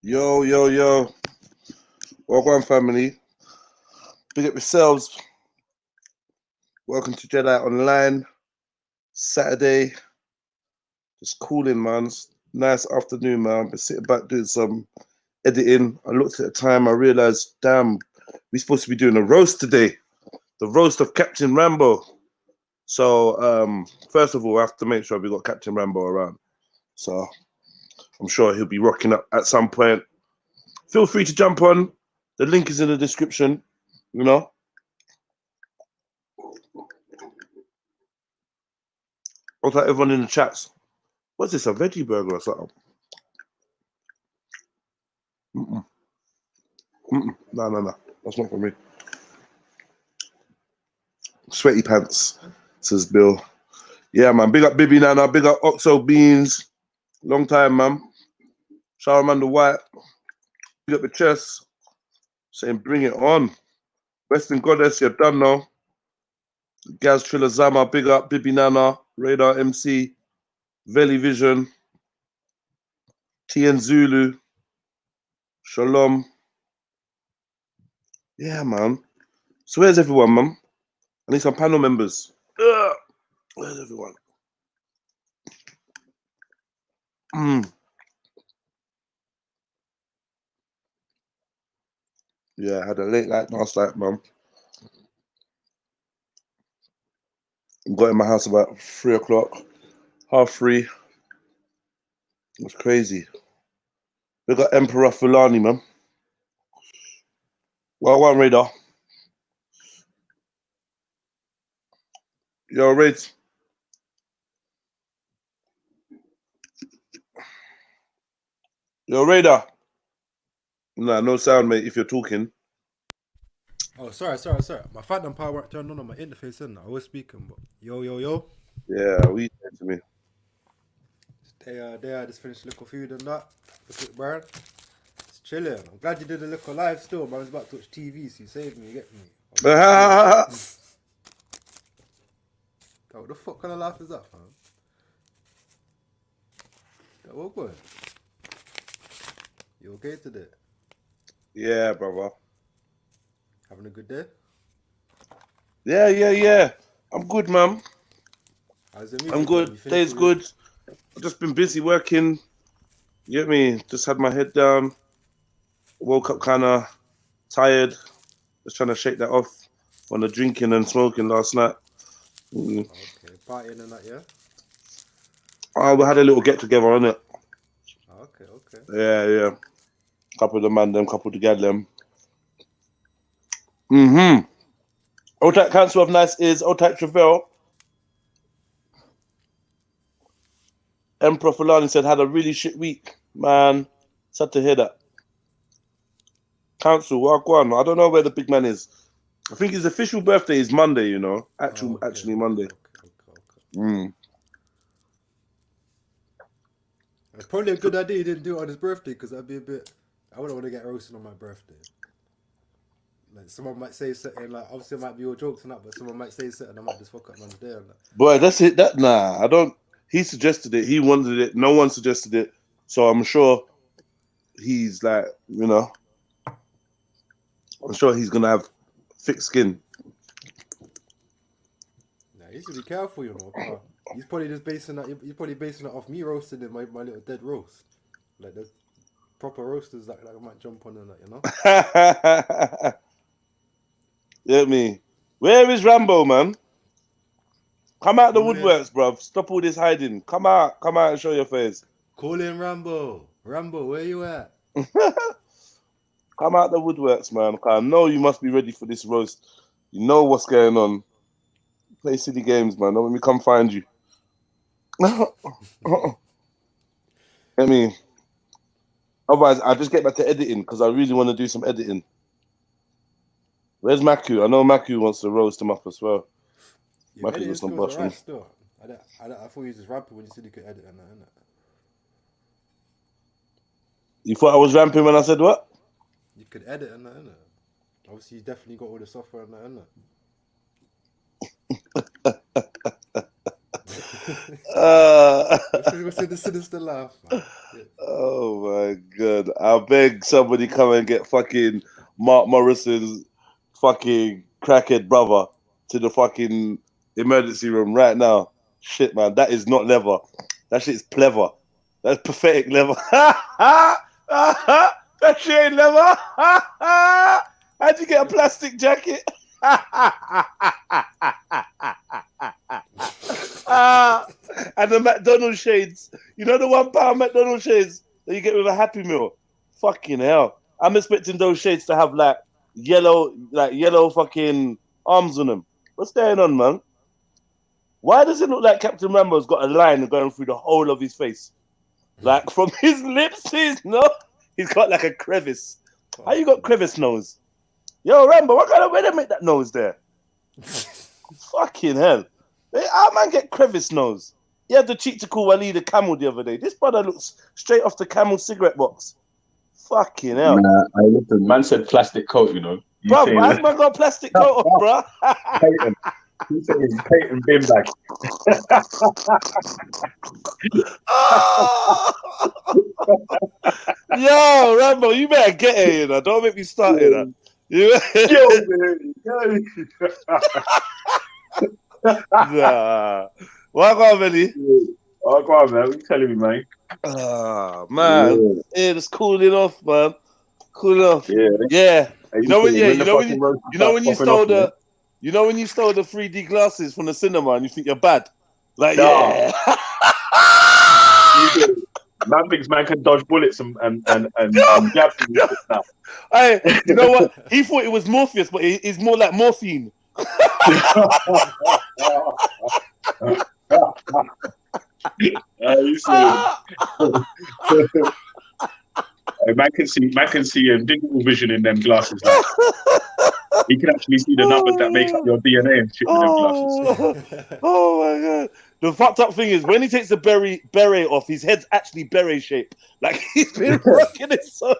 Yo, yo, yo. Welcome, family. Big up yourselves. Welcome to Jedi Online. Saturday. Just cooling, man. It's nice afternoon, man. Been sitting back doing some editing. I looked at the time. I realized, damn, we're supposed to be doing a roast today. The roast of Captain Rambo. So, first of all, I have to make sure we got Captain Rambo around. So, I'm sure he'll be rocking up at some point. Feel free to jump on. The link is in the description. You know. Also, everyone in the chats. What's this? A veggie burger or something? Mm-mm. Mm-mm. No. That's not for me. Sweaty pants, says Bill. Yeah, man. Big up Bibi Nana. Big up Oxo Beans. Long time, man. Charmander White. Big up the chest. Saying, bring it on. Western Goddess, you're done now. Gaz Triller Zama. Big up Bibi Nana. Radar MC. Veli Vision. TN Zulu. Shalom. Yeah, man. So where's everyone, man? I need some panel members. Where's everyone? Yeah, I had a late night last night, man. Got in my house about 3 o'clock, 3:30. It was crazy. We got Emperor Fulani, man. Well, one radar. Yo, Raid. Yo, Radar. Nah, no sound, mate, if you're talking. Oh, sorry. My phantom power weren't turned on my interface, and I was speaking, but yo. Yeah, what you saying to me? They just finished little food and that. Look at Brian. It's chilling. I'm glad you did a little live still, man. I was about to watch TV, so you saved me, you get me. What the fuck kind of laugh is that, fam? What good? You okay today? Yeah, brother. Having a good day? Yeah. I'm good, man. How's the I'm music going? good. You finished Day's all your... good. I've just been busy working. You get me? Just had my head down. Woke up kind of tired. Just trying to shake that off on the drinking and smoking last night. Okay, partying and that, yeah? Oh, we had a little get together on it. Okay. Yeah. Couple of the man them, couple of the gal them. Otak Council of Nice is Otak Travell. Emperor Fulani said had a really shit week. Man, sad to hear that. Council, well, go on. I don't know where the big man is. I think his official birthday is Monday, you know. Actually Monday. Okay. It's probably a good idea he didn't do it on his birthday, because that'd be a bit... I wouldn't want to get roasted on my birthday. Like, someone might say something, like, obviously it might be all jokes and that, but someone might say something, I might just fuck up man's day and that. Boy, that's it. Nah, I don't. He suggested it. He wanted it. No one suggested it. So I'm sure he's like, I'm sure he's gonna have thick skin. Nah, you should be careful, you know, cause he's probably just basing that, he's probably basing it off me roasting in my little dead roast. Like, the proper roasters that I might jump on and that, you know? Get me? Where is Rambo, man? Come out the Call in, woodworks, bruv. Stop all this hiding. Come out and show your face. call in Rambo. Rambo, where you at? Come out the woodworks, man. I know you must be ready for this roast. You know what's going on. Play silly games, man. Don't let me come find you. I mean, otherwise, I'll just get back to editing because I really want to do some editing. Where's Maku? I know Maku wants to roast him up as well. Your Maku's got editing some skills are bosh on. right still. I thought you was just rapping when you said you could edit and that, innit? You thought I was ramping when I said what? You could edit and that, innit? Obviously, you definitely got all the software and that, innit? Uh, What's the sinister laugh, man? Yeah. Oh my god! I beg somebody come and get fucking Mark Morrison's fucking crackhead brother to the fucking emergency room right now. Shit, man, that is not leather. That shit is pleather. That's pathetic leather. That shit ain't leather. How'd you get a plastic jacket? And the McDonald's shades. You know the £1 McDonald's shades that you get with a Happy Meal? Fucking hell. I'm expecting those shades to have like yellow fucking arms on them. What's going on, man? Why does it look like Captain Rambo's got a line going through the whole of his face? Like from his lips to his nose, he's got like a crevice. How you got crevice nose? Yo, Rambo, what kind of way they make that nose there? Fucking hell. How man get crevice nose? He had the cheek to call Waleed a camel the other day. This brother looks straight off the Camel cigarette box. Fucking hell. Nah, listen, man said plastic coat, you know. Bro, why's man got a plastic coat on, bro? Peyton. He said it's Peyton bin bag. Yo, Rambo, you better get it, you know. Don't make me start it. Nah. What on, Benny? Oh, go on, man. What are you telling me, man? Man. Yeah, it's cooling off, man. Cooling off. Yeah. You know when you stole the 3D glasses from the cinema and you think you're bad? Like, yeah. Man thinks man can dodge bullets and jab people now. Hey, you know what? He thought it was Morpheus, but it's more like morphine. Man can see digital vision in them glasses. Like. He can actually see the numbers that make up your DNA and shit with them glasses. Oh my god! The fucked up thing is when he takes the beret off, his head's actually beret shape. Like he's been rocking it so.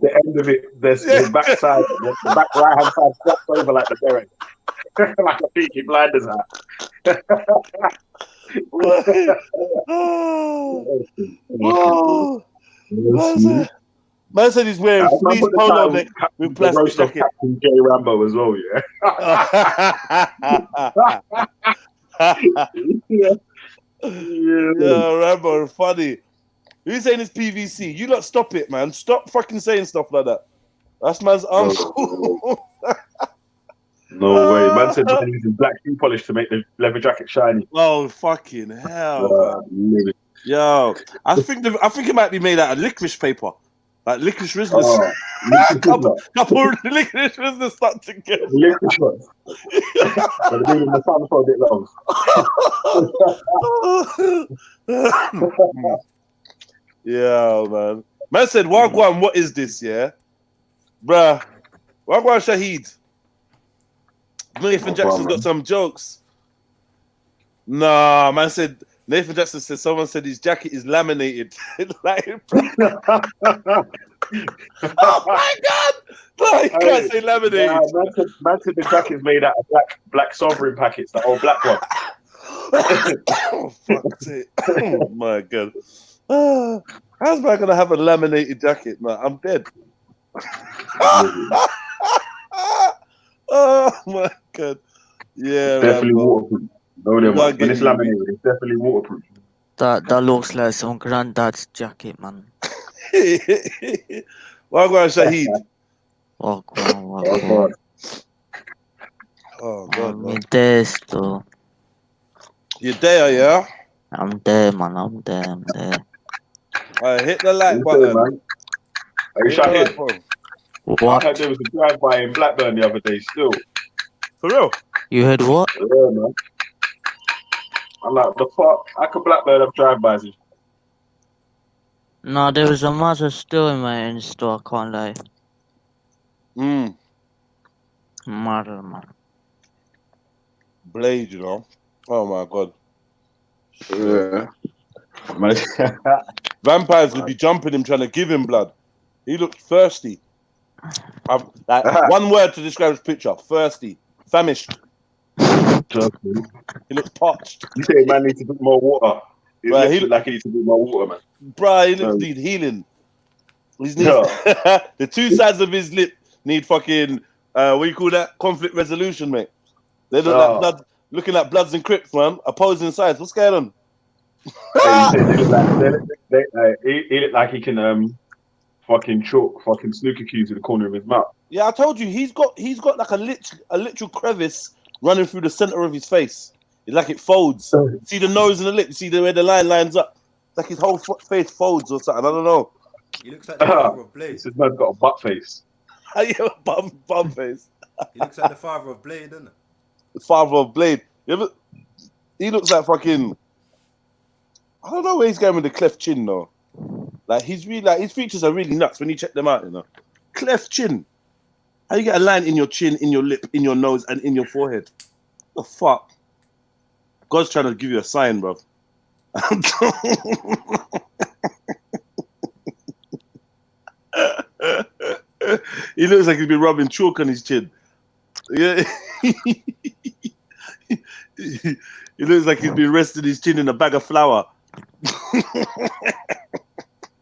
The end of it, the back side, the back right hand side flaps over like the beret, like a Peaky Blinders hat. Man said he's wearing fleece polo neck with plastic jacket. Captain J Rambo as well, yeah. Yeah, Rambo, funny. Who's saying it's PVC? You lot stop it, man. Stop fucking saying stuff like that. That's man's uncle. No way. Man said they're using black shoe polish to make the leather jacket shiny. Oh, fucking hell. Yo, I think it might be made out of licorice paper. Like licorice Rizzlers. Couple licorice Rizzlers stuck together. Licorice ones. But they've been in the sun for a bit long. Yeah, man. Man said, Wagwan, what is this, yeah? Bruh. Wagwan Shaheed. Nathan Jackson's got some jokes. Nah, man said, Nathan Jackson said, someone said his jacket is laminated. Like, oh my God! No, he can't say laminated. Man said the jacket's made out of black sovereign packets, the old black one. Oh, fuck's sake. Oh my God. How's man gonna have a laminated jacket? Man, I'm dead. Oh my God. Yeah, definitely waterproof. No, when it's laminated, it's definitely waterproof. That looks like some granddad's jacket, man. Wagwan Shaheed. Wagwan. Oh God. I'm there still. You're there, yeah? I'm there, man. I'm there. Alright, hit the like button. Man. Are you Shaheed? What? I heard there was a drive-by in Blackburn the other day still. For real? You heard what? Yeah, man. I'm like, the fuck? How could Blackburn have drive-bys? No, there was a mother still in my in-store, I can't lie. Mother, man. Blade, you know? Oh my God. Yeah. Vampires would be jumping him, trying to give him blood. He looked thirsty. One word to describe his picture: thirsty, famished. He looks parched. You say man needs to drink more water. His Right, lips look like he needs to be more water, man. Bruh, he lips need healing. His knees, the two sides of his lip need fucking what do you call that? Conflict resolution, mate. They look like blood, looking like Bloods and Crips, man. Opposing sides. What's going on? Hey, you say they look like he look like he can fucking chalk fucking snooker cues in the corner of his mouth. Yeah, I told you he's got like a literal crevice running through the center of his face. It's like it folds. See the nose and the lip. See where the line lines up. It's like his whole face folds or something. I don't know. He looks like the father of Blade. This man's got a butt face. Yeah, bum face. He looks like the father of Blade, doesn't it? The father of Blade. He looks like fucking. I don't know where he's going with the cleft chin though. Like he's really like his features are really nuts when you check them out. You know, cleft chin. How you get a line in your chin, in your lip, in your nose, and in your forehead? What the fuck? God's trying to give you a sign, bro. He looks like he's been rubbing chalk on his chin. Yeah. He looks like he's been resting his chin in a bag of flour.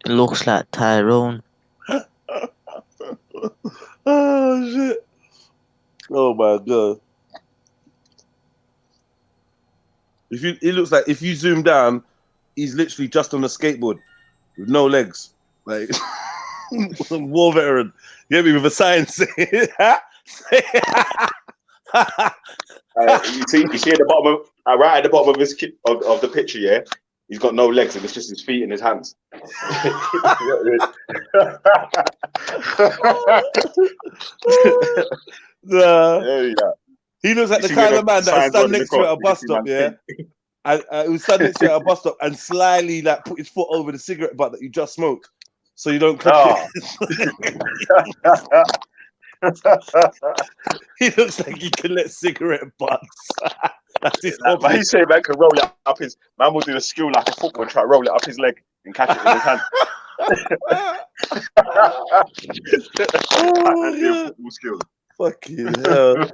Looks like Tyrone. Oh shit! Oh my god! It looks like if you zoom down, he's literally just on a skateboard with no legs, like war veteran. You get me with a sign saying, you see at the bottom of right at the bottom of his of the picture, yeah. He's got no legs and it's just his feet and his hands. He looks like the kind of man that would stand next to at a bus stop, yeah. And he would stand next to at a bus stop and slyly like put his foot over the cigarette butt that you just smoked, so you don't click it. He looks like he can let cigarette butts. That's his hobby. But he say man can roll it up his man will do the skill like a football and try to roll it up his leg and catch it in his hand. Football skill. Fucking hell.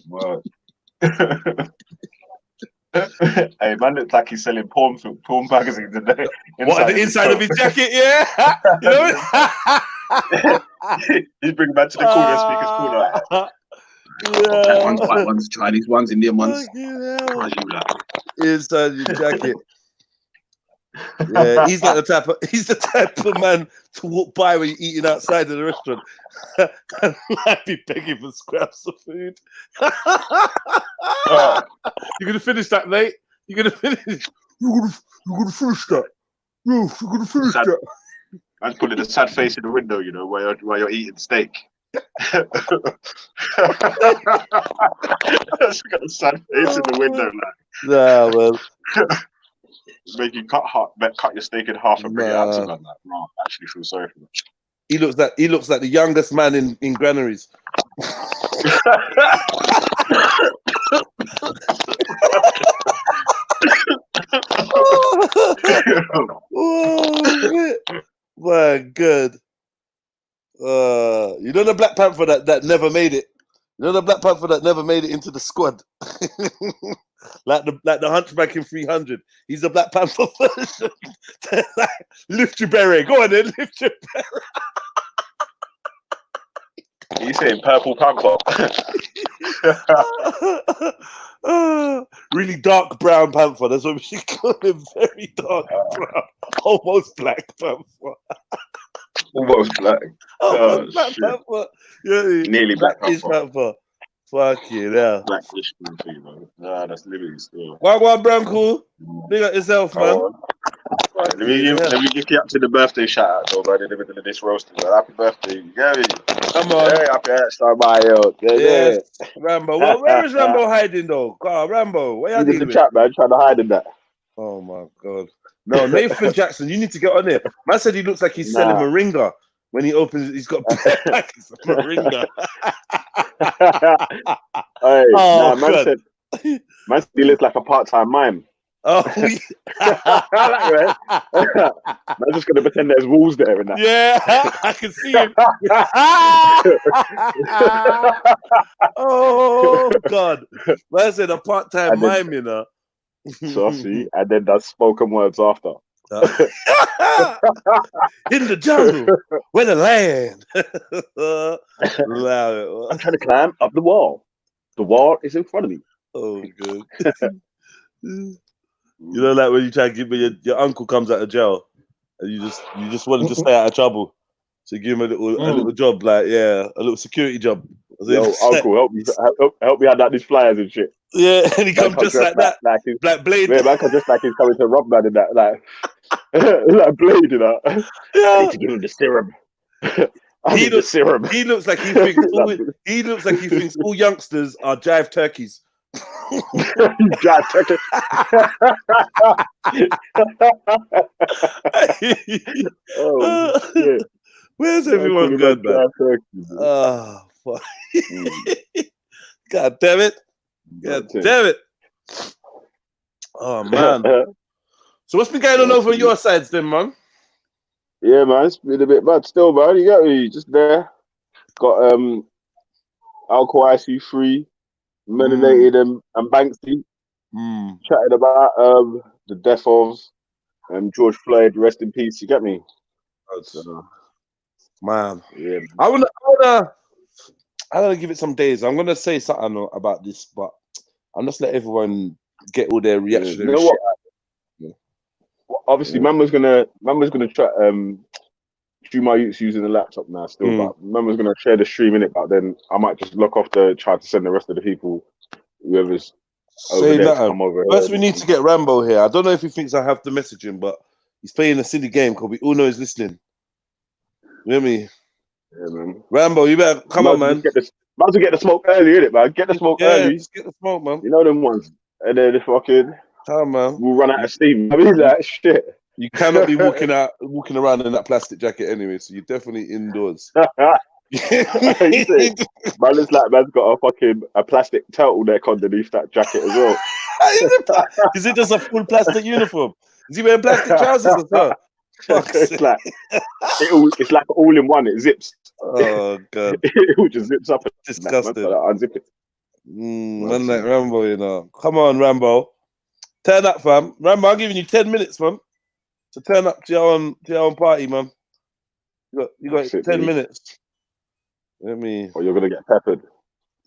Wow. Hey, man looks like he's selling porn magazines in the inside of his jacket, yeah. You know? He's bringing back to the corner speakers corner. Yeah. One's white ones, Chinese ones, Indian ones. Inside your jacket. Yeah, he's the type of man to walk by when you're eating outside of the restaurant and might be begging for scraps of food. You're gonna finish that, mate. You're gonna finish. You're gonna finish that. No, you're gonna finish that. I'm putting a sad face in the window, you know, while you're eating steak. That's got a sad face in the window, man. Nah, well. Make you cut your steak in half and bring it out to that. No, I actually feel sorry for him. He looks like the youngest man in granaries. Oh, my God. You know the Black Panther that never made it. You know the Black Panther that never made it into the squad. like the Hunchback in 300. He's the Black Panther version. Like, lift your beret. Go on then, lift your beret. Are you saying Purple Panther? Really dark brown panther. That's what we should call him. Very dark brown. Almost black panther. Almost black. Almost black panther. Yeah, nearly black panther. Fuck you, yeah. Blackish thing, man. Nah, that's literally still. One brown cool. Big up yourself, man. Let me give you up to the birthday shout out, though, man, in the middle of this roasting. Man. Happy birthday, you get me? Come on. Hey, happy birthday, yes. Rambo. Where is Rambo hiding, though? God, Rambo, where are you in the chat, man, trying to hide in that. Oh, my God. No, Nathan Jackson, you need to get on there. Man said he looks like he's selling Moringa. When he opens it, he's got packets of Moringa. Hey, man said he looks like a part-time mime. Oh, right? I'm just gonna pretend there's walls there and that. Yeah, I can see him. Oh God, man said a part-time mime, you know. So I see, and then does spoken words after. In the jungle, where the land. I'm trying to climb up the wall. The wall is in front of me. Oh, good. You know, like when you try to give me your uncle comes out of jail, and you just want him to stay out of trouble, so you give him a little job, like a little security job. Yo, uncle, help me hand out these flyers and shit. Yeah, and he comes just like that, like Blade. Yeah, man, just like he's coming to rob man in that, like Blade, you know. Yeah. I need to give him the serum. He looks like he thinks all youngsters are jive turkeys. Jive turkey. Oh shit. Where's everyone going, man? Oh, fuck. God damn it. God damn it. Oh, man. So what's been going on over on your sides then, man? Yeah, man, it's been a bit bad still, man. You got me just there. Got Alcohol IC3, Melanated and Banksy. Chatting about the death of George Floyd, rest in peace. You get me? Man. Yeah. I'm gonna give it some days. I'm gonna say something about this, but I'm just let everyone get all their reaction. You know what? Obviously, man was gonna try stream my use using the laptop now still, but man was gonna share the stream in it. But then I might just lock off to try to send the rest of the people, whoever's over there, to come over. First, we need to get Rambo here. I don't know if he thinks I have to message him, but he's playing a silly game because we all know he's listening. You hear me? Yeah, man. Rambo, you better come on, man. Might as well get the smoke early, innit, man? Get the smoke early. Just get the smoke, man. You know them ones. And then fucking man. We'll run out of steam. I mean, like shit. You cannot be walking around in that plastic jacket anyway, so you're definitely indoors. Man, it's like man's got a plastic turtleneck underneath that jacket as well. Is it just a full plastic uniform? Is he wearing plastic trousers as well? It's like all in one. It zips. Oh god! It just zips up. Disgusting. Unzip it. Man, like Rambo, you know. Come on, Rambo. Turn up, fam. Rambo, I'm giving you 10 minutes, man. To turn up to your own party, man. You got 10 minutes. Let me. Or you're gonna get peppered.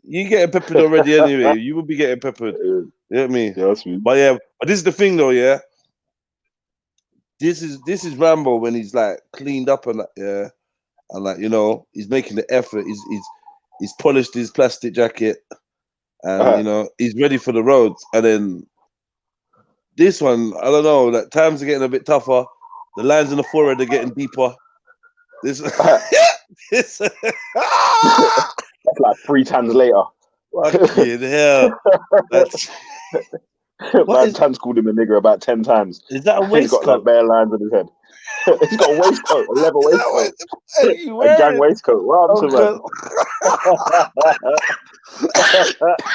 You getting peppered already anyway. You will be getting peppered. You get me? Yeah, that's me. But this is the thing though, yeah. This is Rambo when he's like cleaned up and and like he's making the effort. He's polished his plastic jacket, and he's ready for the roads. And then this one, I don't know. Like times are getting a bit tougher. The lines in the forehead are getting deeper. This, that's like 3 times later. Fucking hell! Tan's called him a nigger about 10 times. Is that a waistcoat? He's got like bare lines on his head. He's got a waistcoat, a leather waistcoat, a gang waistcoat. What happened to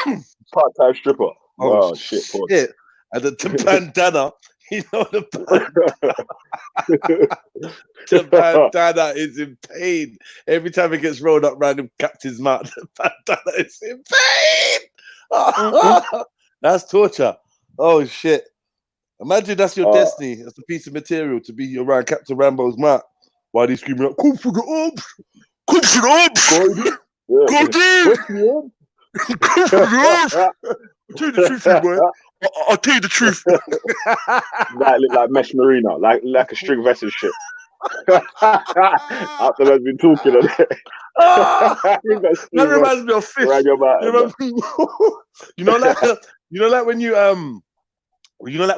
man? Part-time stripper. Oh shit! Shit. And the bandana, the bandana is in pain. Every time it gets rolled up round him captain's mouth, the bandana is in pain. That's torture. Oh shit! Imagine that's your destiny. That's a piece of material to be around Captain Rambo's mouth while he's screaming out, "Come for the arms! Come for the arms! Go deep! Come for the arms! I'll tell you the truth, boy. I'll tell you the truth." That look like mesh marina, like a string vest and shit. After I've been talking on it. That reminds me of fish. Like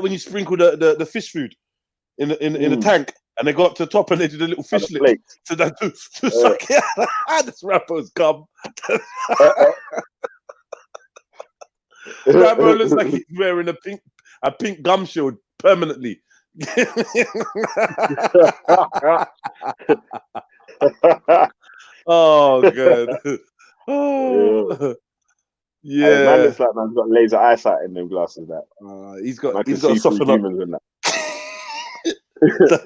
when you sprinkle the fish food in the tank and they go up to the top and they do the little fish lips. So that to suck it out. This Rambo's gum. Rambo looks like he's wearing a pink gum shield permanently. Oh god. Oh yeah. Hey, man looks like man's got laser eyesight in them glasses. He's got to soften up. In that.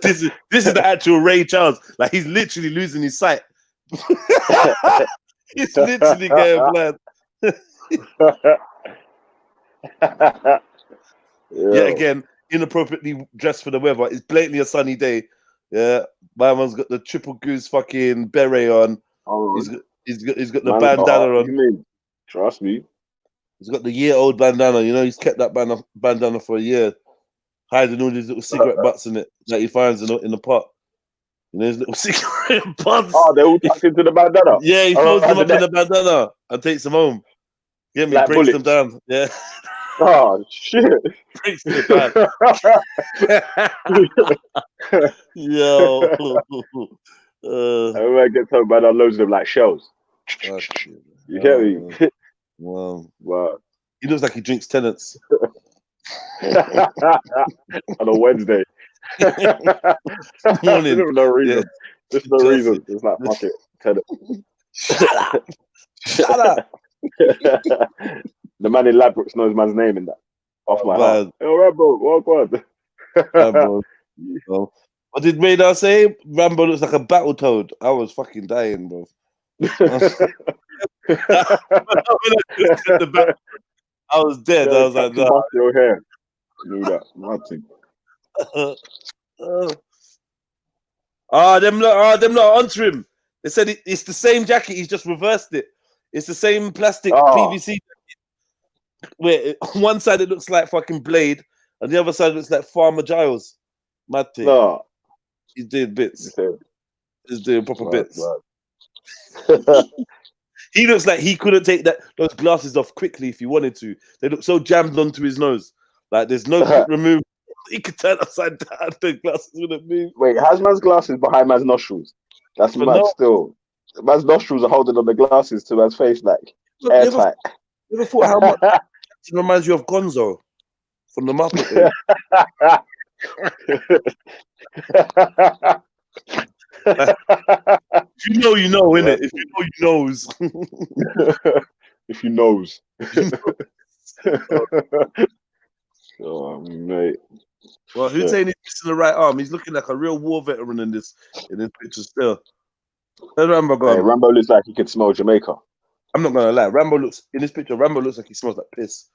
This is the actual Ray Charles. Like he's literally losing his sight. He's literally getting blind. Yet again, inappropriately dressed for the weather. It's blatantly a sunny day. Yeah, my man's got the triple goose fucking beret on. He's got the bandana on. What do you mean? Trust me. He's got the year-old bandana. You know, he's kept that bandana for a year, hiding all these little cigarette butts in it that he finds in the pot. You know, his little cigarette butts. Oh, they're all tucked into the bandana. Yeah, he throws them up in the bandana and takes them home. Get me, like breaks bullets. them down. Yeah. Oh shit! Breaks them down. Yo. I get told about loads of them like shells. You get me? Wow. Wow. He looks like he drinks Tennants. On a Wednesday. Morning. No reason. Yeah. Just no reason. It's like, fuck it. Tennant. Shut up. The man in Ladbrokes knows man's name in that. Off my heart. Yo, Rambo, walk on. Rambo. What did Radar say? Rambo looks like a battle toad. I was fucking dying, bro. I was dead. I was like, no. Your hair. Knew that. Nothing. Them lot onto him. They said it's the same jacket. He's just reversed it. It's the same plastic PVC jacket. Where one side it looks like fucking Blade, and the other side looks like Farmer Giles. Mad thing. No. He's doing bits. He's doing proper bits. He looks like he couldn't take those glasses off quickly if he wanted to. They look so jammed onto his nose. Like there's no quick remove. He could turn upside down. The glasses wouldn't move. Wait, how's man's glasses behind man's nostrils? That's mad still. Man's nostrils are holding on the glasses to man's face like airtight. You ever thought how much it reminds you of Gonzo from the Muppet? If you know, you know, innit? If you know, you knows. If you knows. Oh, mate. Well, who's saying he's missing the right arm? He's looking like a real war veteran in this picture still. Where's Rambo gone? Hey, Rambo looks like he could smell Jamaica. I'm not gonna lie. Rambo looks like he smells like piss.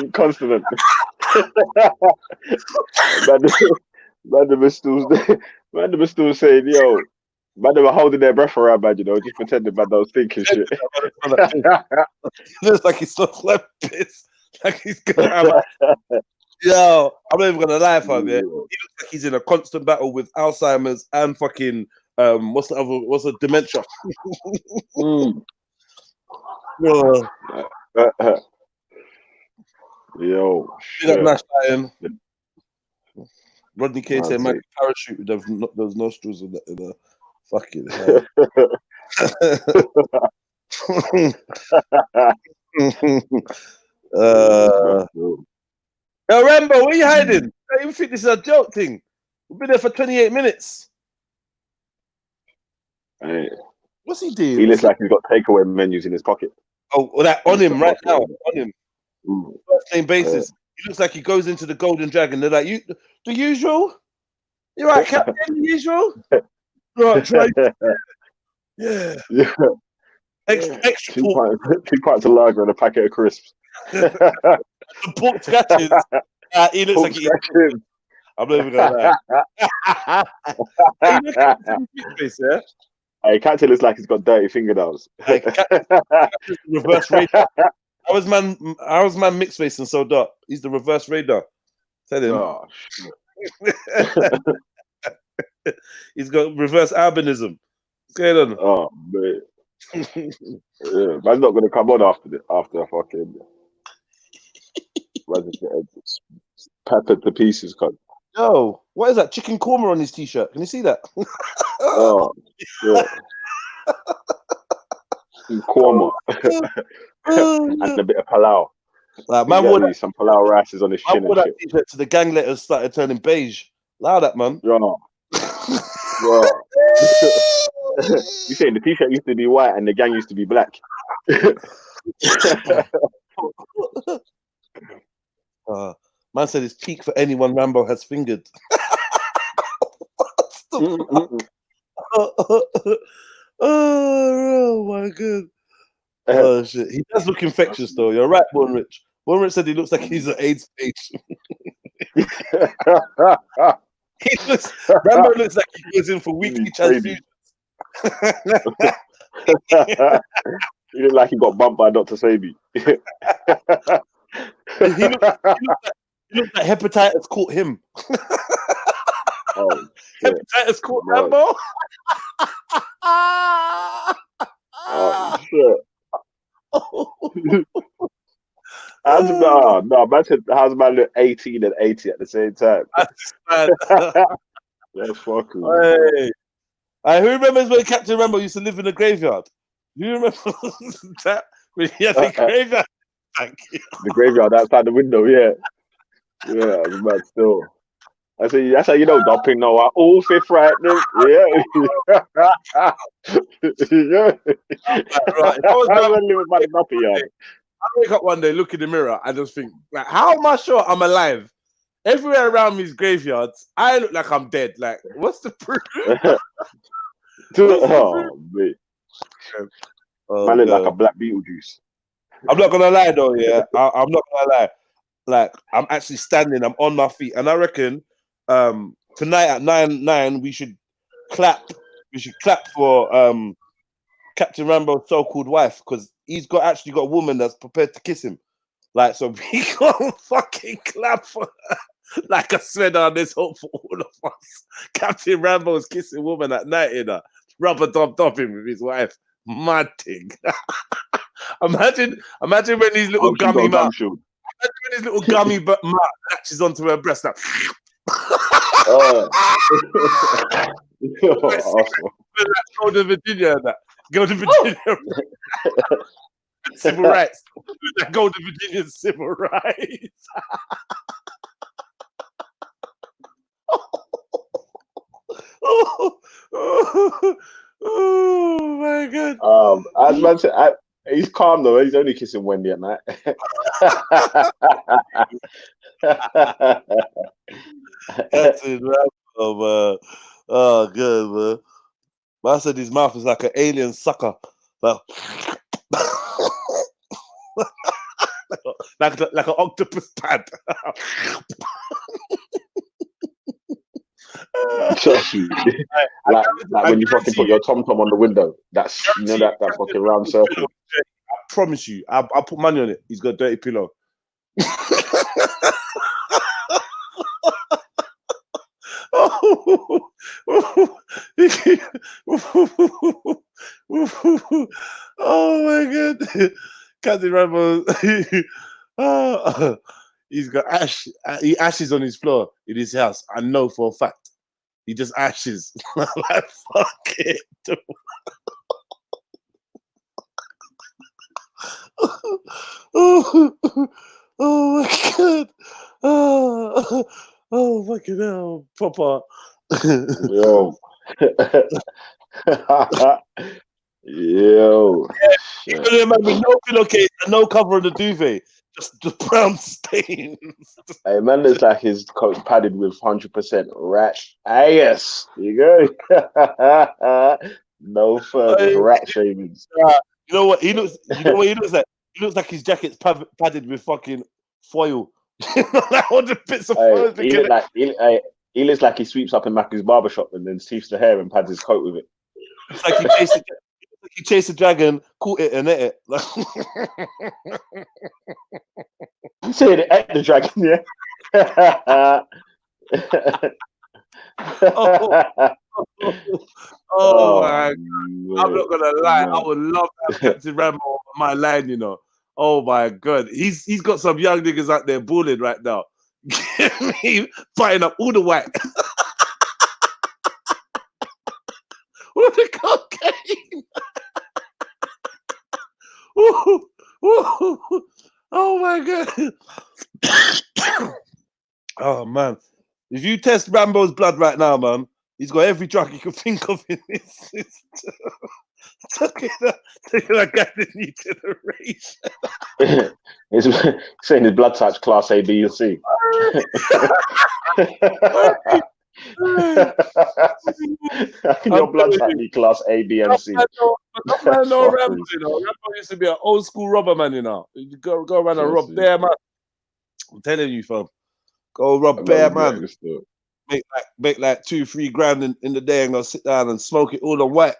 Inconstant. Man, was still saying, yo, man, they were holding their breath around, man, you know, just pretending man they was thinking shit. Looks like he smells like piss. Like he's gonna have yo, I'm not even gonna lie, fam. Yeah? He looks like he's in a constant battle with Alzheimer's and fucking what's the dementia? Yo, big up Nash Lion. Rodney K said, "Man, parachute with those nostrils in the fucking hell." Yo, Rambo, where you hiding? I don't even think this is a joke thing. We've been there for 28 minutes. Hey. What's he doing? He looks like he's got takeaway menus in his pocket. Oh, well, that on him right now. On him. First name basis. He looks like he goes into the Golden Dragon. They're like, the usual? You're right, Captain, the usual? Right, try. Yeah. Extra pork. 2 pints of lager and a packet of crisps. The pork scratches. He looks like he. I'm not even gonna lie. Hey, look at his face, yeah? Hey, Captain looks like he's got dirty fingernails. Hey, reverse radar. How is man mixed face and so dark? He's the reverse radar. Tell him. Oh, He's got reverse albinism. What's going on? Oh, man. Yeah, man's not gonna come on after fucking. Man's getting peppered to pieces, cunt. Yo, what is that? Chicken korma on his t-shirt. Can you see that? Oh, yeah. Korma. And a bit of palau. Like, man, wore some palau rices on his chin and shit. T-shirt to the gang letters started turning beige. Allow that, man. Yeah. You saying the t-shirt used to be white and the gang used to be black? Man said it's peak for anyone Rambo has fingered. Oh my god. Oh shit, he does look infectious though. You're right, Born Rich. Born Rich said he looks like he's an AIDS patient. Rambo looks like he goes in for weekly transfusions. He looked like he got bumped by Dr. Sabi. he looks like hepatitis caught him. Oh, hepatitis caught Rambo. Oh shit. How's man look 18 and 80 at the same time? That's fucking. Hey. Who remembers when Captain Rambo used to live in a graveyard? Do you remember that? When he had the graveyard? The graveyard outside the window, yeah. Yeah, I was mad still. That's how you know Dopping Noah. All fifth right there. Yeah. I wake up one day, look in the mirror, and just think, like, how am I sure I'm alive? Everywhere around me is graveyards. I look like I'm dead. Like, what's the proof? Man. Man look like a black Beetlejuice. I'm not gonna lie though, yeah. I'm not gonna lie. Like, I'm actually standing, I'm on my feet, and I reckon tonight at 9 we should clap. We should clap for Captain Rambo's so-called wife, because he's actually got a woman that's prepared to kiss him. Like, so we gonna fucking clap for her. Like, I swear down this hope for all of us. Captain Rambo's kissing woman at night in a rubber dub him with his wife. Mad thing. imagine when these little gummy mouth. Imagine when his little gummy mouth latches onto her breast. Like, Go to Virginia. Go to Virginia. Civil rights. Go to Virginia civil rights. Oh my god. As man said, he's calm though. He's only kissing Wendy at night. That's it, man. Oh, good, man. Man said his mouth is like an alien sucker. Like an octopus pad. Trust me. Like when you fucking put your tom-tom on the window. That's that fucking round circle. I promise you, I'll put money on it. He's got a dirty pillow. Oh my god. Captain Rambo. He's got he ashes on his floor in his house. I know for a fact. He just ashes. Like, fuck it. Oh my god. Oh fucking hell, Papa. Yo. Yo. You can remember no pillowcase and no cover on the duvet. Just the brown stains. Hey, man looks like his coat padded with 100% rat. Yes. There you go. No further rat shavings. You know what he looks like? He looks like his jacket's padded with fucking foil. Like all the bits of foil. He looks like he sweeps up in Mackie's barbershop and then teeths the hair and pads his coat with it. It's like he chased a dragon, caught it and ate it. I'm saying it ate the dragon, yeah. Oh my god. I'm not gonna lie, I would love to have Captain Rambo on my line, you know. Oh my god. He's got some young niggas out there balling right now. Me fighting up all the white. All the cocaine. Oh my god. Oh man. If you test Rambo's blood right now, man, he's got every drug you can think of in his system. Look at that guy, the new generation. He's saying his blood type's class A, B, or C. Your blood's family class A, B, and C. Man know Rambo, you know. Rambo used to be an old school robber man, you know. You go around and rob bear man. I'm telling you, fam. Go rob bear man. Make like 2-3 grand in the day and go sit down and smoke it all on white.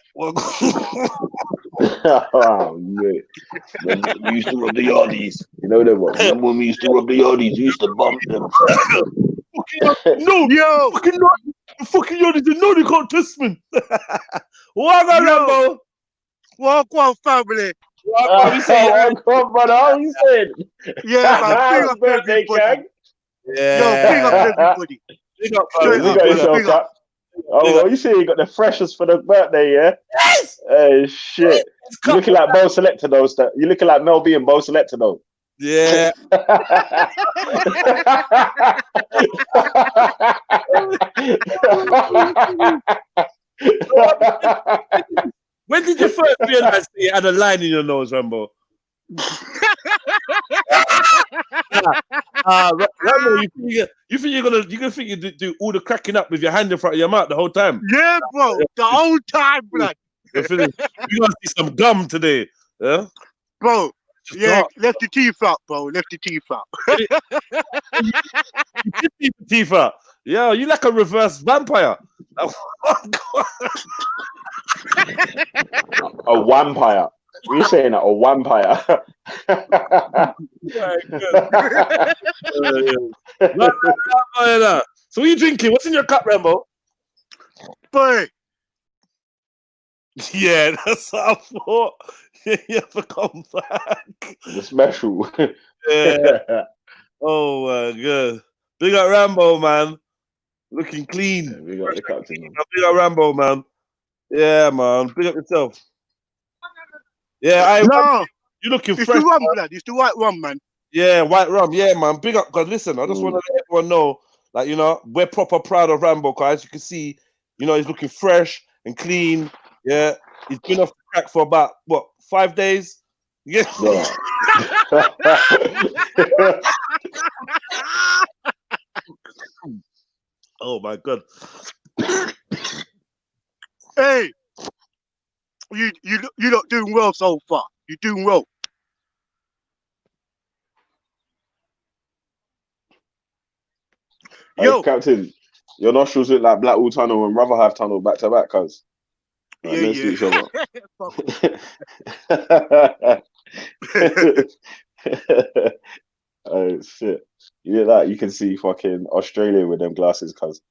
Oh man. We used to rob the yardies. You know them ones. Remember when we used to rob the yardies? We used to bump them. No, yo, fucking yardies, you know they can't test me. What about Rambo? Walk on, family. What on, brother? How you saying? Yeah, man. Big up everybody. Yeah. Yo, big up everybody. Big up, big up. Oh, you say you got the freshest for the birthday, yeah? Yes! Hey, shit. You looking like Bo Selector, though. You looking like Mel B and Bo Selector, though. Yeah. When did you first realize that you had a line in your nose, Rambo? Rambo, you think you're gonna do all the cracking up with your hand in front of your mouth the whole time? Yeah, bro, the whole time, blood. You're gonna see some gum today, yeah, bro. Yeah, left the teeth out, bro. Left the teeth out. You did leave the teeth out. Yeah, you like a reverse vampire. A vampire. What are you saying? A vampire? So what are you drinking? What's in your cup, Rambo? Boy. Yeah, that's what I thought. You have to come back. The special. Yeah. Oh my god. Big up Rambo, man. Looking clean. Yeah, big up the captain. Big up Rambo, man. Yeah, man. Big up yourself. Yeah, you're looking fresh. It's the rum, blood. It's the white rum, man. Yeah, white rum. Yeah, man. Big up. Because listen, I just want to let everyone know, like, you know, we're proper proud of Rambo. Because as you can see, you know, he's looking fresh and clean. Yeah. He's been off the crack for about, 5 days? Yeah. Oh my god. Hey, you not doing well so far. You're doing well. Yo, Captain, your nostrils look like Blackwall Tunnel and Rotherhithe Tunnel back to back, cuz. Right, next to each other. Oh shit! You can see fucking Australia with them glasses, cuz.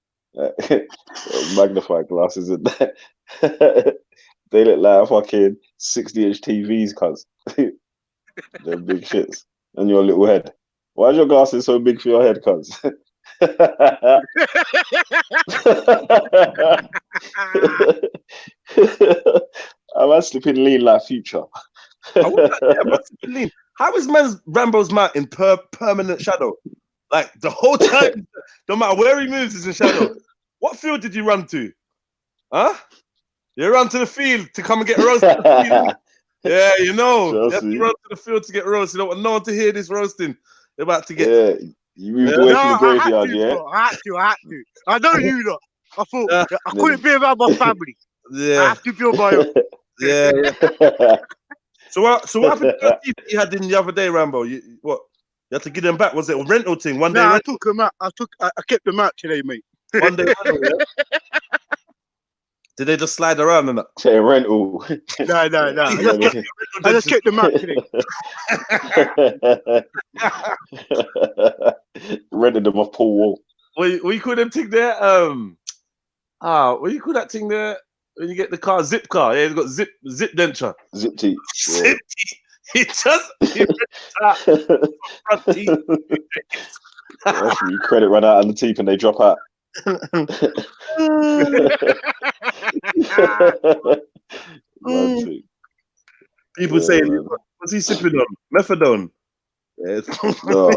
Magnified glasses in there. They look like fucking 60-inch TVs, cuz. They're big shits. And your little head. Why is your glasses so big for your head, cuz? I'm slipping lean like Future. Lean. How is Rambo's mouth in permanent shadow? Like the whole time, no matter where he moves, is in shadow. What field did you run to? Huh? You ran to the field to come and get roasted. Yeah, you know. You have to run to the field to get roasted. You don't want no one to hear this roasting. You're about to get. Yeah, you moved away from the graveyard, I had to. I know you lot. I thought I couldn't be around my family. Yeah. I have to feel my own. Yeah. So what happened to the teeth you had in the other day, Rambo? You had to give them back? Was it a rental thing? One day? I took them out. I kept them out today, mate. One day rental, yeah? Did they just slide around and that? Say rental. No. I just kept them out today. Rented them off Paul Wall. What you call them thing there? What you call that thing there? When you get the car, zip car. Yeah, it's got zip denture. Zip teeth. Yeah. Zip teeth. It just front teeth. Actually, credit run out on the teeth and they drop out. People saying, what's he sipping on? Methadone. Yeah, no.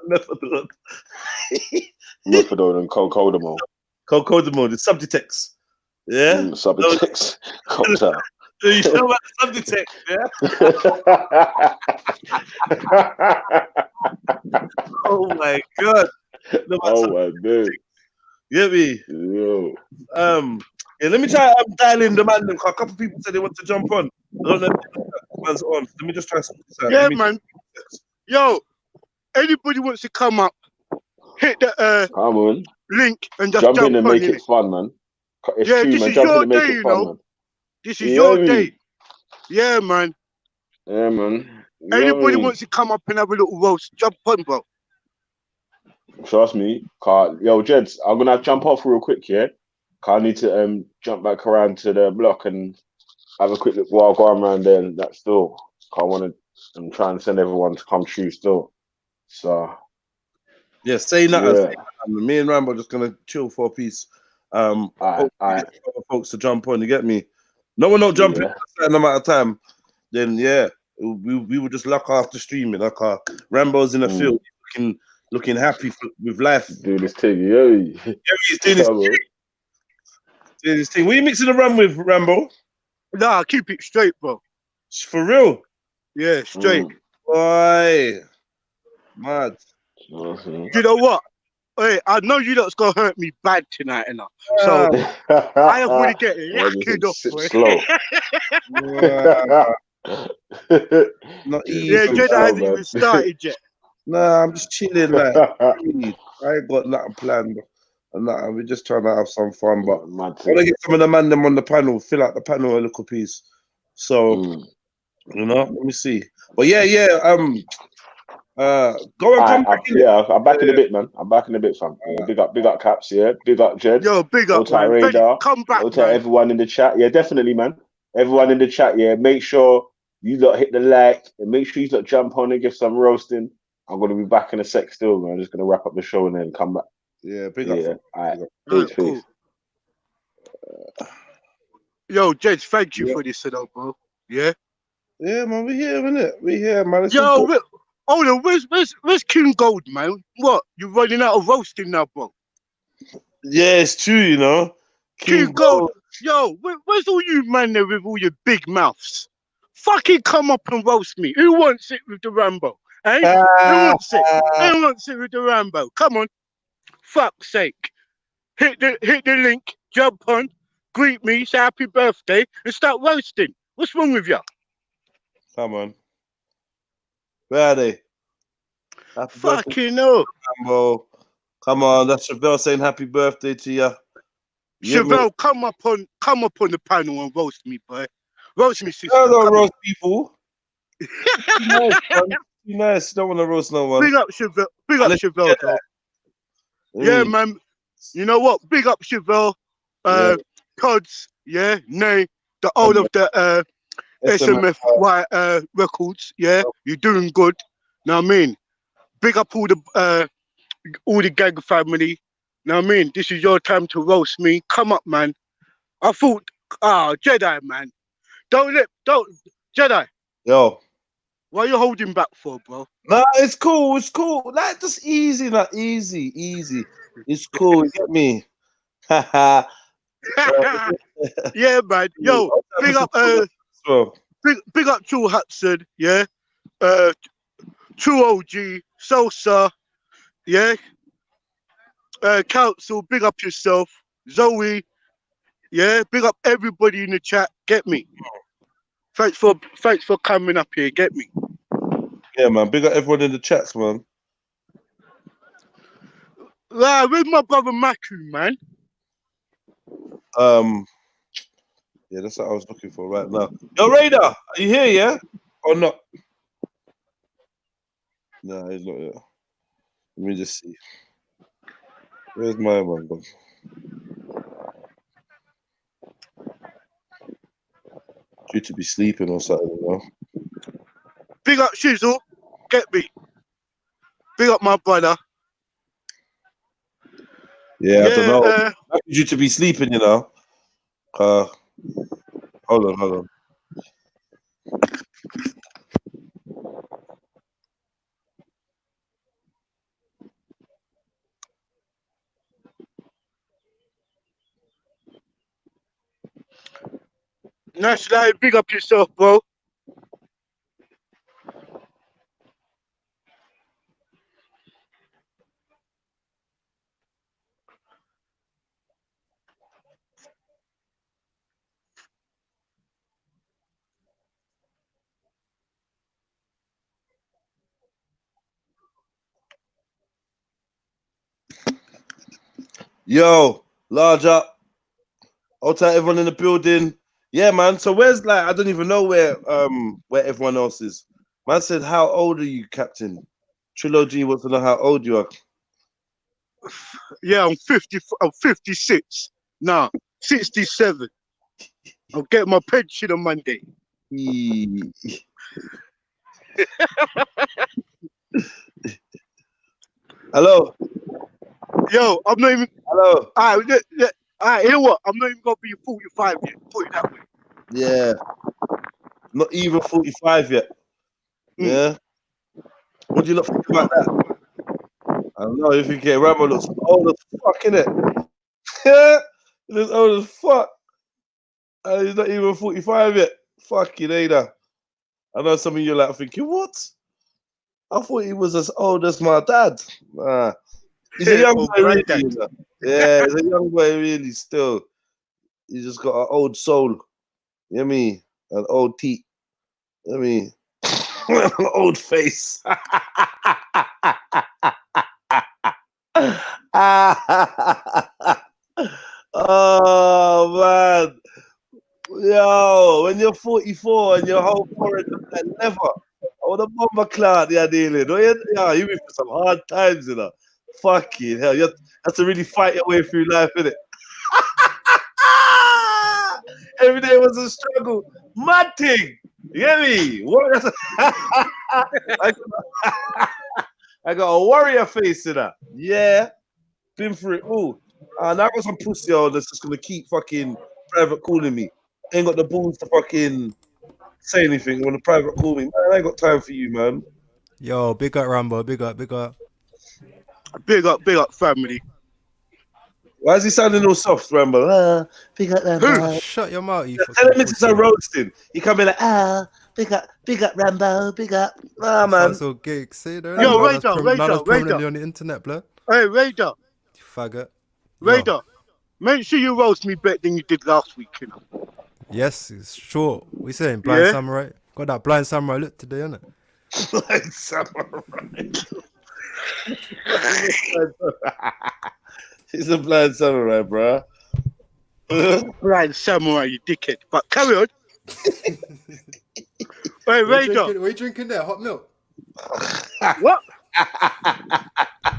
Methadone. Methadone and cocodamol. Cocodamol, the Subditex. Yeah? Subditex. Cocktail. You know about the Subditex, yeah? Oh my god. Oh my god. You get me? Yo. Yeah, let me try dial in the man. A couple people said they want to jump on. I don't know if man's on. Let me just try some this out. Yeah, Give me man. Yo, anybody wants to come up, hit the Come on. link and just Jump in jump and on make in it it. fun, man. It's Yeah, true, this man. is Jump in your and make day, it you fun, know. man. This is You your hear me? day. Yeah, man. Yeah, man. You Anybody know me? wants to come up and have a little roast, jump on, bro. Trust me. Yo, Jeds, I'm gonna jump off real quick, yeah? I need to jump back around to the block and have a quick look while going around there and that still. I wanna I'm trying to send everyone to come true still. So yeah, say nothing. yeah. Me and Rambo just gonna chill for a piece. Hopefully Alright. get other folks to jump on. You get me? No one don't jump in Yeah. a certain amount of time. Then yeah, we would just lock after streaming. Like Rambo's in the field, looking happy with life. Do this thing, yo. Yeah, he's doing his thing. What are you mixing the rum with, Rambo? Nah, keep it straight, bro. For real? Yeah, straight. Boy, mad. You know what? Hey, I know you lot's gonna hurt me bad tonight, enough. So I am gonna get lacquered off, boy. Slow. Not Yeah, even. Jedi hasn't even started yet. Nah, I'm just chilling. Like I ain't got nothing planned. And nothing. We're just trying to have some fun. But I want to get some of the man them on the panel, fill out the panel a little piece. So you know, let me see. But yeah. Go and come back in. I'm back in a bit, man. I'm back in a bit, fam. Yeah, big up Caps, yeah. Big up Jed. Yo, big up, man. Radar. Come back, man. Everyone in the chat. Yeah, definitely, man. Everyone in the chat, yeah. Make sure you lot hit the like and make sure you lot jump on and give some roasting. I'm gonna be back in a sec still, man. I'm just gonna wrap up the show and then come back. Yeah, big up. Yeah, all right. Peace. Cool. Yo, Jed, thank you for this, bro. Yeah? Yeah, man, we here, innit? We here, man. It's yo, hold on, where's King Gold, man? What? You running out of roasting now, bro? Yeah, it's true, you know. King Gold. Yo, where's all you man there with all your big mouths? Fucking come up and roast me. Who wants it with the Rambo? Eh? Who wants it? Who wants it with the Rambo? Come on. Fuck's sake. Hit the link, jump on, greet me, say happy birthday, and start roasting. What's wrong with you? Come on. Where are they? Happy Fucking no. Rambo. Come on, that's Chevelle saying happy birthday to you. Chevelle, come up on the panel and roast me, boy. Roast me, sister. Don't roast people. Nice, man. Be nice. Don't want to roast no one. Big up Chevelle. Big up Chevelle, though. Yeah, man. You know what? Big up Chevelle. Pods. Yeah. Nay. The all of the SMFY records. Yeah. You're doing good. Know what I mean? Big up all the gang family. Know what I mean? This is your time to roast me. Come up, man. I thought, Jedi, man. Don't Jedi. Yo. What are you holding back for, bro? Nah, it's cool. It's cool. Like, just easy, like, easy. It's cool. You get me? Yeah, man. Yo, big up, big up True Hudson, yeah. True OG, Salsa, yeah. Council, big up yourself. Zoe, yeah. Big up everybody in the chat. Get me. Thanks for coming up here. Get me. Yeah, man. Big up everyone in the chats, man. Where's my brother Maku, man? Yeah, that's what I was looking for right now. Yo, Raider, are you here? Yeah, or not? No, he's not here. Let me just see. Where's my one? Due to be sleeping or something, you know. Big up Shizzle. Get me. Big up my brother. Yeah, I don't know. Due to be sleeping, you know. Hold on. Nice line. Big up yourself, bro. Yo, large up. Out to everyone in the building. Yeah, man. So where's like I don't even know where everyone else is. Man said, how old are you, Captain? Trilogy wants to know how old you are. Yeah, I'm 50. I'm 56. Nah, 67. I'll get my pension on Monday. Hello. Yo, I'm not even. Hello. All right, you know what? I'm not even gonna be 45 yet. Put it that way. Yeah. Not even 45 yet. Yeah. What do you not think about that? I don't know if you get Rambo looks old as fuck, innit? He looks old as fuck. And he's not even 45 yet. Fucking either. I know some of you are like thinking, what? I thought he was as old as my dad. Nah. He's a young boy, really. You know? Yeah, he's a young boy, really, still. He's just got an old soul. You know what I mean? An old teeth. You know what I mean? An old face. Oh, man. Yo, when you're 44 and your whole forehead looks like leather, oh, the bomber cloud you're dealing. Yeah, you been for some hard times, you know. Fucking hell, you have to really fight your way through life, innit? Every day was a struggle. Mad thing. You get me? What? I got a warrior face in that. Yeah. Been through it all. Now I got some pussy that's just gonna keep fucking private calling me. Ain't got the balls to fucking say anything when the private call me. Man, I ain't got time for you, man. Yo, big up Rambo, big up. Big up, family. Why is he sounding all soft, Rambo? Big up Rambo. Shut your mouth, you Tell him fucking it's a roasting. He come in like, big up Rambo, big up. Nah, man. So gay. Say that. Yo, Now that's permanently Radar. on the internet, blood. Hey, Radar. You faggot. Radar. Make sure you roast me better than you did last week, you know. Yes, it's short. We saying blind Yeah? samurai. Got that blind samurai look today, innit? Blind samurai. He's a blind samurai, bro. Blind samurai, you dickhead. But carry on. Hey, Radar. What are you drinking there? Hot milk? What?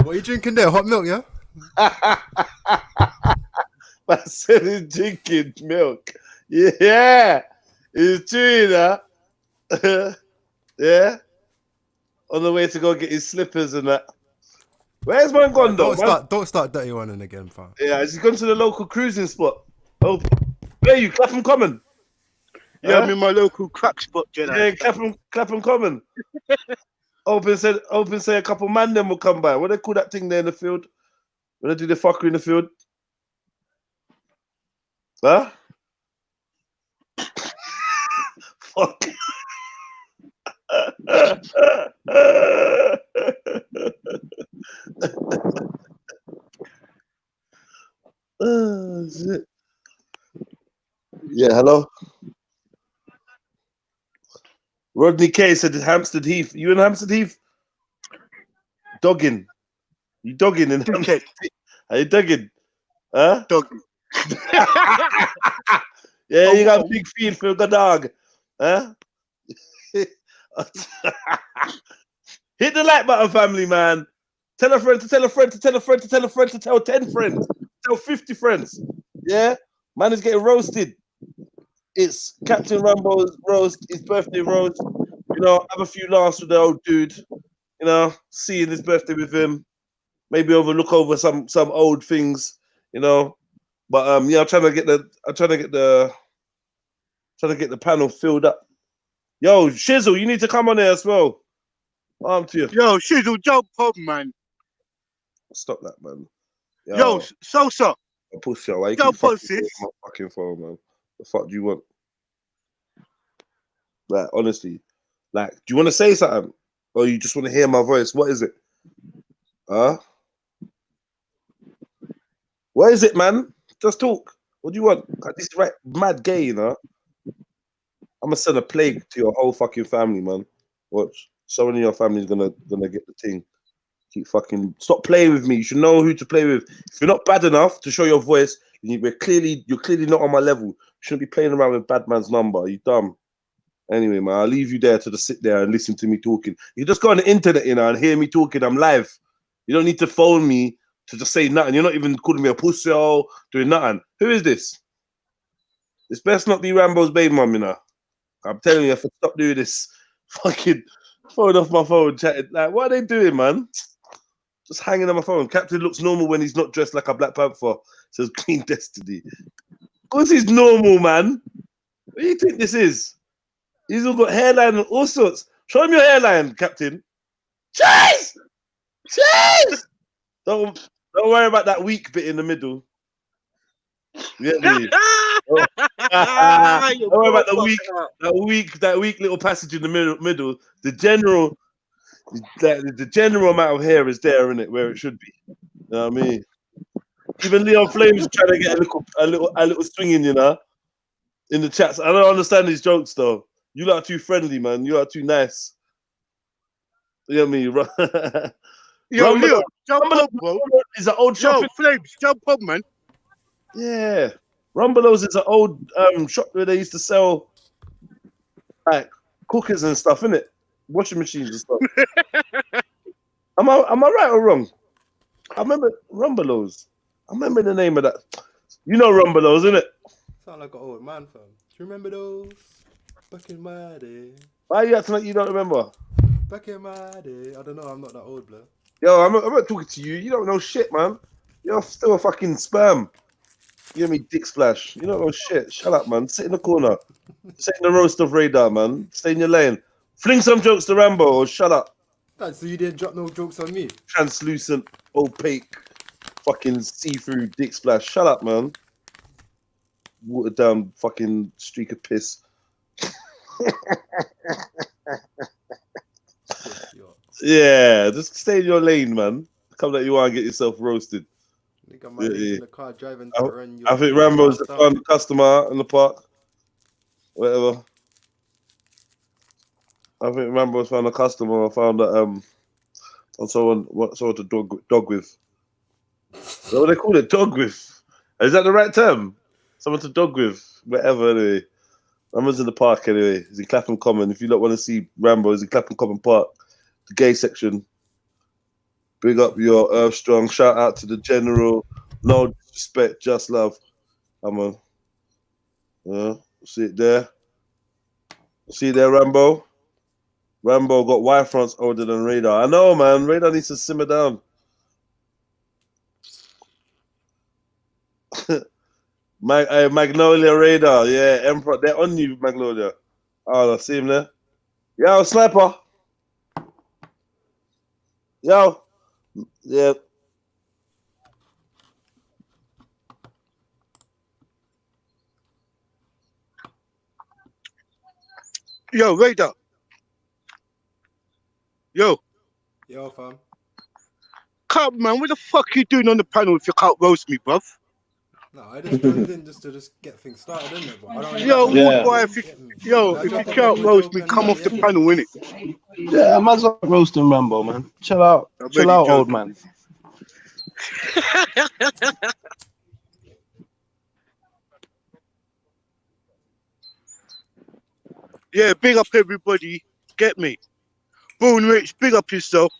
What are you drinking there? Hot milk, yeah? I said he's drinking milk. Yeah. He's chewing that. Yeah. On the way to go get his slippers and that. Where's man gone though? Don't start dirty one again, fam. Yeah, he's gone to the local cruising spot. Oh, where are you? Clapham Common. Yeah, I'm in my local crack spot, Jedi. Yeah, Clapham Common. Open say a couple man them will come by. What they call that thing there in the field? When they do the fuckery in the field? Huh? Fuck. Oh, shit. Yeah, hello. Rodney K said Hampstead Heath. You in Hampstead Heath? Dogging. You dogging in Hampstead Heath? Are you dogging? Huh? Dogging. Yeah, you got a big feel for the dog. Huh? Hit the like button, family, man. Tell a friend to tell a friend to tell a friend to tell a friend to tell 10 friends. Tell 50 friends. Yeah? Man is getting roasted. It's Captain Rambo's roast, his birthday roast. You know, have a few laughs with the old dude. You know, seeing his birthday with him. Maybe look over some old things, you know. But yeah, I'm trying to get the panel filled up. Yo, Shizzle, you need to come on there as well. Arm to you. Yo, Shizzle, jump on, man. Stop that, man. Yo, Sosa. I push you. Why you Jump keep on, fucking sis. my fucking phone, man? The fuck do you want? Like, honestly, like, do you want to say something, or you just want to hear my voice? What is it? Huh? What is it, man? Just talk. What do you want? Like, this is right, mad gay, you know. I'm gonna send a plague to your whole fucking family, man. Watch. Someone in your family's gonna get the thing. Keep fucking stop playing with me. You should know who to play with. If you're not bad enough to show your voice, you're clearly not on my level. You shouldn't be playing around with bad man's number. Are you dumb? Anyway, man, I'll leave you there to just sit there and listen to me talking. You just go on the internet, you know, and hear me talking. I'm live. You don't need to phone me to just say nothing. You're not even calling me a pussy or doing nothing. Who is this? This best not be Rambo's baby mum, you know. I'm telling you, I have to stop doing this. Fucking phone off my phone, chatting. Like, what are they doing, man? Just hanging on my phone. Captain looks normal when he's not dressed like a Black Panther. Says Green Destiny. Of course he's normal, man. What do you think this is? He's all got hairline and all sorts. Show him your hairline, Captain. Chase! Chase! Don't worry about that weak bit in the middle. You get me? Don't worry about that weak little passage in the middle. The general amount of hair is there, isn't it, where it should be. You know what I mean? Even Leon Flames is trying to get a little swinging, you know, in the chats. I don't understand these jokes though. You lot are too friendly, man. You are too nice. You know what I mean? Yo, Leo, jump up, bro. Is an old shopping. Yo, Flames, jump up, man. Yeah, Rumbelows is an old shop where they used to sell like cookers and stuff, innit? Washing machines and stuff. Am I right or wrong? I remember Rumbelows. I remember the name of that. You know Rumbelows, innit? Sound like an old man, fam. Do you remember those? Back in my day. Why are you acting like you don't remember? Back in my day. I don't know, I'm not that old, blood. Yo, I'm not talking to you. You don't know shit, man. You're still a fucking sperm. You hear me, dick splash. You don't know shit. Shut up, man. Sit in the corner. Sit in the roast of radar, man. Stay in your lane. Fling some jokes to Rambo or shut up. So you didn't drop no jokes on me? Translucent, opaque, fucking see-through dick splash. Shut up, man. Watered down fucking streak of piss. Yeah, just stay in your lane, man. Come that you are and get yourself roasted. Nigga, I'm in the car driving to run you. I think Rambo's found the customer in the park. Whatever. I think Rambo's found a customer. I found that someone to dog with. Is that what they call it? Dog with. Is that the right term? Someone to dog with. Whatever, anyway. Rambo's in the park, anyway. He's in Clapham Common. If you don't want to see Rambo, he's in Clapham Common Park. The gay section. Big up your Earth Strong. Shout out to the general. No disrespect, just love. Come on. Yeah, see it there. See it there, Rambo. Rambo got Y fronts older than Radar. I know, man. Radar needs to simmer down. Magnolia Radar. Yeah, Emperor. They're on you, Magnolia. Oh, I see him there. Yo, Sniper. Yo. Yeah. Yo, Radar. Yo, fam. Come, man, what the fuck you doing on the panel if you can't roast me, bruv? No, I just joined in just to get things started, didn't it? But I don't Yo, Yeah. boy, if you can't roast me, come off the panel, innit? Yeah, I might as well roasting Rambo, man. Chill out. Chill out, old man. Yeah, big up everybody. Get me. Born Rich, big up yourself.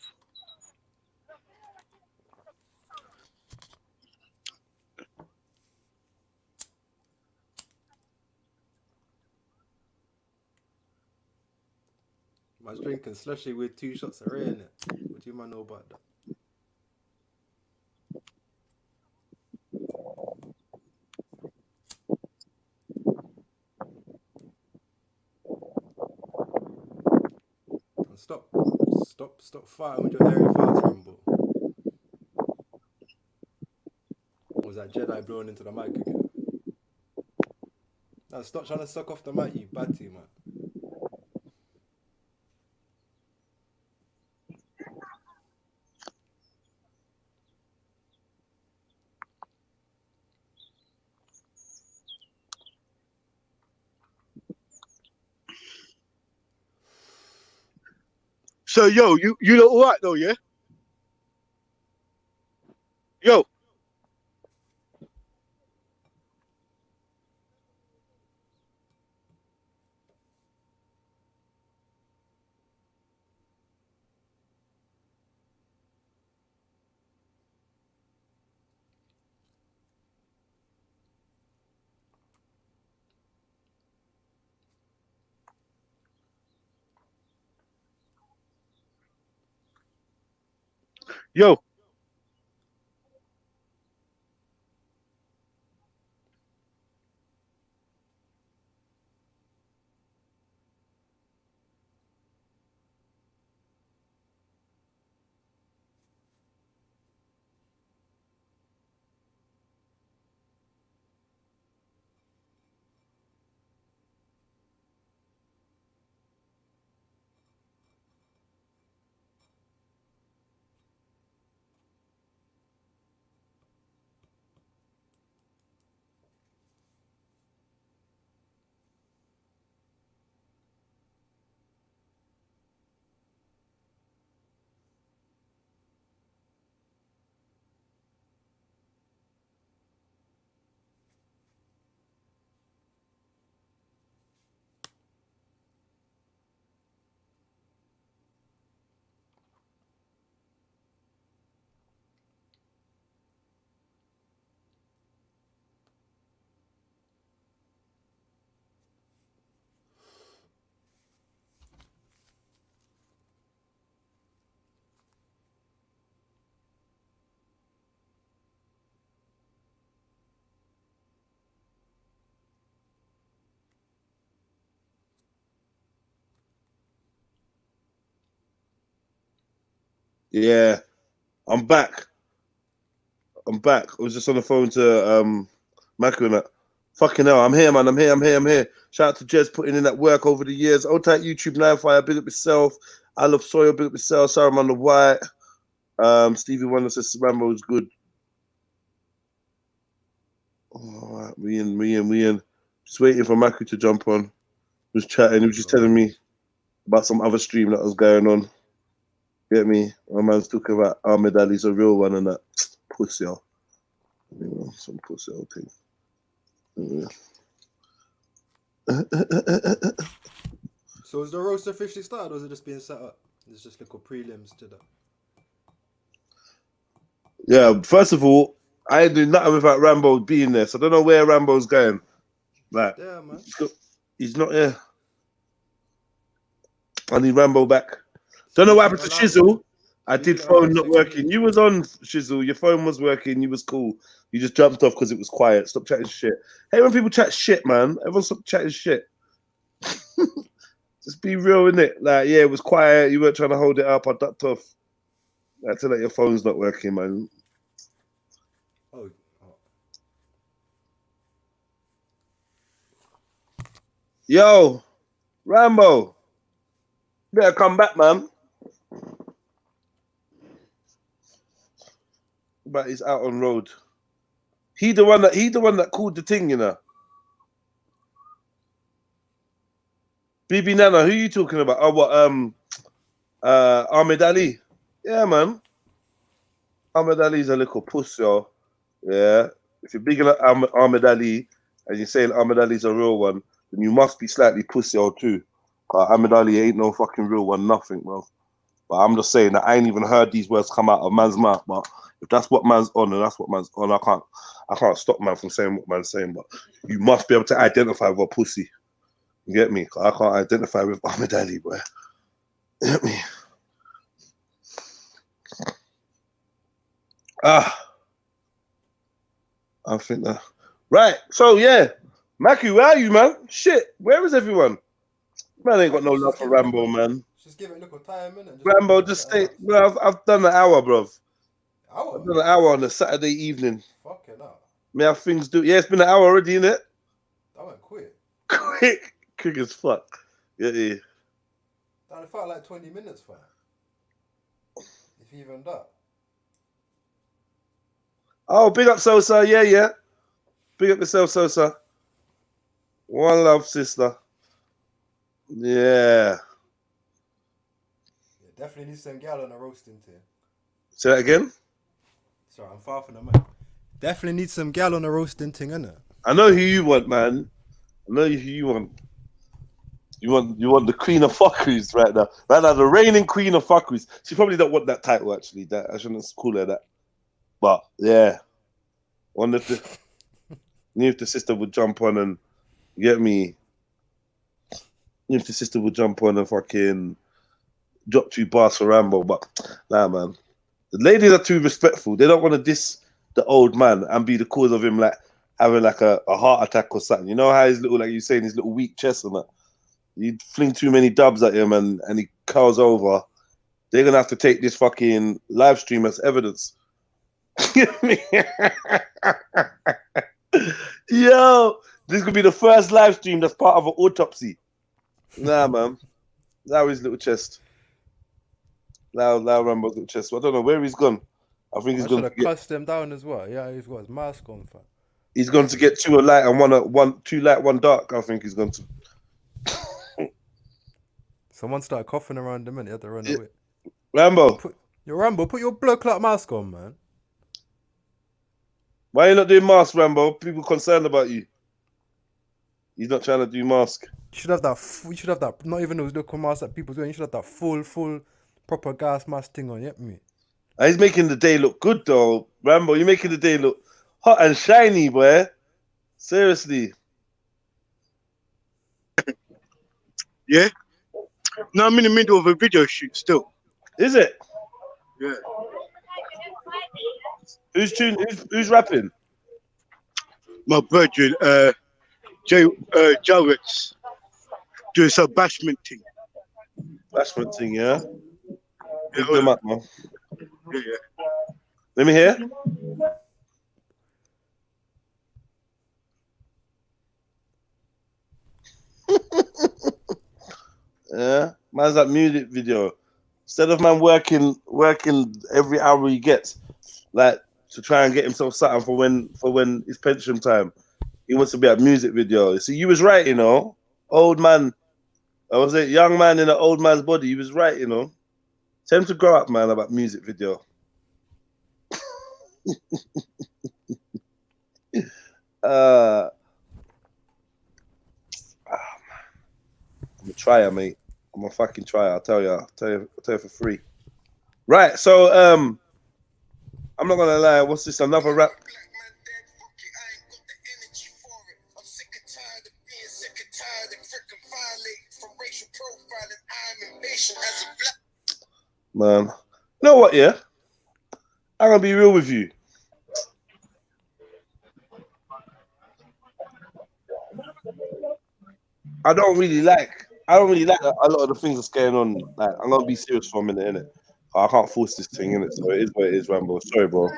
I was drinking slushy with 2 shots of Ray in it. What do you man know about that? Stop fighting with your hairy farts, Rambo. Or was that Jedi blowing into the mic again? No, stop trying to suck off the mic, you batty, man. So, yo, you look alright though, yeah? Yo. Yo. Yeah, I'm back. I'm back. I was just on the phone to Maku and that. Fucking hell, I'm here, man. I'm here. Shout out to Jez putting in that work over the years. Old tight YouTube Nine Fire, big up yourself. I love Soil, big up yourself. Saruman the White. Stevie Wonder says Rambo is good. All right, we in. Just waiting for Maku to jump on. He was chatting. He was just telling me about some other stream that was going on. Get me? My man's talking about Ahmed Ali's a real one and that. Pussy, you know, some pussy old thing. Yeah. So is the roast officially started, or is it just being set up? It's just little prelims to that. Yeah, first of all, I ain't doing nothing without Rambo being there, so I don't know where Rambo's going. Like, Yeah, man. he's not here. I need Rambo back. Don't know what happened to Shizzle. I did phone not working. You was on, Shizzle. Your phone was working. You was cool. You just jumped off because it was quiet. Stop chatting shit. Hey, when people chat shit, man, everyone stop chatting shit. Just be real, innit? Like, yeah, it was quiet. You weren't trying to hold it up. I ducked off. I tell that your phone's not working, man. Oh. Yo, Rambo, better come back, man. But he's out on road. He the one that called the thing, you know. Bibi Nana, who you talking about? Oh, what? Ahmed Ali. Yeah, man. Ahmed Ali's a little puss, yo. Yeah. If you're bigging up Ahmed Ali and you're saying Ahmed Ali's a real one, then you must be slightly pussy too. Ahmed Ali ain't no fucking real one, nothing, bro. But I'm just saying that I ain't even heard these words come out of man's mouth. But if that's what man's on, then that's what man's on. I can't stop man from saying what man's saying. But you must be able to identify with a pussy. You get me? I can't identify with Ahmed Ali, boy. You get me? I think that. Right. So yeah, Maki, where are you, man? Shit, where is everyone? Man ain't got no love for Rambo, man. Just give it a little time, innit? Rambo, just stay. Bro, I've done an hour, bro. I've done an hour on a Saturday evening. Fucking up. May have things do. Yeah, it's been an hour already, innit? That went quick. Quick as fuck. Yeah. That felt like 20 minutes, fam. If even that. Oh, big up Sosa. Yeah. Big up yourself, Sosa. One love, sister. Yeah. Definitely need some gal on a roasting team. Say that again? Sorry, I'm far from the mic. Definitely need some gal on the roasting thing, innit? I know who you want, man. I know who you want. You want the queen of fuckeries right now. Right now, the reigning queen of fuckeries. She probably don't want that title, actually. That I shouldn't call her that. But yeah, wonder if the sister would jump on and get me. If the sister would jump on and fucking drop 2 bars for Rambo, but nah, man. The ladies are too respectful. They don't want to diss the old man and be the cause of him like having like a heart attack or something. You know how his little, like you saying, his little weak chest and that. You fling too many dubs at him and he curls over. They're gonna have to take this fucking live stream as evidence. Yo, this could be the first live stream that's part of an autopsy. Nah, man. Now his little chest. Now Rambo's little chest. I don't know where he's gone. I think he's going to get. Cussed him down as well. Yeah, he's got his mask on. Fam. He's going to get 2 light and 2 light, 1 dark. I think he's going to. Someone started coughing around him and he had to run away. Rambo. Rambo, put your blood clot mask on, man. Why are you not doing mask, Rambo? People concerned about you. He's not trying to do mask. You should have that. Not even those little masks that people doing. You should have that full, proper gas mask thing on. Yep, me. And he's making the day look good, though. Rambo, you're making the day look hot and shiny, boy. Seriously. Yeah. No, I'm in the middle of a video shoot still. Is it? Yeah. Who's rapping? My brethren, Jarrett's doing some bashment thing. Bashment thing, yeah? Yeah, Pick them up, man. yeah. Let me hear. Yeah, man's that music video. Instead of man working every hour he gets, like to try and get himself something for when it's pension time, he wants to be at music video. See, you was right, you know. Old man, I was a young man in an old man's body. He was right, you know. Tell him to grow up, man, about music video. I'm a tryer, mate. I'm a fucking tryer. I'll tell you for free. Right, so I'm not gonna lie. What's this? Another rap? Man, you know what? Yeah, I'm gonna be real with you. I don't really like a lot of the things that's going on. Like, I'm gonna be serious for a minute, innit? I can't force this thing, innit? So it is what it is, Rambo. Sorry, bro.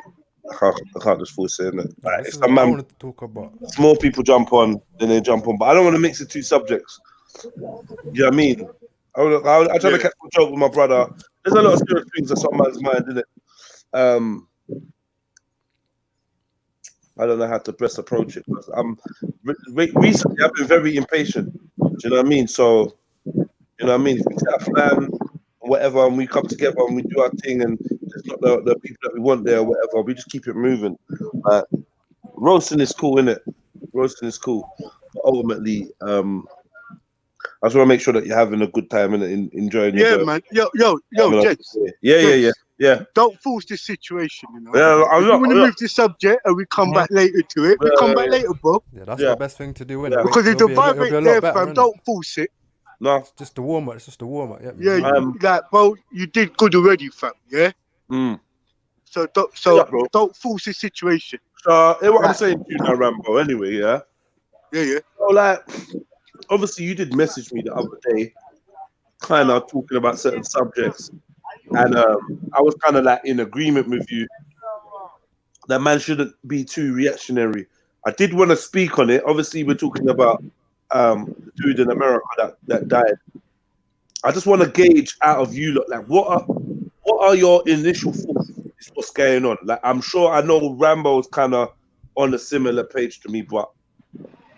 I can't just force it, innit? Like, if some man, I wanted to talk about. Small people jump on, then they jump on. But I don't want to mix the 2 subjects. You know what I mean? I try to catch a joke with my brother. There's a lot of serious things that's on man's mind, innit? I don't know how to best approach it. Recently, I've been very impatient. Do you know what I mean? So, you know what I mean? If we set a plan, whatever, and we come together and we do our thing, and it's not the people that we want there or whatever, we just keep it moving. Roasting is cool, innit? Roasting is cool. But ultimately, I just want to make sure that you're having a good time and enjoying your man. Yo, Jets. Yeah. Don't force this situation, you know. Yeah, if you want to move the subject and we come back later to it, we come back later, bro. Yeah, that's the best thing to do, innit? Because if the vibe ain't there, fam, don't force it. No. It's just a warm up. It's just a warm up. Yeah, like, bro, you did good already, fam. Yeah. So don't force the situation. So what I'm saying to you now, Rambo. Anyway, yeah. Yeah. So like, obviously, you did message me the other day, kind of talking about certain subjects, and I was kind of like in agreement with you that man shouldn't be too reactionary. I did want to speak on it. Obviously, we're talking about the dude in America that died. I just want to gauge out of you, look, like what are your initial thoughts? What's going on? Like, I'm sure I know Rambo's kind of on a similar page to me, but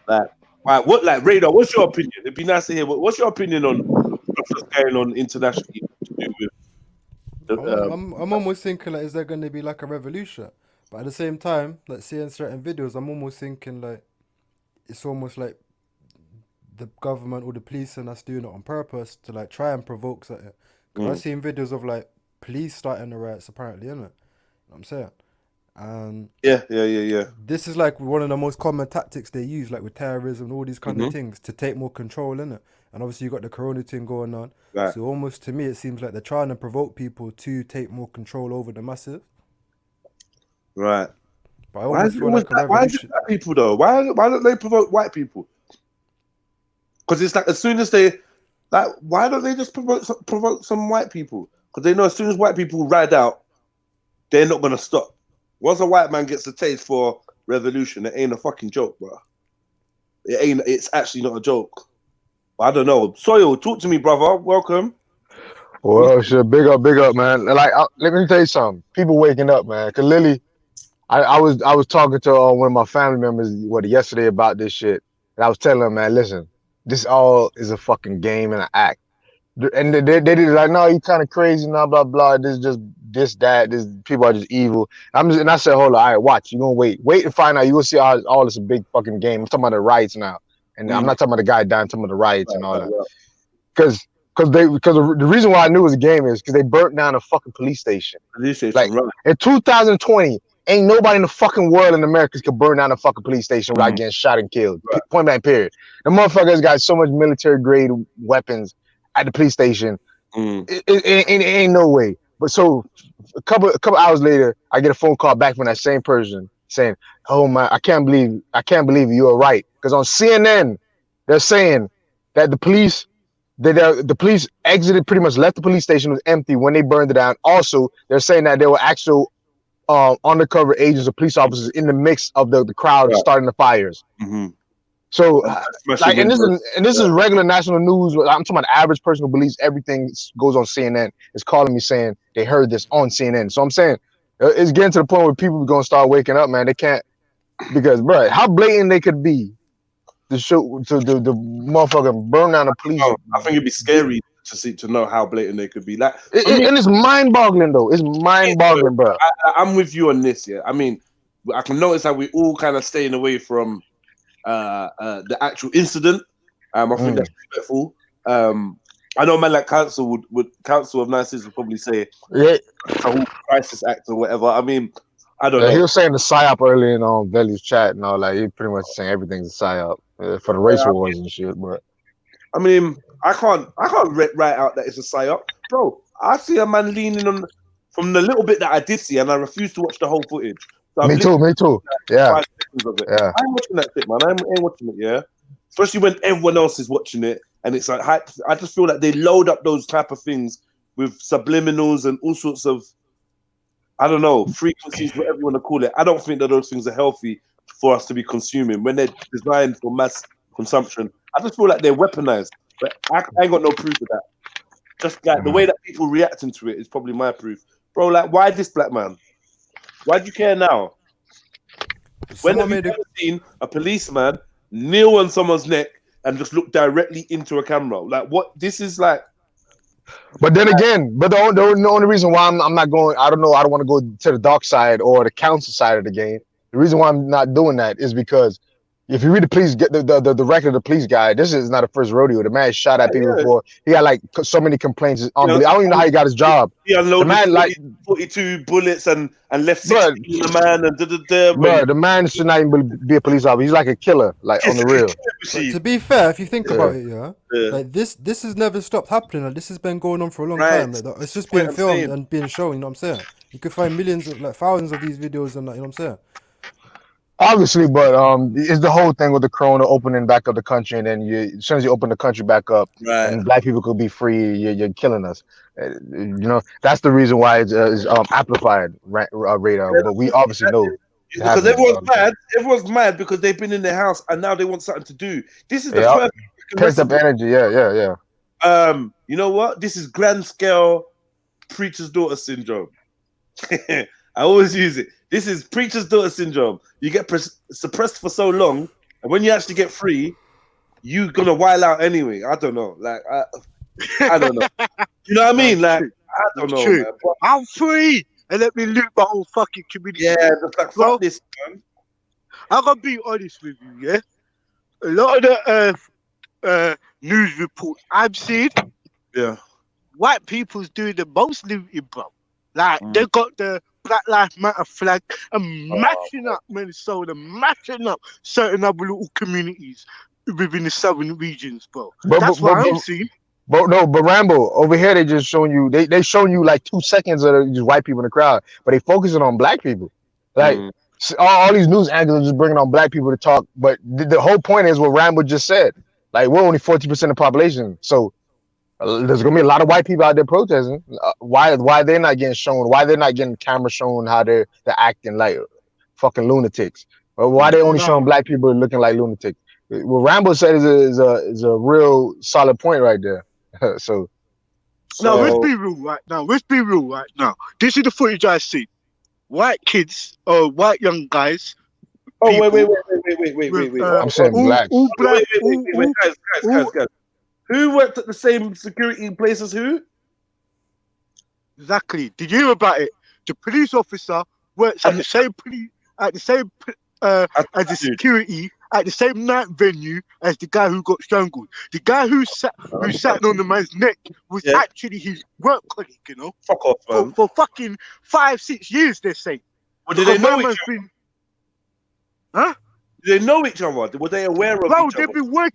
like, Radar? What's your opinion? It'd be nice to hear. What's your opinion on what's going on internationally to do with? I'm almost thinking, like, is there going to be like a revolution? But at the same time, like seeing certain videos, I'm almost thinking like it's almost like the government or the police and us doing it on purpose to like try and provoke something. Because I've seen videos of like police starting the riots apparently, innit? You know what I'm saying? And yeah. this is like one of the most common tactics they use, like with terrorism and all these kind of things, to take more control, innit? And obviously you got the corona thing going on. Right. So almost to me it seems like they're trying to provoke people to take more control over the masses. Right. But I almost feel like a why is it revolution. black people though? Why don't they provoke white people? Because it's like as soon as they like, why don't they just provoke some white people? Because they know as soon as white people ride out, they're not gonna stop. Once a white man gets a taste for revolution, it ain't a fucking joke, bro. It ain't. It's actually not a joke. I don't know. Soil, talk to me, brother. Welcome. Well, shit, big up, man. Like, let me tell you something. People waking up, man. Cause Lily, I was talking to one of my family members yesterday about this shit, and I was telling them, man, listen, this all is a fucking game and an act. And they did like, no, you kind of crazy, blah blah blah. This just that. This people are just evil. And I said, hold on, all right, watch. You gonna wait and find out. You gonna see all this a big fucking game. I'm talking about the riots now, and I'm not talking about the guy dying. I'm talking about the riots and all that. Because the reason why I knew it was a game is because they burnt down a fucking police station. Like in 2020, ain't nobody in the fucking world in America could burn down a fucking police station without getting shot and killed. Point blank, period. The motherfuckers got so much military grade weapons at the police station. It ain't no way. But so a couple hours later, I get a phone call back from that same person saying, "Oh my, I can't believe you were right." Because on CNN, they're saying that the police exited, pretty much left the police station, was empty when they burned it down. Also, they're saying that there were actual undercover agents or police officers in the mix of the crowd starting the fires. So, like, and this is regular national news. I'm talking about the average person who believes everything goes on CNN is calling me saying they heard this on CNN. So I'm saying it's getting to the point where people are gonna start waking up, man. They can't, because, bro, how blatant they could be to show to the motherfucking burn down the police. I think it'd be scary to know how blatant they could be. Like, and it's mind-boggling though. It's mind-boggling, bro. I'm with you on this. Yeah, I mean, I can notice how we all kind of staying away from the actual incident. I think that's respectful. I know, man, like Council would Council of Nices would probably say, it's a whole crisis act or whatever. I mean, I don't know. He was saying the psyop early in Veli's chat and all that. He pretty much saying everything's a psyop for the race wars and shit. But I mean, I can't write out that it's a psyop, bro. I see a man leaning on from the little bit that I did see, and I refuse to watch the whole footage. So me too. Yeah. I'm watching that shit, man. I ain't watching it, yeah. Especially when everyone else is watching it, and it's like I just feel like they load up those type of things with subliminals and all sorts of, I don't know, frequencies, whatever you want to call it. I don't think that those things are healthy for us to be consuming when they're designed for mass consumption. I just feel like they're weaponized, but I ain't got no proof of that. Just like the way that people reacting to it is probably my proof, bro. Like, why this black man? Why do you care now? When have you ever seen a policeman kneel on someone's neck and just look directly into a camera? Like, what? This is like. But then again, the only reason why I'm not going, I don't want to go to the dark side or the council side of the game. The reason why I'm not doing that is because if you read the record of the police guy, this is not a first rodeo. The man shot at people before. He got like so many complaints. It's unbelievable. I don't even know how he got his job. He unloaded 42 bullets and left 16 in the man and bro, the man should not even be a police officer. He's like a killer, like on the real. But to be fair, if you think about it, like this has never stopped happening. Like, this has been going on for a long time. Like, it's just been filmed and being shown. You know what I'm saying? You could find millions of, like, thousands of these videos and that. You know what I'm saying? Obviously, but it's the whole thing with the corona opening back up the country, and then as soon as you open the country back up, and black people could be free, you're killing us. You know, that's the reason why it's amplified radar. But we obviously know because everyone's mad because they've been in their house and now they want something to do. This is the pent up energy. Yeah. You know what? This is grand scale preacher's daughter syndrome. I always use it. This is preacher's daughter syndrome. You get suppressed for so long, and when you actually get free, you're gonna wild out anyway. I don't know. Like, I don't know. You know what I mean? Like, I don't know. Man. I'm free. and let me loot my whole fucking community. Yeah, just like Bro, fuck this, man. I'm gonna be honest with you, yeah. A lot of the news report I've seen, Yeah. white people's doing the most looting, bro. Like they got the Black Lives Matter flag and mashing up Minnesota, mashing up certain other little communities within the southern regions, bro. That's what I'm seeing. But Rambo, over here they just showing you they showing you like 2 seconds of just white people in the crowd, but they focusing on black people. Like all these news anchors are just bringing on black people to talk, but the whole point is what Rambo just said. Like we're only 40% of the population, so there's gonna be a lot of white people out there protesting. Why they're not getting shown? Why they're not getting camera shown how they're acting like fucking lunatics? Or why they only showing black people looking like lunatics? What Rambo said is a real solid point right there. So now let's be real right now. Let's be real right now. This is the footage I see. White kids or white young guys. Oh wait. I'm saying blacks. Wait, guys. Who worked at the same security place as who? Exactly. Did you hear about it? The police officer works at the same as the security at the same night venue as the guy who got strangled. The guy who sat on the man's neck was actually his work colleague, you know. Fuck off, man. For fucking 5-6 years, they say. Well, did they know each other? Huh? Did they know each other? Were they aware of each other? Bro,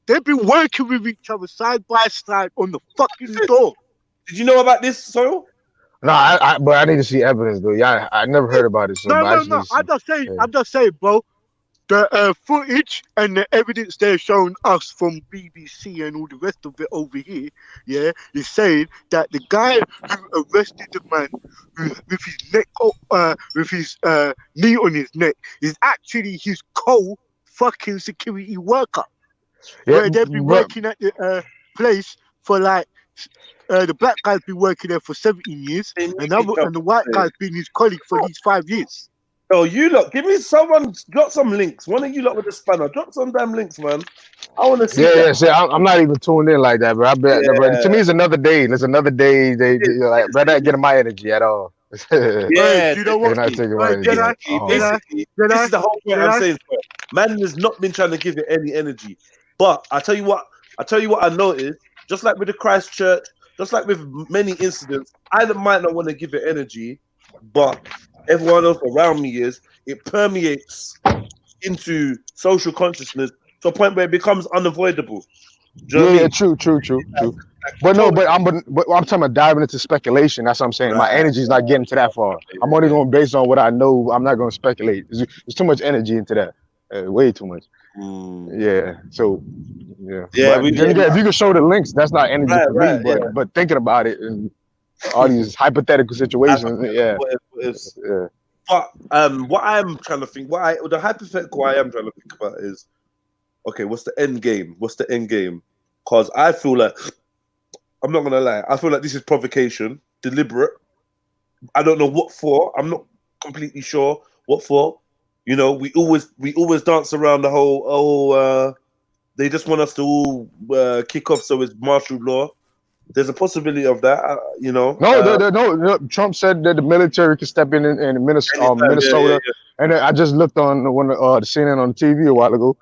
they've been working with each other side by side on the fucking door. Did you know about this, Soil? No, but I need to see evidence though. Yeah, I never heard about it. So no. I'm just saying, bro. The footage and the evidence they're showing us from BBC and all the rest of it over here, is saying that the guy who arrested the man with his neck, with his knee on his neck, is actually his fucking security worker. Where they've been working at the place for like. The black guy's been working there for 17 years, and the white guy's been his colleague for these 5 years. Oh, you lot, give me drop some links. One of you lot with the spanner, drop some damn links, man. I want to see. See, I'm not even tuned in like that, bro. I bet, bro. To me, it's another day. It's another day. They like, bro, not getting my energy at all. Yeah, you know what? This is the whole point I'm saying. Man has not been trying to give it any energy, but I tell you what I noticed. Just like with the Christchurch, just like with many incidents, I might not want to give it energy, but everyone else around me it permeates into social consciousness to a point where it becomes unavoidable. Do you know what I mean? True. But I'm talking about diving into speculation. That's what I'm saying. Right. My energy's not getting to that far. I'm only going based on what I know. I'm not going to speculate. There's too much energy into that. Way too much. Yeah. So yeah. If you can show the links, that's not energy for me. But thinking about it and all these hypothetical situations, But what I'm trying to think, the hypothetical I am trying to think about is, okay, what's the end game? Because I feel like, I'm not gonna lie, I feel like this is provocation, deliberate. I don't know what for. I'm not completely sure what for. You know, we always dance around the whole they just want us to all kick off, so it's martial law. There's a possibility of that, you know. No. Trump said that the military could step in Minnesota. Yeah. And I just looked on the CNN on the TV a while ago,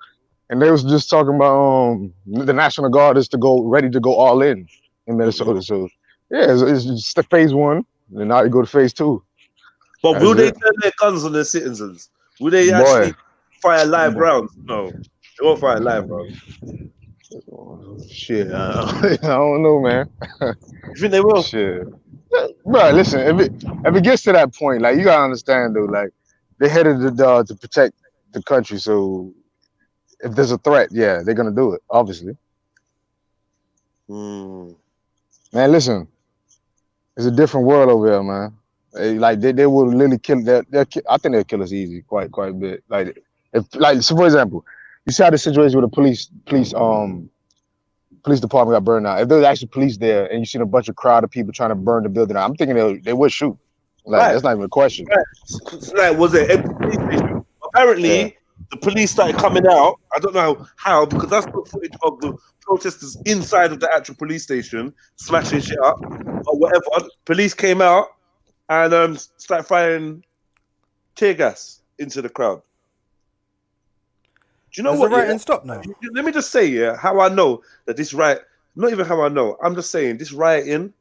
and they was just talking about the National Guard is ready to go all in Minnesota. So yeah, it's just the phase 1, and now you go to phase 2. But will they turn their guns on their citizens? Will they actually fire live rounds? No, they won't fire live rounds. Shit, I don't know, man. You think they will? Shit, bro. Listen, if it gets to that point, like you gotta understand though, like they headed to protect the country. So if there's a threat, they're gonna do it, obviously. Man, listen, it's a different world over there, man. Like they will literally kill. I think they'll kill us easy, quite a bit. So for example, you see how the situation with the police department got burned out. If there was actually police there, and you seen a bunch of crowd of people trying to burn the building out, I'm thinking they would shoot. That's not even a question. Right. Was it empty police station? Apparently, the police started coming out. I don't know how, because that's the footage of the protesters inside of the actual police station smashing shit up or whatever. Police came out. and start firing tear gas into the crowd. Do you know Has what? the rioting stopped now? Let me just say, how I know that this riot, not even how I know, I'm just saying this rioting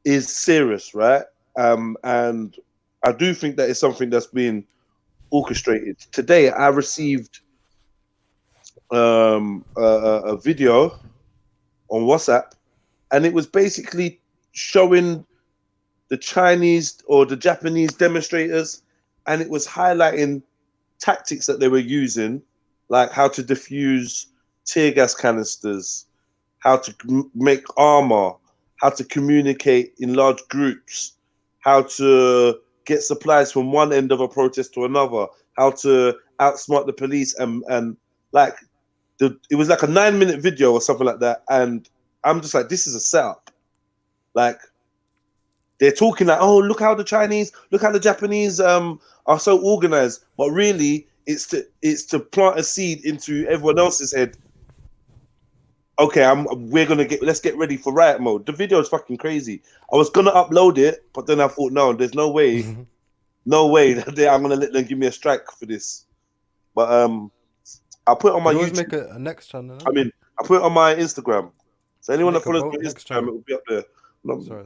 is serious, right? And I do think that it's something that's been orchestrated. Today, I received a video on WhatsApp, and it was basically showing the Chinese or the Japanese demonstrators, and it was highlighting tactics that they were using, like how to defuse tear gas canisters, how to make armor, how to communicate in large groups, how to get supplies from one end of a protest to another, how to outsmart the police, and like it was like a 9-minute video or something like that, and I'm just like, this is a setup. Like, they're talking like, oh, look how the Japanese are so organized, but really it's to plant a seed into everyone else's head. Okay, let's get ready for riot mode. The video is fucking crazy. I was gonna upload it, but then I thought, no, there's no way that I'm gonna let them give me a strike for this. But I'll put it on my YouTube. Make a next channel. I mean, I put it on my Instagram. So anyone that follows my Instagram, it will be up there. Sorry.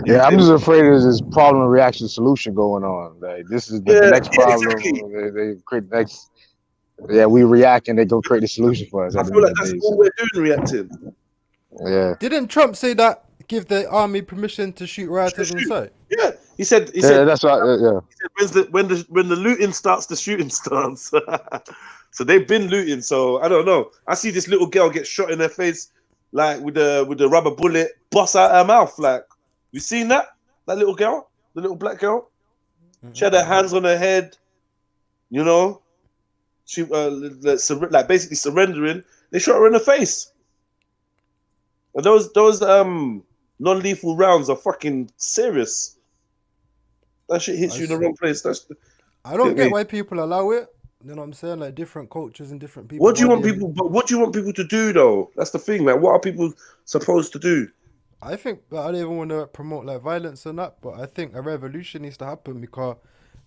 Yeah, I'm just afraid there's this problem reaction solution going on. Like, this is the next problem. Exactly. They create the next. Yeah, we react and they go create the solution for us. I feel like that's all we're doing, reacting. Yeah. Didn't Trump say that? Give the army permission to shoot rioters on site. Yeah, he said. Yeah, that's right. Yeah. He said, when the looting starts, the shooting starts. So they've been looting. So I don't know. I see this little girl get shot in her face, like with the rubber bullet, bust out her mouth. Like, you seen that? That little girl, the little black girl. She had her hands on her head. You know, she like basically surrendering. They shot her in the face. And those non-lethal rounds are fucking serious. That shit hits you in the wrong place. I don't get why people allow it. You know what I'm saying? Like, different cultures and different people. What do you want people to do though? That's the thing. Like, what are people supposed to do? I think I don't even want to promote like violence and that, but I think a revolution needs to happen because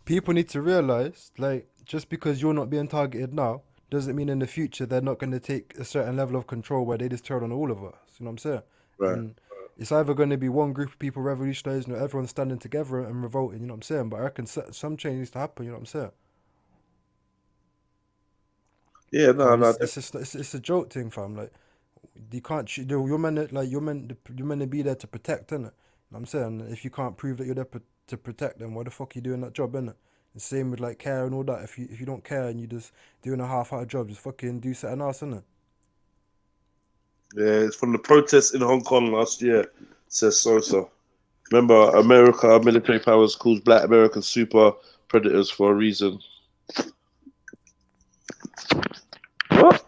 people need to realize, like, just because you're not being targeted now doesn't mean in the future they're not going to take a certain level of control where they just turn on all of us. You know what I'm saying? Right. And it's either going to be one group of people revolutionizing or everyone standing together and revolting. You know what I'm saying? But I reckon some change needs to happen. You know what I'm saying? Yeah, no. It's a joke thing, fam. Like, you can't shoot. You're meant to be there to protect, innit? You know what I'm saying? If you can't prove that you're there to protect them, why the fuck are you doing that job, innit? The same with like care and all that. If you don't care and you just doing a half-hearted job, just fucking do something else, innit? Yeah, it's from the protests in Hong Kong last year. It says so. Remember, America, military powers calls black Americans super predators for a reason. What?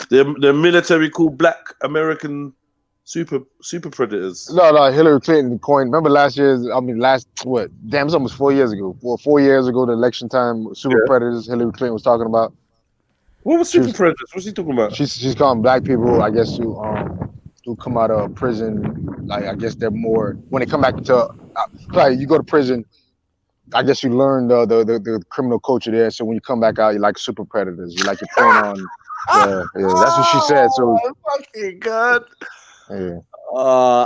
The military called black American super predators. No, Hillary Clinton coined. Remember last year? Damn, it's almost 4 years ago. 4 years ago, the election time, super predators. Hillary Clinton was talking about. What was super predators? What's he talking about? She's calling black people, I guess, who come out of prison. Like, I guess they're more when they come back to. Like, you go to prison. I guess you learn the criminal culture there. So when you come back out, you're like super predators. You like to train on. Yeah, that's what she said. So fucking god. Yeah.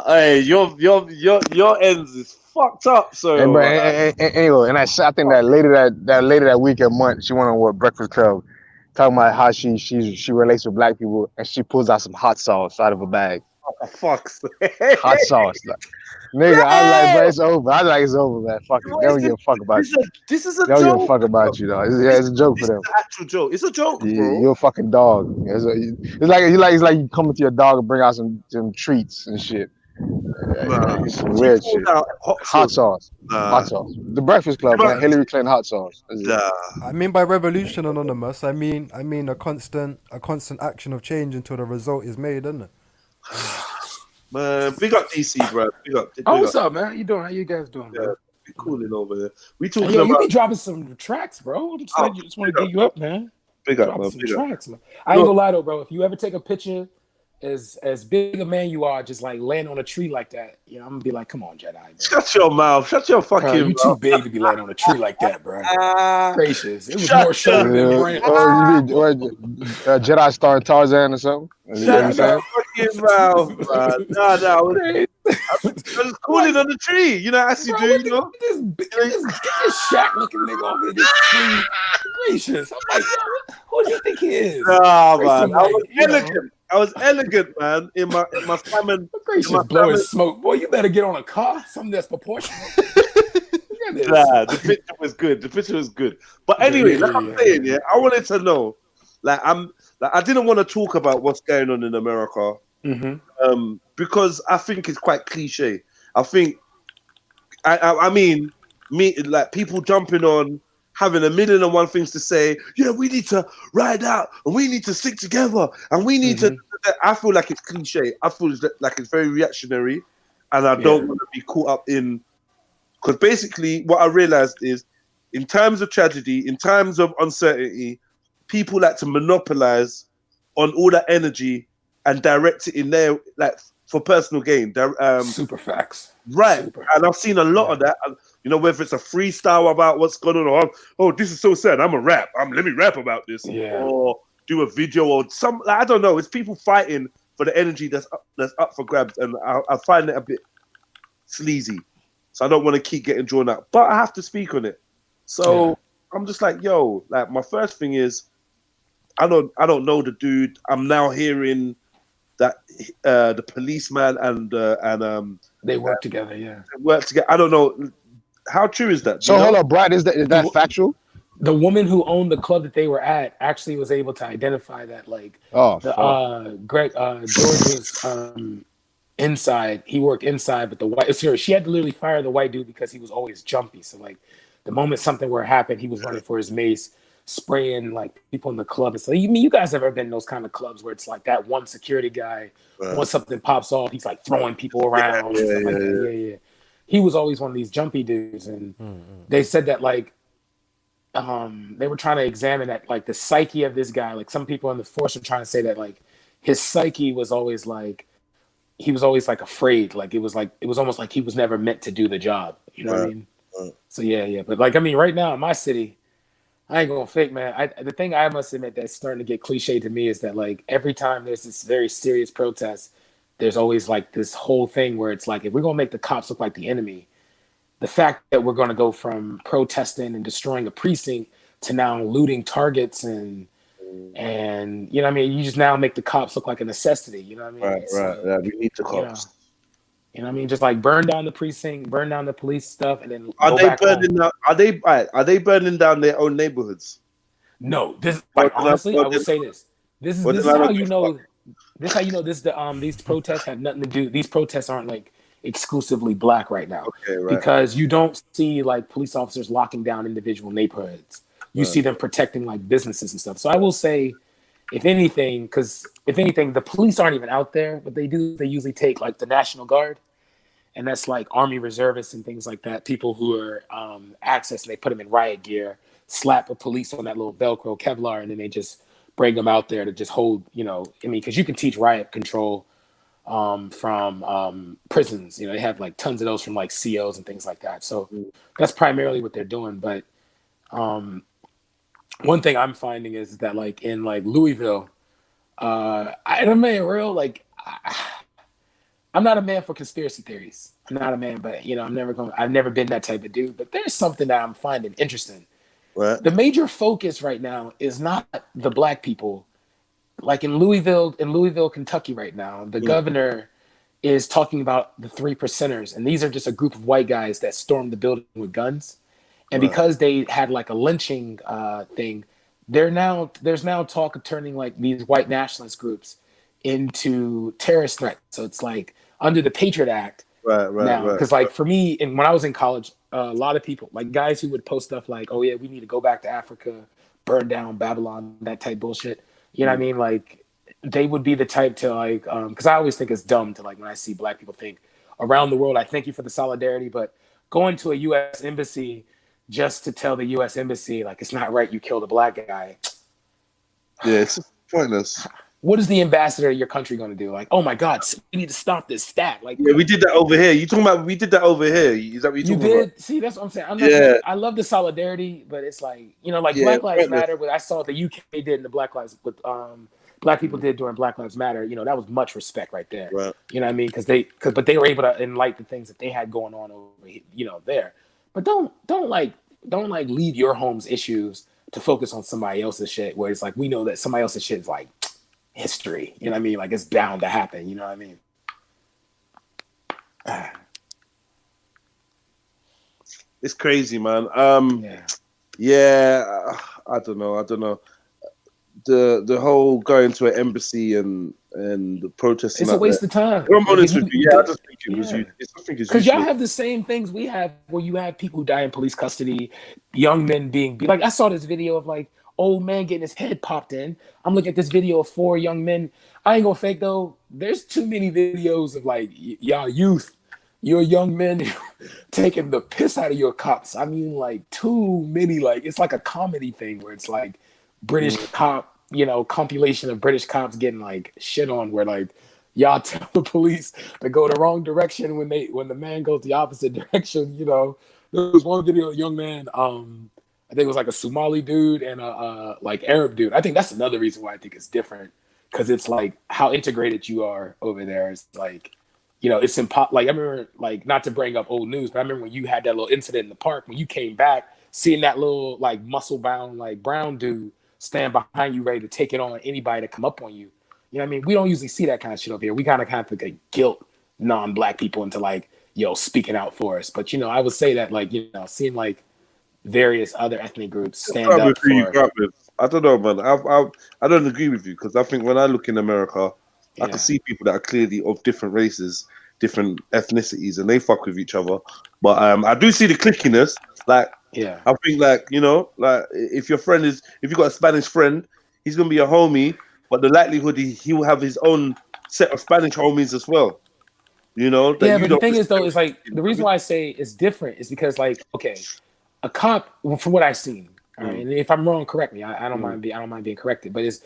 Hey, your ends is fucked up. So anyway, and I think that later that week and month, she went on Breakfast Club, talking about how she relates with black people, and she pulls out some hot sauce out of a bag. Oh, fuck. Hot sauce. Like, nigga, I was like, bro, it's over. I was like, it's over, man. Fuck it. They don't give a fuck about you. This is a joke. They don't give a fuck about you, though. It's a joke for them. It's an actual joke. It's a joke, bro. You're a fucking dog. It's like you come with your dog and bring out some treats and shit. Some weird shit. Hot sauce. Hot sauce. The Breakfast Club, like Hillary Clinton hot sauce. I mean by revolution, Anonymous, I mean a constant action of change until the result is made, isn't it? Man, big up DC, bro. Big up. What's up, man? How you doing? How you guys doing, bro? Be cooling over here. We talking about. You be dropping some tracks, bro. Just want to get you up, man. Big up, man. Some tracks, man. I ain't gonna lie though, bro. If you ever take a picture as big a man you are, just like laying on a tree like that, you know, I'm gonna be like, come on, Jedi, bro. Shut your mouth. Shut your Bro, fucking you too big to be laying on a tree like that, bro. Gracious. It was Shut more shoulder than Yeah. brain. Oh, you mean Jedi starring Tarzan or something? You know what I'm Shut your saying? fucking mouth, man. No, I was calling on the tree. You know, as you Bro, do, what you know. get this Shaq looking nigga over there, this tree. Gracious. I'm like, yo, who do you think he is? Nah, Gracious, man. like, I was elegant, man. In my salmon. Gracious, blowing smoke. Boy, you better get on a car. Something that's proportional. Nah, the picture was good. The picture was good. But anyway, like I'm saying, yeah, I wanted to know, I didn't want to talk about what's going on in America, because I think it's quite cliche. I think, I mean, like people jumping on, having a million and one things to say. Yeah, we need to ride out, and we need to stick together, and we need to. I feel like it's cliche. I feel like it's very reactionary, and I don't want to be caught up in. Because basically, what I realized is, in times of tragedy, in times of uncertainty, people like to monopolize on all that energy and direct it in there, like for personal gain. Super facts. Right. And I've seen a lot of that. You know, whether it's a freestyle about what's going on, or oh, this is so sad. I'm a rap. Let me rap about this. Or do a video or some. I don't know. It's people fighting for the energy that's up for grabs, and I find it a bit sleazy. So I don't want to keep getting drawn out, but I have to speak on it. So I'm just like, yo, like my first thing is, I don't know the dude. I'm now hearing that the policeman and they work together. Yeah, they work together. I don't know how true is that. So hold up, Brad. Is that factual? The woman who owned the club that they were at actually was able to identify that, like, George was inside. He worked inside, but the white she had to literally fire the white dude because he was always jumpy. So like the moment something were to happen, he was running for his mace, spraying like people in the club. And so you guys have ever been in those kind of clubs where it's like that one security guy, once something pops off, he's like throwing people around and stuff like that. Yeah. He was always one of these jumpy dudes, and they said that like they were trying to examine that, like the psyche of this guy. Like some people in the force were trying to say that like his psyche was always like, he was always like afraid. Like it was almost like he was never meant to do the job. You know what I mean? So yeah. But like, I mean, right now in my city, I ain't gonna fake, man. The thing I must admit that's starting to get cliche to me is that like every time there's this very serious protest, there's always like this whole thing where it's like, if we're gonna make the cops look like the enemy, the fact that we're gonna go from protesting and destroying a precinct to now looting targets and you know what I mean, you just now make the cops look like a necessity. You know what I mean? Right. Yeah, we need the cops. You know what I mean? Just like burn down the precinct, burn down the police stuff, and then are they burning down their own neighborhoods? No, this honestly, I will say this. This is how you know. This is how you know this. These protests have nothing to do. These protests aren't like exclusively black right now, because you don't see like police officers locking down individual neighborhoods. You see them protecting like businesses and stuff. So I will say, if anything, the police aren't even out there, but they usually take like the National Guard, and that's like Army reservists and things like that. People who are access, and they put them in riot gear, slap a police on that little Velcro Kevlar, and then they just bring them out there to just hold, you know, I mean, because you can teach riot control from prisons. You know, they have like tons of those from like COs and things like that. So that's primarily what they're doing. But one thing I'm finding is that like in like Louisville, I'm not a man for conspiracy theories. I'm not a man, but you know, I've never been that type of dude. But there's something that I'm finding interesting. Right. The major focus right now is not the black people. Like in Louisville, Kentucky right now, the governor is talking about the 3%ers. And these are just a group of white guys that stormed the building with guns. And because they had like a lynching thing, there's now talk of turning like these white nationalist groups into terrorist threats. So it's like under the Patriot Act now. Because like for me, and when I was in college, a lot of people, like guys who would post stuff like, oh yeah, we need to go back to Africa, burn down Babylon, that type bullshit. You know what I mean? Like they would be the type to like, because I always think it's dumb to like when I see black people think around the world, I thank you for the solidarity, but going to a U.S. embassy just to tell the U.S. embassy like it's not right you killed a black guy. Yeah, it's pointless. what is the ambassador of your country going to do? Like, oh my God, we need to stop this stat. Like, yeah, we did that over here. You talking about we did that over here? Is that what you you're talking did? about? See, that's what I'm saying. I'm not, Yeah. I love the solidarity, but it's like, you know, like Yeah, Black Lives pointless. Matter. What I saw what the UK did in the Black Lives with Black people did during Black Lives Matter. You know, that was much respect right there. Right. You know what I mean? But they were able to enlighten the things that they had going on over, you know, there. But don't leave your home's issues to focus on somebody else's shit, where it's like we know that somebody else's shit is like history. You know what I mean? Like it's bound to happen. You know what I mean? It's crazy, man. Yeah. Yeah, I don't know. The whole going to an embassy and the protesting. It's a waste of time. I'm honest with you. Yeah, I just think it was. Yeah. I think it's because y'all useless. have the same things we have, where you have people who die in police custody, young men being like, I saw this video of like old man getting his head popped in. I'm looking at this video of 4 young men. I ain't gonna fake though. There's too many videos of like y'all youth, your young men taking the piss out of your cops. I mean, like too many. Like it's like a comedy thing where it's like British cop, you know, compilation of British cops getting like shit on, where like y'all tell the police to go the wrong direction when the man goes the opposite direction. You know, there was one video of a young man, I think it was like a Somali dude and a like Arab dude. I think that's another reason why I think it's different, because it's like how integrated you are over there. It's like, you know, it's impossible. Like I remember, like not to bring up old news, but I remember when you had that little incident in the park, when you came back, seeing that little like muscle bound like brown dude stand behind you ready to take it on anybody to come up on you. You know what I mean? We don't usually see that kind of shit over here. We kind of like guilt non-black people into like, yo, speaking out for us. But, you know, I would say that like, you know, seeing like various other ethnic groups stand up for... I don't know, man. I don't agree with you, because I think when I look in America, I can see people that are clearly of different races, different ethnicities, and they fuck with each other. But I do see the clickiness. Like, yeah, I think like, you know, like if you've got a Spanish friend, he's gonna be a homie, but the likelihood he will have his own set of Spanish homies as well. You know. Yeah, but the thing is though, is like the reason why I say it's different is because like, okay, a cop, from what I've seen, all right, and if I'm wrong, correct me. I don't mind being corrected. But it's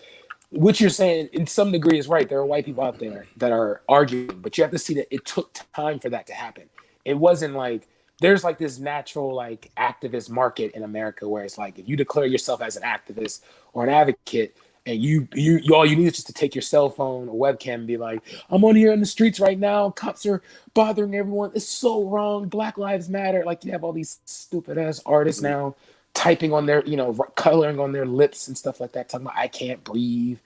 what you're saying in some degree is right. There are white people out there that are arguing, but you have to see that it took time for that to happen. It wasn't like there's like this natural like activist market in America where it's like if you declare yourself as an activist or an advocate, and you all you need is just to take your cell phone or webcam and be like, I'm on here in the streets right now. Cops are bothering everyone. It's so wrong. Black Lives Matter. Like you have all these stupid ass artists now typing on their, you know, coloring on their lips and stuff like that, talking about I can't breathe.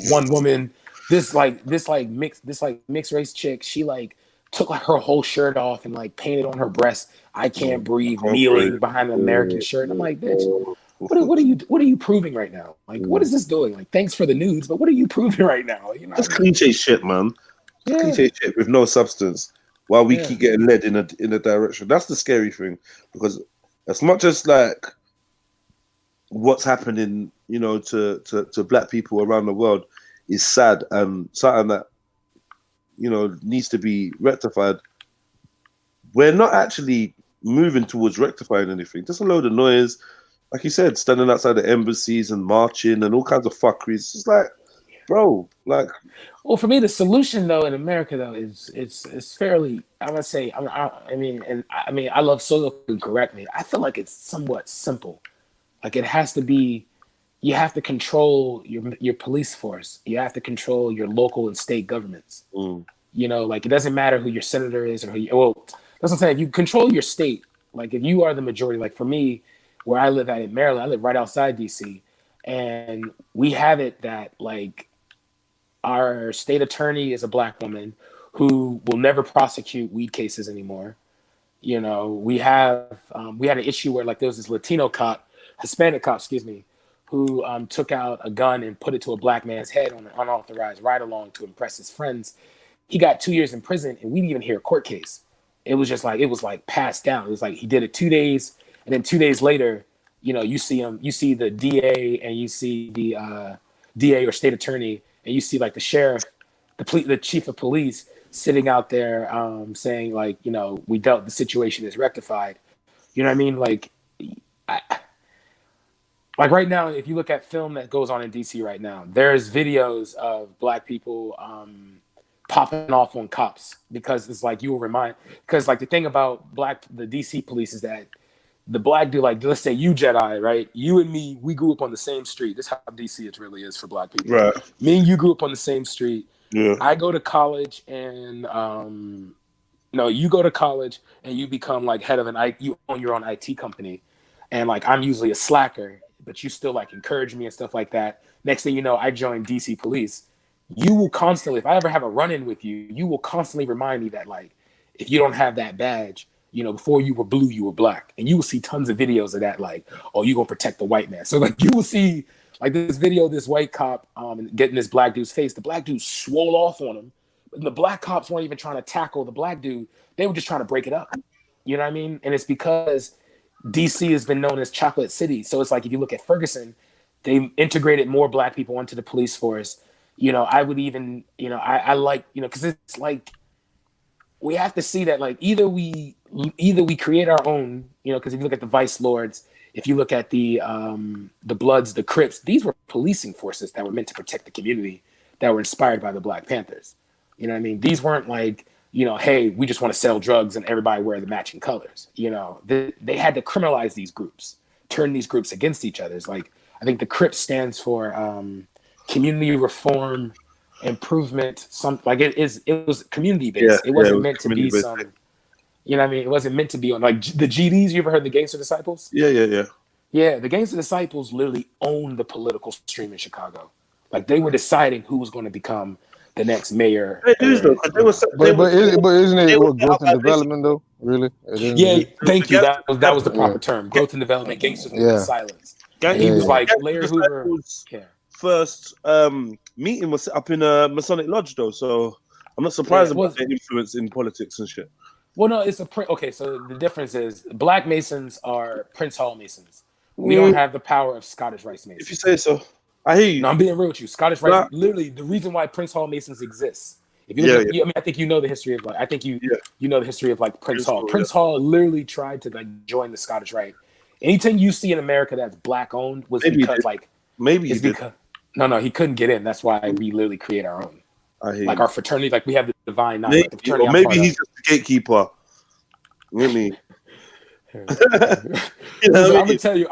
One woman, this mixed race chick, she like took like her whole shirt off and like painted on her breast, I can't breathe, kneeling behind an American shirt. And I'm like, bitch, what are you proving right now? Like, what is this doing? Like, thanks for the nudes, but what are you proving right now? You know, it's cliche shit, man. Yeah. Cliche shit with no substance. While we keep getting led in a direction. That's the scary thing, because as much as like what's happening, you know, to black people around the world is sad and something that, you know, needs to be rectified, we're not actually moving towards rectifying anything. Just a load of noise. Like you said, standing outside the embassies and marching and all kinds of fuckeries. It's just like, bro, like. Well, for me, the solution though in America though is fairly. I'm gonna say. I mean, I love Solo can correct me. I feel like it's somewhat simple. Like it has to be. You have to control your police force. You have to control your local and state governments. You know, like it doesn't matter who your senator is or who. That's what I'm saying. If you control your state, like if you are the majority, like for me. Where I live at in Maryland, I live right outside DC, and we have it that like our state attorney is a black woman who will never prosecute weed cases anymore. You know, we had an issue where like there was this Hispanic cop, excuse me, who took out a gun and put it to a black man's head on an unauthorized ride along to impress his friends. He got 2 years in prison, and we didn't even hear a court case. It was passed down. It was like he did it 2 days. And then 2 days later, you know, you see the DA and you see the DA or state attorney, and you see like the sheriff, the chief of police sitting out there saying like, you know, the situation is rectified. You know what I mean? Like, like right now, if you look at film that goes on in DC right now, there's videos of black people popping off on cops because it's like you will remind. Because like the thing about the DC police is that the black dude, like let's say you Jedi, right? You and me, we grew up on the same street. This is how DC it really is for black people. Right. Me and you grew up on the same street. Yeah. I go to college and no, you go to college and you become like head of you own your own IT company, and like I'm usually a slacker, but you still like encourage me and stuff like that. Next thing you know, I join DC police. You will constantly, if I ever have a run-in with you, you will constantly remind me that like if you don't have that badge, you know, before you were blue, you were black. And you will see tons of videos of that, like, oh, you're gonna protect the white man. So like you will see like this video of this white cop getting this black dude's face. The black dude swole off on him. And the black cops weren't even trying to tackle the black dude. They were just trying to break it up. You know what I mean? And it's because DC has been known as Chocolate City. So it's like if you look at Ferguson, they integrated more black people into the police force. You know, I would even, you know, I like, you know, because it's like we have to see that like either we create our own, you know, because if you look at the Vice Lords, if you look at the Bloods, the Crips, these were policing forces that were meant to protect the community that were inspired by the Black Panthers. You know what I mean? These weren't like, you know, hey, we just want to sell drugs and everybody wear the matching colors. You know, they had to criminalize these groups, turn these groups against each other. It's like, I think the Crips stands for community reform improvement. Some like it was community based. It wasn't meant to be some, you know what I mean? It wasn't meant to be on like the GDs. You ever heard the Gangster Disciples? Yeah, the Gangster Disciples literally owned the political stream in Chicago. Like they were deciding who was going to become the next mayor. But isn't it growth and development though? Really? Yeah, thank you. That was the proper term. Growth and development. Gangsters moving silence. And he was like Larry Hoover. First meeting was set up in a Masonic lodge though, so I'm not surprised about their influence in politics and shit. Well, no, it's okay. So the difference is Black Masons are Prince Hall Masons. We don't have the power of Scottish Rite Masons. If you say so, I hear you. No, I'm being real with you. Scottish Rite, literally, the reason why Prince Hall Masons exists. If you look at, I mean, I think you know the history of like, I think you know the history of like Prince Hall. Prince Hall literally tried to like join the Scottish Rite. Anything you see in America that's Black owned was because like no, he couldn't get in. That's why we literally create our own. Like our fraternity, like we have the Divine Nine. Maybe he's just the gatekeeper. Really? I'm gonna tell you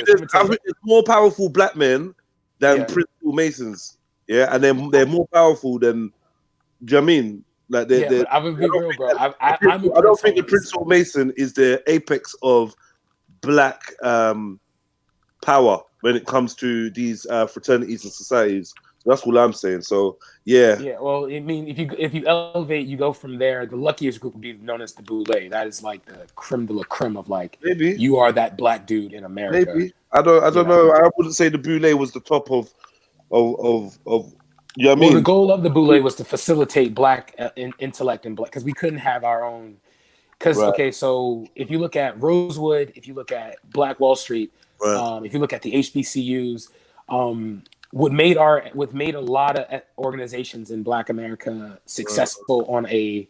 this. It's more powerful Black men than Prince Hall Masons. Yeah, and they're more powerful than. Do you know what I mean? Like I would be real, bro. I don't think the Prince Hall Mason is the apex of Black power when it comes to these fraternities and societies. That's what I'm saying. So yeah. Well, I mean, if you elevate, you go from there. The luckiest group would be known as the Boule. That is like the creme de la creme of like you are that Black dude in America. Maybe I don't know. I wouldn't say the Boule was the top of. You know what I mean? The goal of the Boule was to facilitate Black intellect and Black because we couldn't have our own. Because so if you look at Rosewood, if you look at Black Wall Street, if you look at the HBCUs, what made a lot of organizations in Black America successful on a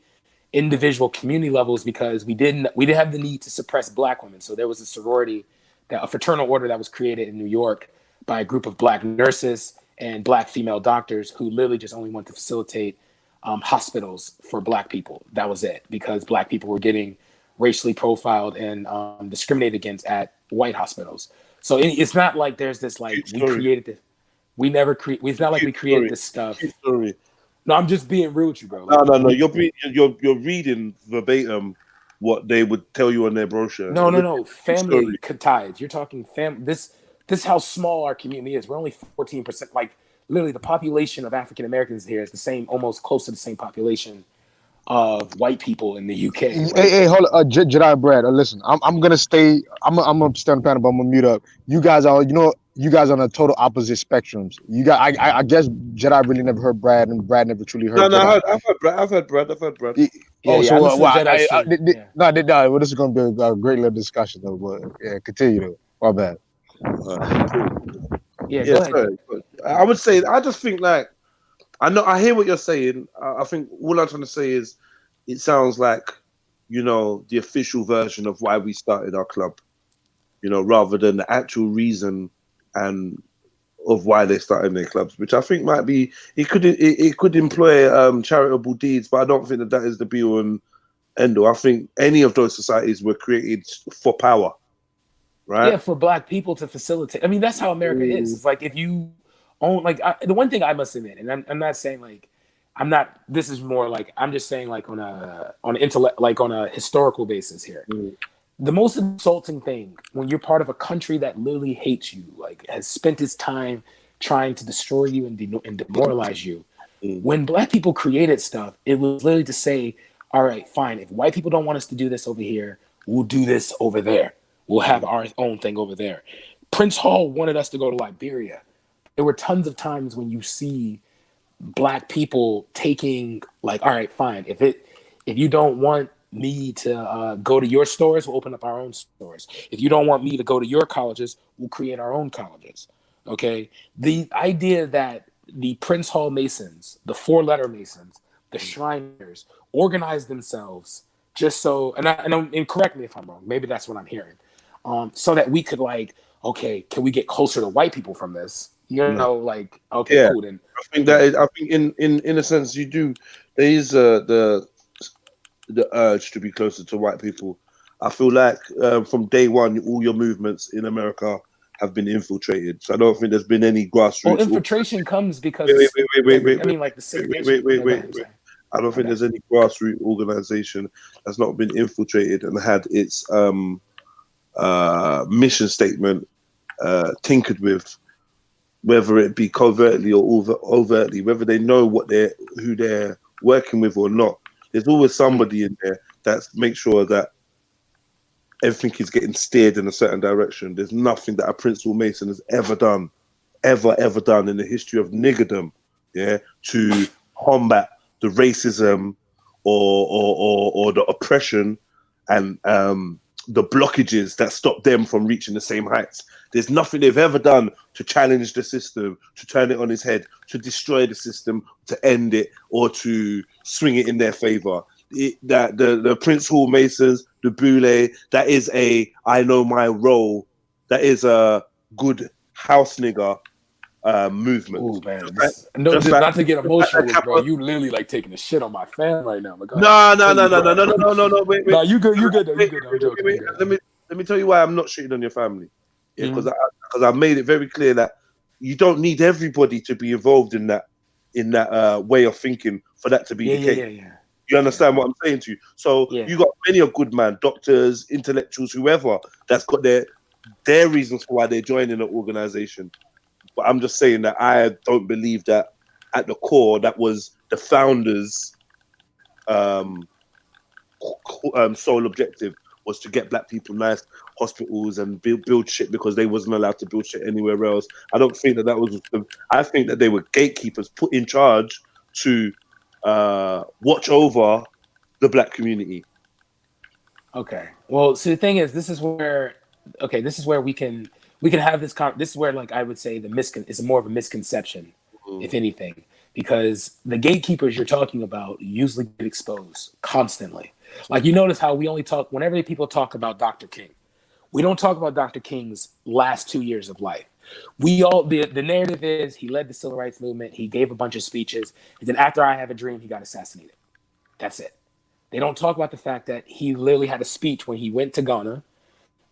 individual community levels because we didn't have the need to suppress Black women. So there was a sorority, a fraternal order that was created in New York by a group of Black nurses and Black female doctors who literally just only wanted to facilitate hospitals for Black people. That was it, because Black people were getting racially profiled and discriminated against at white hospitals. So it's not like there's this like we created this. We never create. It's not like we created this stuff. No, I'm just being real with you, bro. No. You're reading verbatim what they would tell you on their brochure. No. Family ties. You're talking fam. This is how small our community is. We're only 14%. Like literally, the population of African Americans here is the same, almost close to the same population of white people in the UK. Hey, hold on, Jedi and Brad. Listen, I'm gonna stay. I'm gonna stay on the panel, but I'm gonna mute up. You guys are, you guys on the total opposite spectrums. You got, I guess Jedi really never heard Brad, and Brad never truly heard. No, I've heard Brad. Well, this is gonna be a great little discussion though. But yeah, continue though. My bad. Go ahead. I would say, I just think like, I hear what you're saying. I think all I'm trying to say is, it sounds like, the official version of why we started our club, rather than the actual reason and of why they started their clubs, which I think might be it could employ charitable deeds, but I don't think that is the be all and end all. I think any of those societies were created for power, right? Yeah, for Black people to facilitate. I mean, that's how America is. It's like if you own, like the one thing I must admit, and I'm not saying like I'm not. This is more like I'm just saying like on an intellect, like on a historical basis here. The most insulting thing when you're part of a country that literally hates you, like has spent its time trying to destroy you and demoralize you. When Black people created stuff, it was literally to say, all right, fine. If white people don't want us to do this over here, we'll do this over there. We'll have our own thing over there. Prince Hall wanted us to go to Liberia. There were tons of times when you see Black people taking like, all right, fine. If you don't want me to go to your stores, we'll open up our own stores. If you don't want me to go to your colleges, we'll create our own colleges. Okay. The idea that the Prince Hall Masons, the 4-letter Masons, the Shriners organized themselves just so, and correct me if I'm wrong, maybe that's what I'm hearing, so that we could like, okay, can we get closer to white people from this? You know, like, okay, cool. Then I think that I think in a sense you do. There is the urge to be closer to white people. I feel like from day one, all your movements in America have been infiltrated. So I don't think there's been any grassroots. Well, infiltration comes because wait. I mean, like the segregation. Wait. I don't think there's any grassroots organization that's not been infiltrated and had its mission statement tinkered with, whether it be covertly or overtly, whether they know who they're working with or not. There's always somebody in there that makes sure that everything is getting steered in a certain direction. There's nothing that a Prince Hall Mason has ever done in the history of niggerdom, to combat the racism or the oppression and the blockages that stop them from reaching the same heights. There's nothing they've ever done to challenge the system, to turn it on its head, to destroy the system, to end it, or to swing it in their favor. The Prince Hall Masons, the Boule, that is I know my role. That is a good house nigger movement. Oh man, not to get emotional, bro. You literally like taking a shit on my fan right now. No. Wait. No, you good. I'm joking. Wait. Let me tell you why I'm not shitting on your family. Because I made it very clear that you don't need everybody to be involved in that way of thinking for that to be the case. You understand what I'm saying to you? So you got many a good man, doctors, intellectuals, whoever that's got their reasons for why they're joining an organization. But I'm just saying that I don't believe that at the core that was the founders' sole objective was to get black people nice hospitals and build shit because they wasn't allowed to build shit anywhere else. I don't think that was. I think that they were gatekeepers put in charge to watch over the black community. Okay. Well, so the thing is, this is where we can have this. This is where, like, I would say it's more of a misconception, if anything, because the gatekeepers you're talking about usually get exposed constantly. Like, you notice how we only talk whenever people talk about Dr. King. We don't talk about Dr. King's last 2 years of life. The narrative is he led the civil rights movement. He gave a bunch of speeches. And then after I Have a Dream, he got assassinated. That's it. They don't talk about the fact that he literally had a speech when he went to Ghana,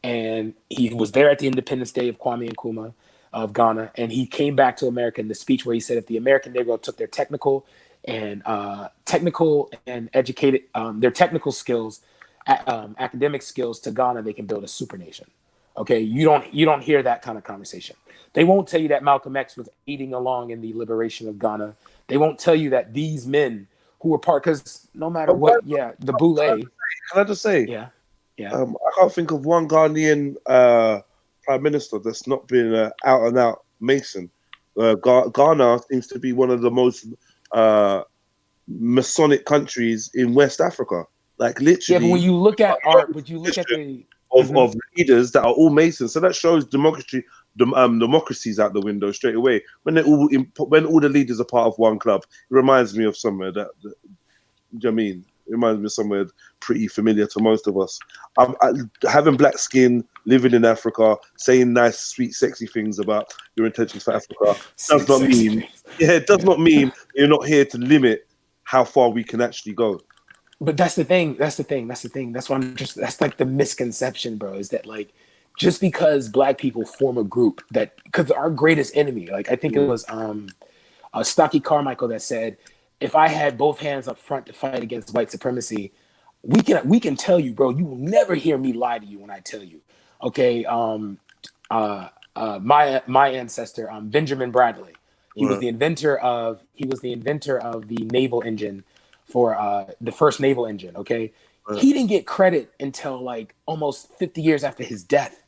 and he was there at the Independence Day of Kwame Nkrumah of Ghana, and he came back to America in the speech where he said if the American Negro took their technical and educated their technical skills, academic skills to Ghana, they can build a super nation. Okay, you don't hear that kind of conversation. They won't tell you that Malcolm X was aiding along in the liberation of Ghana. They won't tell you that these men who were because no matter what, the Boule. Can I just say, yeah. I can't think of one Ghanaian prime minister that's not been out and out Mason. Ghana seems to be one of the most Masonic countries in West Africa. Like literally. Yeah, but when you look at of leaders that are all Masons, so that shows democracy's out the window straight away. When all the leaders are part of one club, it reminds me of somewhere that do you know what I mean? It reminds me of somewhere pretty familiar to most of us. Having black skin, living in Africa, saying nice, sweet, sexy things about your intentions for Africa does not mean, it does not mean you're not here to limit how far we can actually go. But that's the thing. That's why that's like the misconception, bro, is that like, just because black people form a group because our greatest enemy, like I think it was Stockie Carmichael that said, if I had both hands up front to fight against white supremacy, we can tell you, bro, you will never hear me lie to you when I tell you. Okay, my ancestor, Benjamin Bradley, he was the inventor of the naval engine for the first naval engine. Okay, he didn't get credit until like almost 50 years after his death.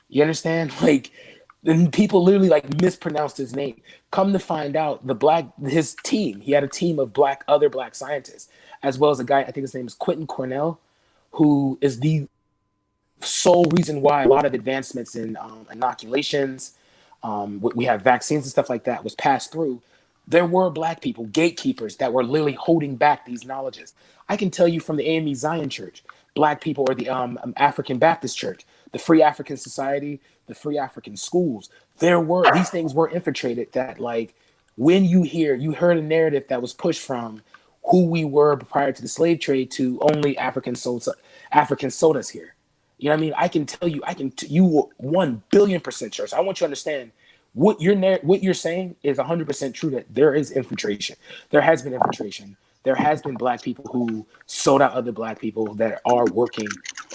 You understand? Like, and people literally like mispronounced his name. Come to find out, his team, he had a team of other black scientists, as well as a guy, I think his name is Quentin Cornell, who is the sole reason why a lot of advancements in inoculations, we have vaccines and stuff like that, was passed through. There were black people, gatekeepers, that were literally holding back these knowledges. I can tell you from the AME Zion Church, black people, or the African Baptist Church, the Free African Society, the Free African Schools, these things were infiltrated that, like, when you heard a narrative that was pushed from who we were prior to the slave trade to only African sold us here. You know what I mean? I can tell you, you were 1,000,000,000% sure. So I want you to understand what you're saying is 100% true, that there is infiltration. There has been infiltration. There has been black people who sold out other black people that are working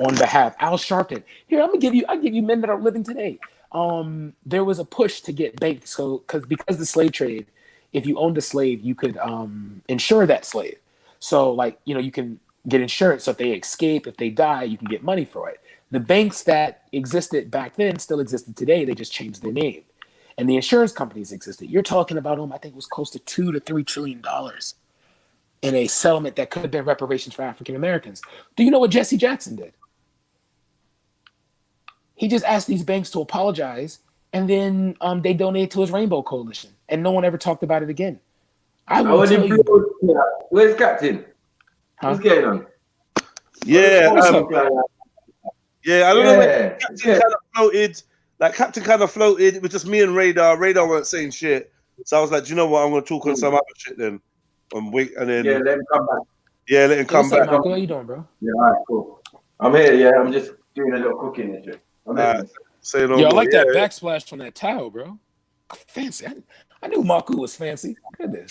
on behalf. Al Sharpton. Here, I'll give you men that are living today. There was a push to get banks. So because the slave trade, if you owned a slave, you could insure that slave. So like, you can get insurance. So if they escape, if they die, you can get money for it. The banks that existed back then still existed today. They just changed their name. And the insurance companies existed. You're talking about I think it was close to $2 to $3 trillion in a settlement that could have been reparations for African Americans. Do you know what Jesse Jackson did? He just asked these banks to apologize, and then they donated to his Rainbow Coalition, and no one ever talked about it again. I will tell you. Where's Captain? What's going on? Yeah, I don't know when Captain kind of floated. It was just me and Radar. Radar weren't saying shit, so I was like, do you know what? I'm going to talk on some other shit then. And wait, and then let him come back. Yeah, let him come back. Michael, how you doing, bro? Yeah, all right, cool. I'm here. Yeah, I'm just doing a little cooking and shit. I like that backsplash on that towel, bro. Fancy. I knew Maku was fancy. Goodness.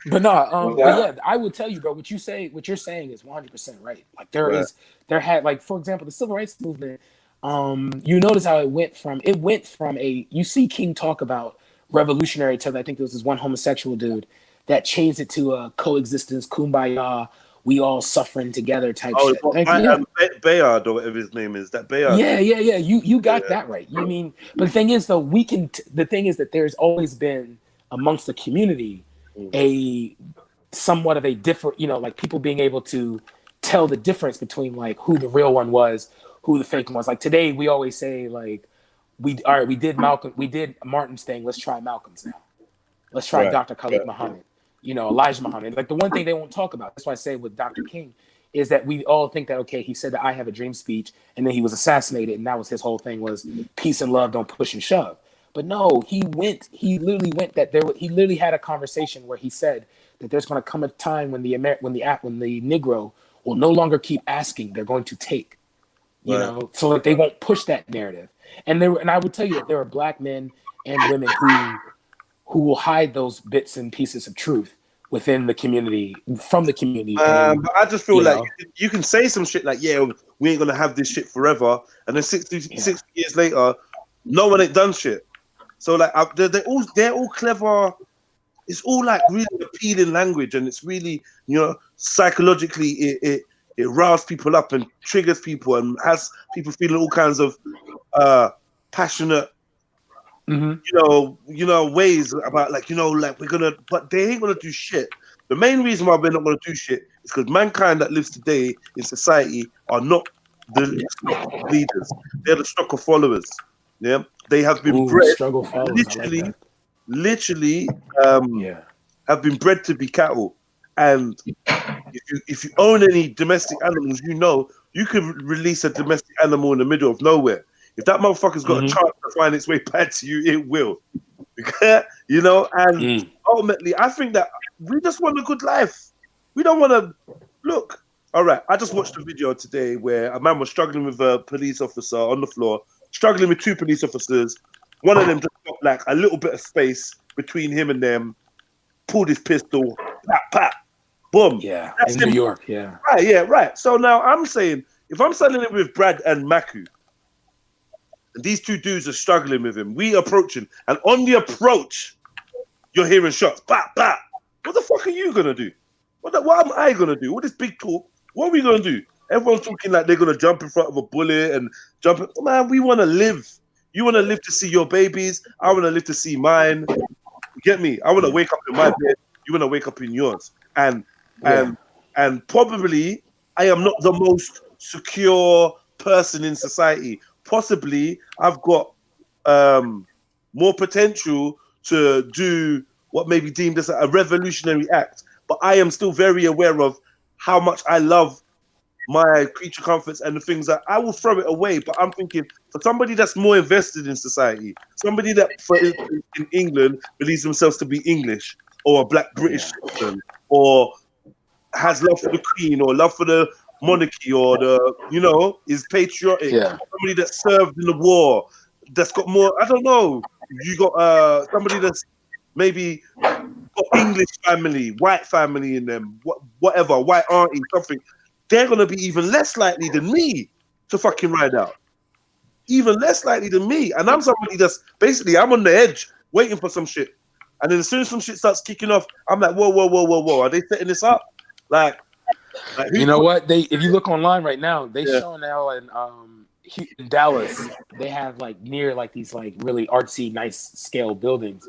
But yeah, I will tell you, bro. What you're saying is 100% right. Like there had like, for example, the civil rights movement. You notice how it went from you see King talk about revolutionary till I think there was this one homosexual dude that changed it to a coexistence, kumbaya, we all suffering together type shit. Bayard or whatever his name is. That Bayard. Yeah. You got that right. You mean, but the thing is though, the thing is that there's always been amongst the community a somewhat of a different, like people being able to tell the difference between like who the real one was, who the fake one was. Like today we always say like, we did Martin's thing, let's try Malcolm's now. Let's try Dr. Khalid Muhammad. Elijah Muhammad. Like the one thing they won't talk about, that's why I say with Dr. King, is that we all think that, okay, he said that I have a dream speech, and then he was assassinated, and that was his whole thing was peace and love, don't push and shove. But no, he literally had a conversation where he said that there's going to come a time when the Negro will no longer keep asking, they're going to take, so that they won't push that narrative. And I would tell you that there are black men and women who will hide those bits and pieces of truth within the community, from the community. But I just feel like you can say some shit like, yeah, we ain't gonna have this shit forever, and then 60 years later, no one ain't done shit. So like they're all clever. It's all like really appealing language, and it's really psychologically it riles people up and triggers people and has people feeling all kinds of passionate. Ways about like we're gonna, but they ain't gonna do shit. The main reason why we're not gonna do shit is because mankind that lives today in society are not the leaders; they're the stock of followers. Yeah, they have been bred, literally, have been bred to be cattle. And if you own any domestic animals, you could release a domestic animal in the middle of nowhere. If that motherfucker's got a chance to find its way back to you, it will. You know, and ultimately, I think that we just want a good life. We don't want to look. All right, I just watched a video today where a man was struggling with a police officer on the floor, struggling with 2 police officers. One of them just got like a little bit of space between him and them, pulled his pistol, pat, pat, boom. Yeah, that's in New York, yeah. Right, yeah, right. So now I'm saying, if I'm selling it with Brad and Maku, and these 2 dudes are struggling with him, we approaching, and on the approach, you're hearing shots, bat, bat. What the fuck are you gonna do? What am I gonna do? All this big talk, what are we gonna do? Everyone's talking like they're gonna jump in front of a bullet and jump. Man, we want to live. You want to live to see your babies. I want to live to see mine. You get me? I want to wake up in my bed. You want to wake up in yours. And probably I am not the most secure person in society. Possibly I've got more potential to do what may be deemed as a revolutionary act. But I am still very aware of how much I love my creature comforts and the things that I will throw it away. But I'm thinking, for somebody that's more invested in society, somebody that, for instance, in England believes themselves to be English or a black British citizen, or has love for the Queen or love for the monarchy, or the, you know, is patriotic. Somebody that served in the war, that's got more. I don't know. You got somebody that's maybe got English family, white family in them, whatever, white auntie, something. They're gonna be even less likely than me to fucking ride out. Even less likely than me. And I'm somebody that's basically, I'm on the edge waiting for some shit. And then as soon as some shit starts kicking off, I'm like, whoa, whoa, whoa, whoa, whoa. Are they setting this up? Like you know what? If you look online right now, they show now in Dallas, they have like near like these like really artsy, nice scale buildings.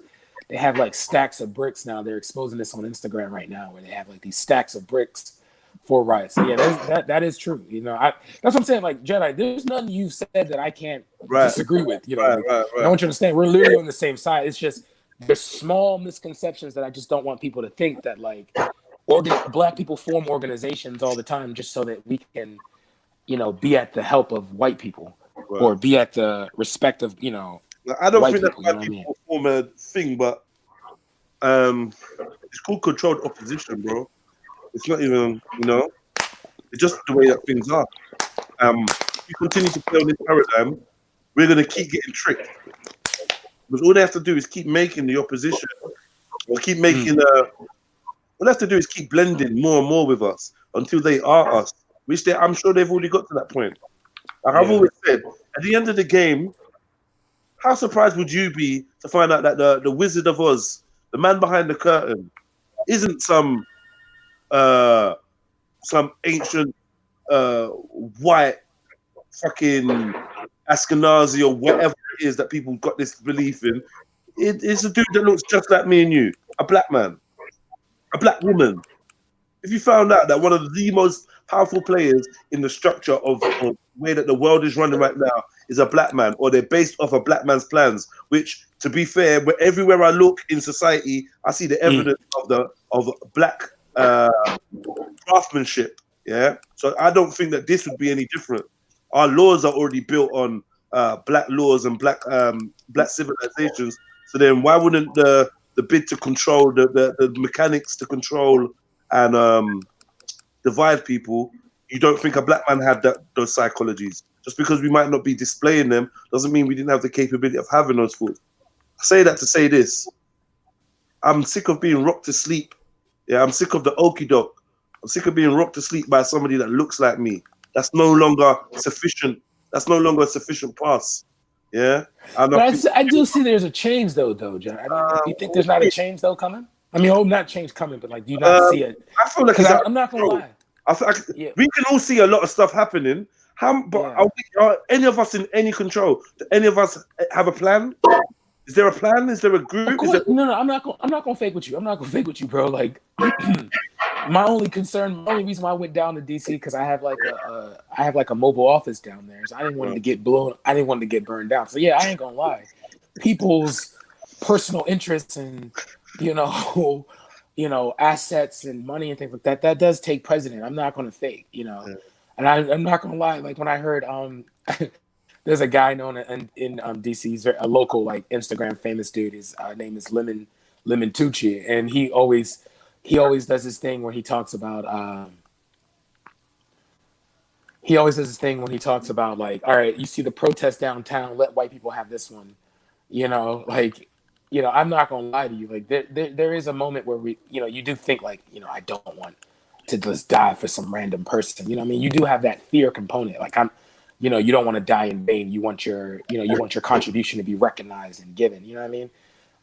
They have like stacks of bricks now. They're exposing this on Instagram right now, where they have like these stacks of bricks for riots. So yeah, that is true. You know, that's what I'm saying. Like Jedi, there's nothing you said that I can't disagree with. You know, I want you to understand we're literally on the same side. It's just there's small misconceptions that I just don't want people to think that like black people form organizations all the time just so that we can, you know, be at the help of white people or be at the respect of, you know, I don't think people, that white people form a thing, but it's called controlled opposition, bro. It's not even, you know, it's just the way that things are. If we continue to play on this paradigm, we're going to keep getting tricked. Because all they have to do is keep making the opposition, or keep making all they have to do is keep blending more and more with us until they are us, which I'm sure they've already got to that point. Like I've always said, at the end of the game, how surprised would you be to find out that the Wizard of Oz, the man behind the curtain, isn't some ancient white fucking Ashkenazi or whatever it is that people got this belief in? It's a dude that looks just like me and you, a black man, a black woman. If you found out that one of the most powerful players in the structure of the way that the world is running right now is a black man, or they're based off a black man's plans, which, to be fair, everywhere I look in society, I see the evidence of black craftsmanship. Yeah, so I don't think that this would be any different. Our laws are already built on black laws and black civilizations. So then, why wouldn't the bid to control the mechanics to control and divide people? You don't think a black man had those psychologies? Just because we might not be displaying them doesn't mean we didn't have the capability of having those thoughts. I say that to say this: I'm sick of being rocked to sleep. Yeah, I'm sick of the okie doke. I'm sick of being rocked to sleep by somebody that looks like me. That's no longer sufficient. That's no longer a sufficient pass. Yeah, but I do see there's a change though, John. I mean, you think there's not a change though coming? I mean, hope not change coming, but like, do you not see it? I feel like I'm not gonna lie. We can all see a lot of stuff happening. Are any of us in any control? Do any of us have a plan? Is there a plan? Is there a group? No, I'm not gonna fake with you. I'm not gonna fake with you, bro. Like, my only reason why I went down to DC because I have like a mobile office down there. So I didn't want it to get blown. I didn't want it to get burned down. So yeah, I ain't gonna lie. People's personal interests and you know, assets and money and things like that does take precedent. I'm not gonna fake. You know, And I'm not gonna lie, like when I heard there's a guy known in DC, he's a local like Instagram famous dude. His name is Lemon Tucci, and he always does this thing where he talks about like, all right, you see the protest downtown, let white people have this one, like, I'm not gonna lie to you, like there is a moment where you do think like, I don't want to just die for some random person, I mean, you do have that fear component, like you don't want to die in vain, you want your contribution to be recognized and given, you know what I mean?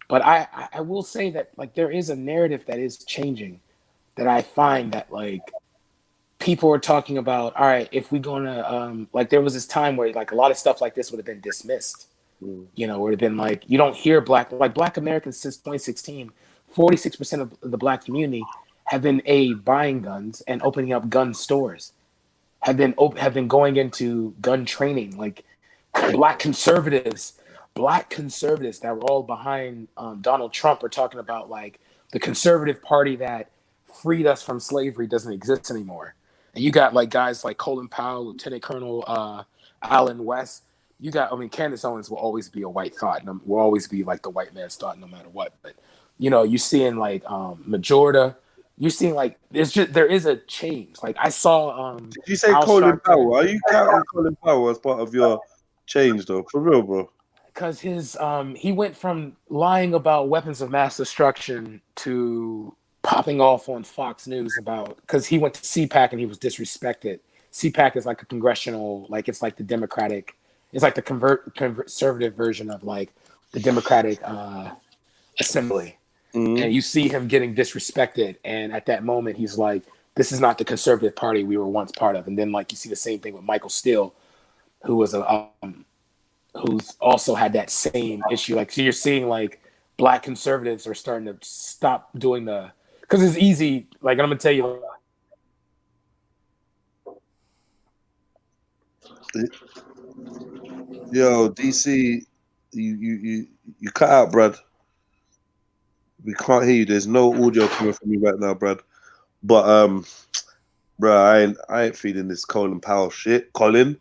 But I will say that like there is a narrative that is changing, that I find that like people are talking about, all right, if we're gonna like there was this time where like a lot of stuff like this would have been dismissed, would have been like, you don't hear black Americans since 2016, 46% of the black community have been buying guns and opening up gun stores, have been going into gun training, like black conservatives that were all behind Donald Trump are talking about like the conservative party that freed us from slavery doesn't exist anymore. And you got like guys like Colin Powell, Lieutenant Colonel Alan West. Candace Owens will always be a white thought, and will always be like the white man's thought no matter what. But you're seeing like Majorda. You're seeing like there is a change. Like I saw. Did you say Colin Powell? Are you counting Colin Powell as part of your change though? For real, bro? Because he went from lying about weapons of mass destruction to popping off on Fox News because he went to CPAC and he was disrespected. CPAC is like a congressional, like it's like the Democratic, it's like the conservative version of like the Democratic Assembly. Mm-hmm. And you see him getting disrespected, and at that moment he's like, this is not the conservative party we were once part of. And then like you see the same thing with Michael Steele, who was who's also had that same issue. Like, so you're seeing like black conservatives are starting to stop doing because it's easy. Like, I'm gonna tell you. Yo, DC, you cut out, Brad. We can't hear you. There's no audio coming from you right now, Brad. But bro, I ain't feeling this Colin Powell shit. I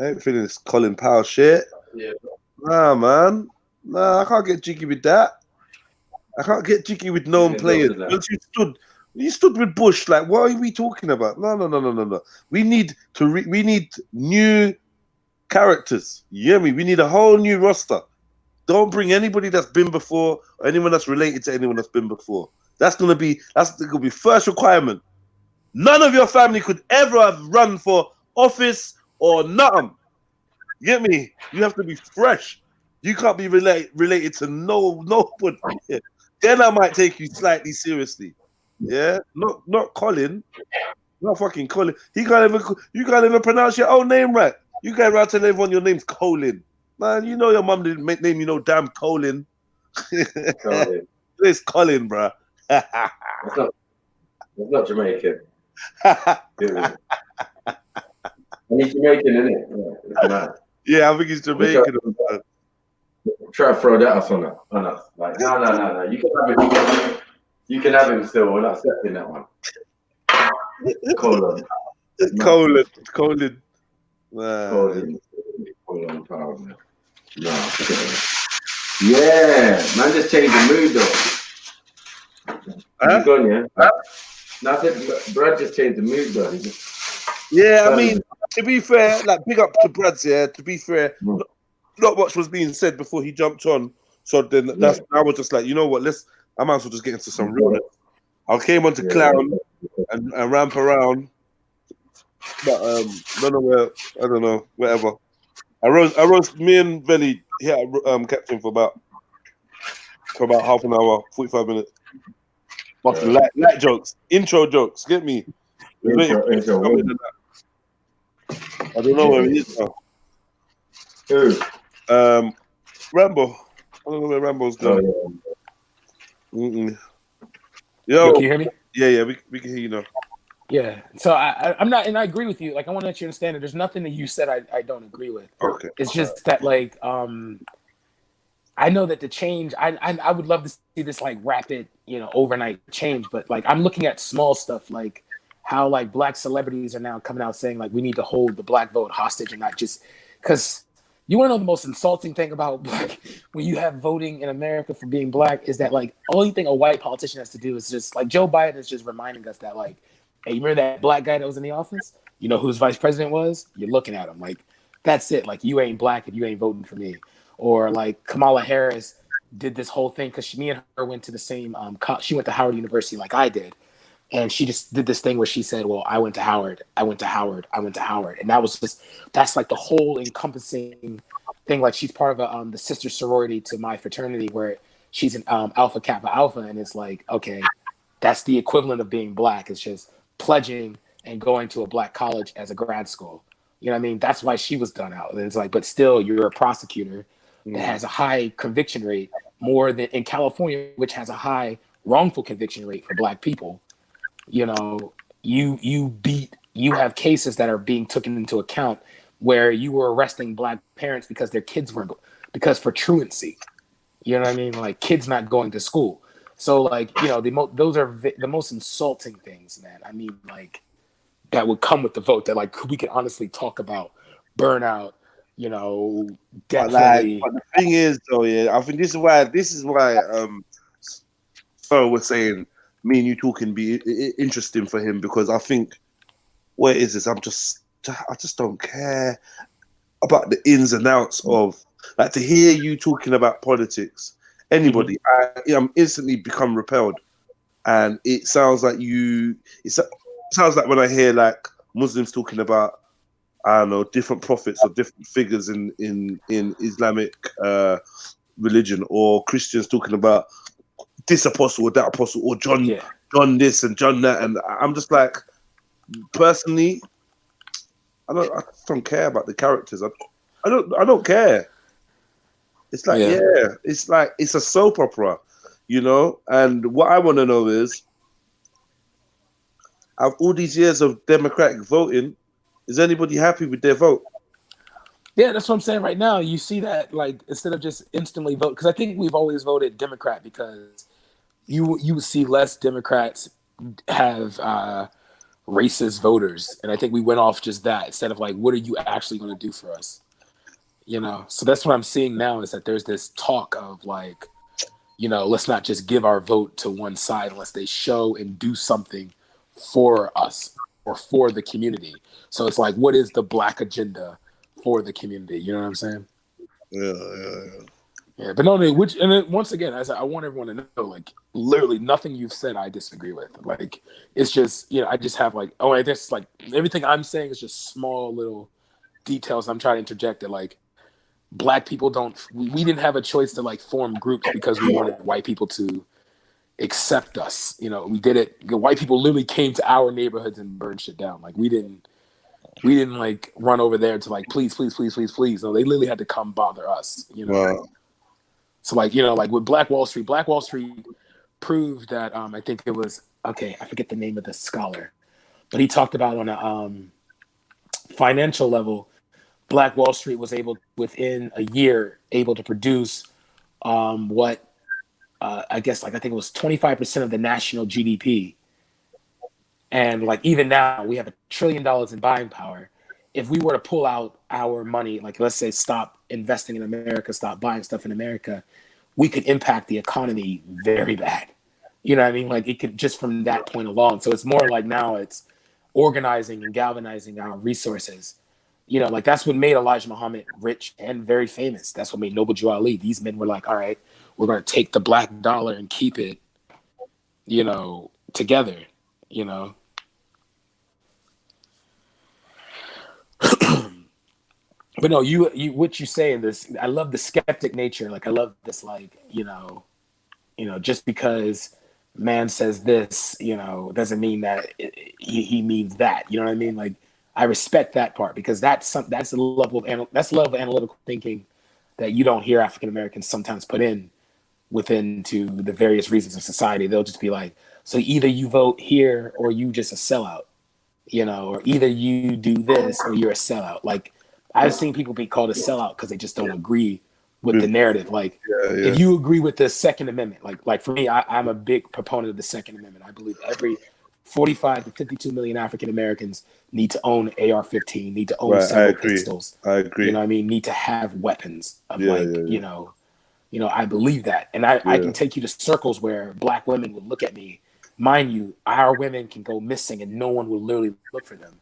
ain't feeling this Colin Powell shit. Yeah. Nah, man. Nah, I can't get jiggy with that. I can't get jiggy with known players. Once you stood with Bush. Like, what are we talking about? No. We need new characters. You hear me? We need a whole new roster. Don't bring anybody that's been before or anyone that's related to anyone that's been before. That's gonna be first requirement. None of your family could ever have run for office or nothing. You get me? You have to be fresh. You can't be related to nobody. Yeah. Then I might take you slightly seriously. Yeah, not Colin, not fucking Colin. You can't even pronounce your own name right. You go around telling everyone your name's Colin. Man, you know your mum didn't name you no damn Colin. It's Colin, bro. It's not Jamaican. He's Jamaican, isn't it? Yeah, I think he's Jamaican. Try to throw that us on us. Like, no. You can have him still. We're not accepting that one. Colin. Colin Powell, man. No. Yeah, man, just changed the mood though. Huh? Gone, yeah? No, I said Brad just changed the mood though. Yeah, I mean, to be fair, like big up to Brad's, yeah. To be fair, not much was being said before he jumped on. So then I was just like, you know what, I might as well just get into some realness. I came on to clown and ramp around. But I don't know, whatever. I rose me and Velly here at Captain for about half an hour, 45 minutes. Busting light jokes, intro jokes, get me. Intro. I don't know where he is now. Who? Rambo. I don't know where Rambo's going. Oh, yeah. Yo, can you hear me? Yeah, we can hear you now. Yeah, so I'm not, and I agree with you. Like, I want to let you understand that there's nothing that you said I don't agree with. Okay. It's just that, like, I know that the change, I would love to see this, like, rapid, overnight change, but, like, I'm looking at small stuff, like, how like black celebrities are now coming out saying like we need to hold the black vote hostage and not just because you want to know the most insulting thing about black when you have voting in America for being black is that like only thing a white politician has to do is just like Joe Biden is just reminding us that like, hey, you remember that black guy that was in the office? You know who his vice president was? You're looking at him like that's it. Like you ain't black if you ain't voting for me. Or like Kamala Harris did this whole thing because me and her went to the same she went to Howard University like I did. And she just did this thing where she said, well, I went to Howard, I went to Howard, I went to Howard. And that was just, that's like the whole encompassing thing. Like she's part of the sister sorority to my fraternity where she's an Alpha Kappa Alpha. And it's like, okay, that's the equivalent of being black. It's just pledging and going to a black college as a grad school. You know what I mean? That's why she was done out. And it's like, but still you're a prosecutor that has a high conviction rate more than in California, which has a high wrongful conviction rate for black people. You know, you have cases that are being taken into account where you were arresting black parents because their kids were because for truancy. You know what I mean? Like kids not going to school. So like, you know, those are the most insulting things, man. I mean, like that would come with the vote that like we could honestly talk about burnout, you know, definitely. But the thing is though, yeah, I think this is why so we're saying me and you talking be interesting for him because I think what it is I just don't care about the ins and outs of like to hear you talking about politics. Anybody, I'm instantly become repelled, and it sounds like sounds like when I hear like Muslims talking about I don't know different prophets or different figures in Islamic religion, or Christians talking about this apostle or that apostle or John this and John that, and I'm just like, personally, I just don't care about the characters. I don't care. It's like it's like it's a soap opera, you know. And what I want to know is, out of all these years of democratic voting, is anybody happy with their vote? Yeah, that's what I'm saying right now. You see that like instead of just instantly vote, because I think we've always voted Democrat because you would see less Democrats have racist voters, and I think we went off just that instead of like, what are you actually going to do for us? You know, so that's what I'm seeing now is that there's this talk of like, you know, let's not just give our vote to one side unless they show and do something for us or for the community. So it's like, what is the black agenda for the community? You know what I'm saying? Yeah, but no, and then once again, I want everyone to know, like, literally nothing you've said I disagree with. Like, it's just, you know, I just have like, I guess like everything I'm saying is just small little details I'm trying to interject that like black people we didn't have a choice to like form groups because we wanted white people to accept us. You know, we did it. White people literally came to our neighborhoods and burned shit down. Like we didn't like run over there to like, please. No, they literally had to come bother us, you know? Wow. So like, you know, like with Black Wall Street proved that, I think it was, okay, I forget the name of the scholar, but he talked about on a financial level, Black Wall Street was able, within a year, to produce what I guess, like, I think it was 25% of the national GDP. And like, even now we have $1 trillion in buying power. If we were to pull out our money, like let's say stop investing in America, stop buying stuff in America, we could impact the economy very bad. You know what I mean? Like it could just from that point along. So it's more like now it's organizing and galvanizing our resources. You know, like that's what made Elijah Muhammad rich and very famous. That's what made Noble Drew Ali. These men were like, all right, we're going to take the black dollar and keep it, you know, together, you know. But no, you what you say in this, I love the skeptic nature. Like I love this, like, you know, just because man says this, you know, doesn't mean that he means that. You know what I mean? Like I respect that part because that's the level of analytical thinking that you don't hear African Americans sometimes put in within to the various reasons of society. They'll just be like, so either you vote here or you just a sellout, you know, or either you do this or you're a sellout. Like I've seen people be called a sellout because they just don't agree with the narrative. Like if you agree with the Second Amendment, like for me, I'm a big proponent of the Second Amendment. I believe 45 to 52 million African Americans need to own AR-15, need to own Right, I several agree. pistols. I agree. You know what I mean? Need to have weapons of Yeah, like, yeah, yeah. I believe that. And I Yeah. can take you to circles where black women would look at me. Mind you, our women can go missing and no one will literally look for them.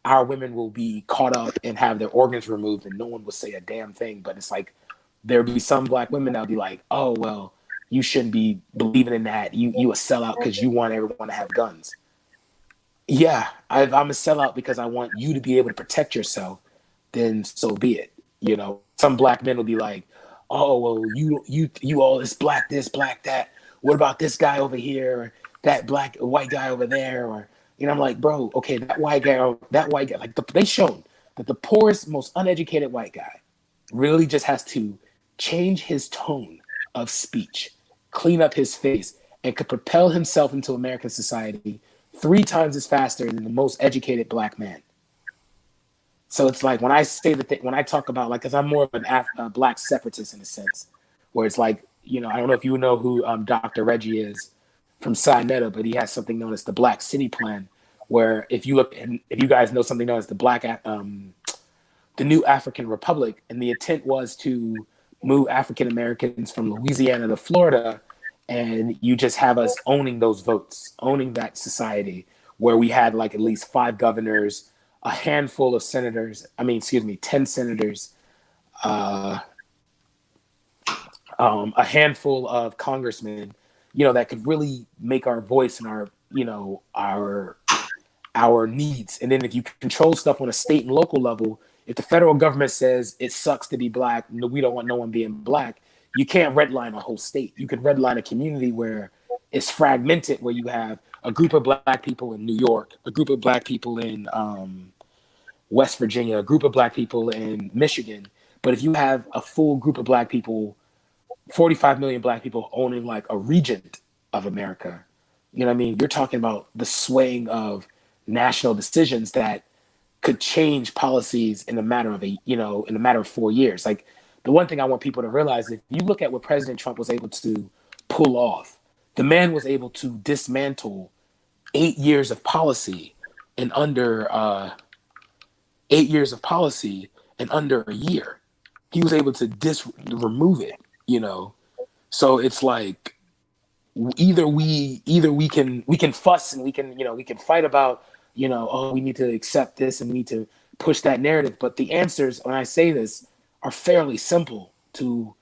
Our women will be caught up and have their organs removed and no one will say a damn thing. But it's like, there'll be some black women that'll be like, oh, well, you shouldn't be believing in that. You a sellout because you want everyone to have guns. Yeah, I'm a sellout because I want you to be able to protect yourself. Then so be it. You know, some black men will be like, oh, well, you all this, black that. What about this guy over here? Or that white guy over there? Or, I'm like, bro, okay, that white guy, like they showed that the poorest, most uneducated white guy really just has to change his tone of speech, clean up his face, and could propel himself into American society 3 times as faster than the most educated black man. So it's like when I say when I talk about because I'm more of a black separatist in a sense, where it's like, I don't know if you know who Dr. Reggie is from Sinetta, but he has something known as the Black City Plan, where if you guys know something known as the New African Republic, and the intent was to move African Americans from Louisiana to Florida, and you just have us owning those votes, owning that society, where we had like at least 5 governors, a handful of senators, 10 senators, a handful of congressmen, that could really make our voice and our needs. And then if you control stuff on a state and local level, if the federal government says it sucks to be black, we don't want no one being black, you can't redline a whole state. You could redline a community where it's fragmented, where you have a group of black people in New York, a group of black people in West Virginia, a group of black people in Michigan. But if you have a full group of black people, 45 million black people owning like a region of America, you're talking about the swaying of national decisions that could change policies in a matter of 4 years. Like, the one thing I want people to realize, if you look at what President Trump was able to pull off, the man was able to dismantle 8 years of policy in under 8 years of policy in under a year. He was able to remove it, So it's like either we can fuss and we can fight about, oh, we need to accept this and we need to push that narrative. But the answers, when I say this, are fairly simple to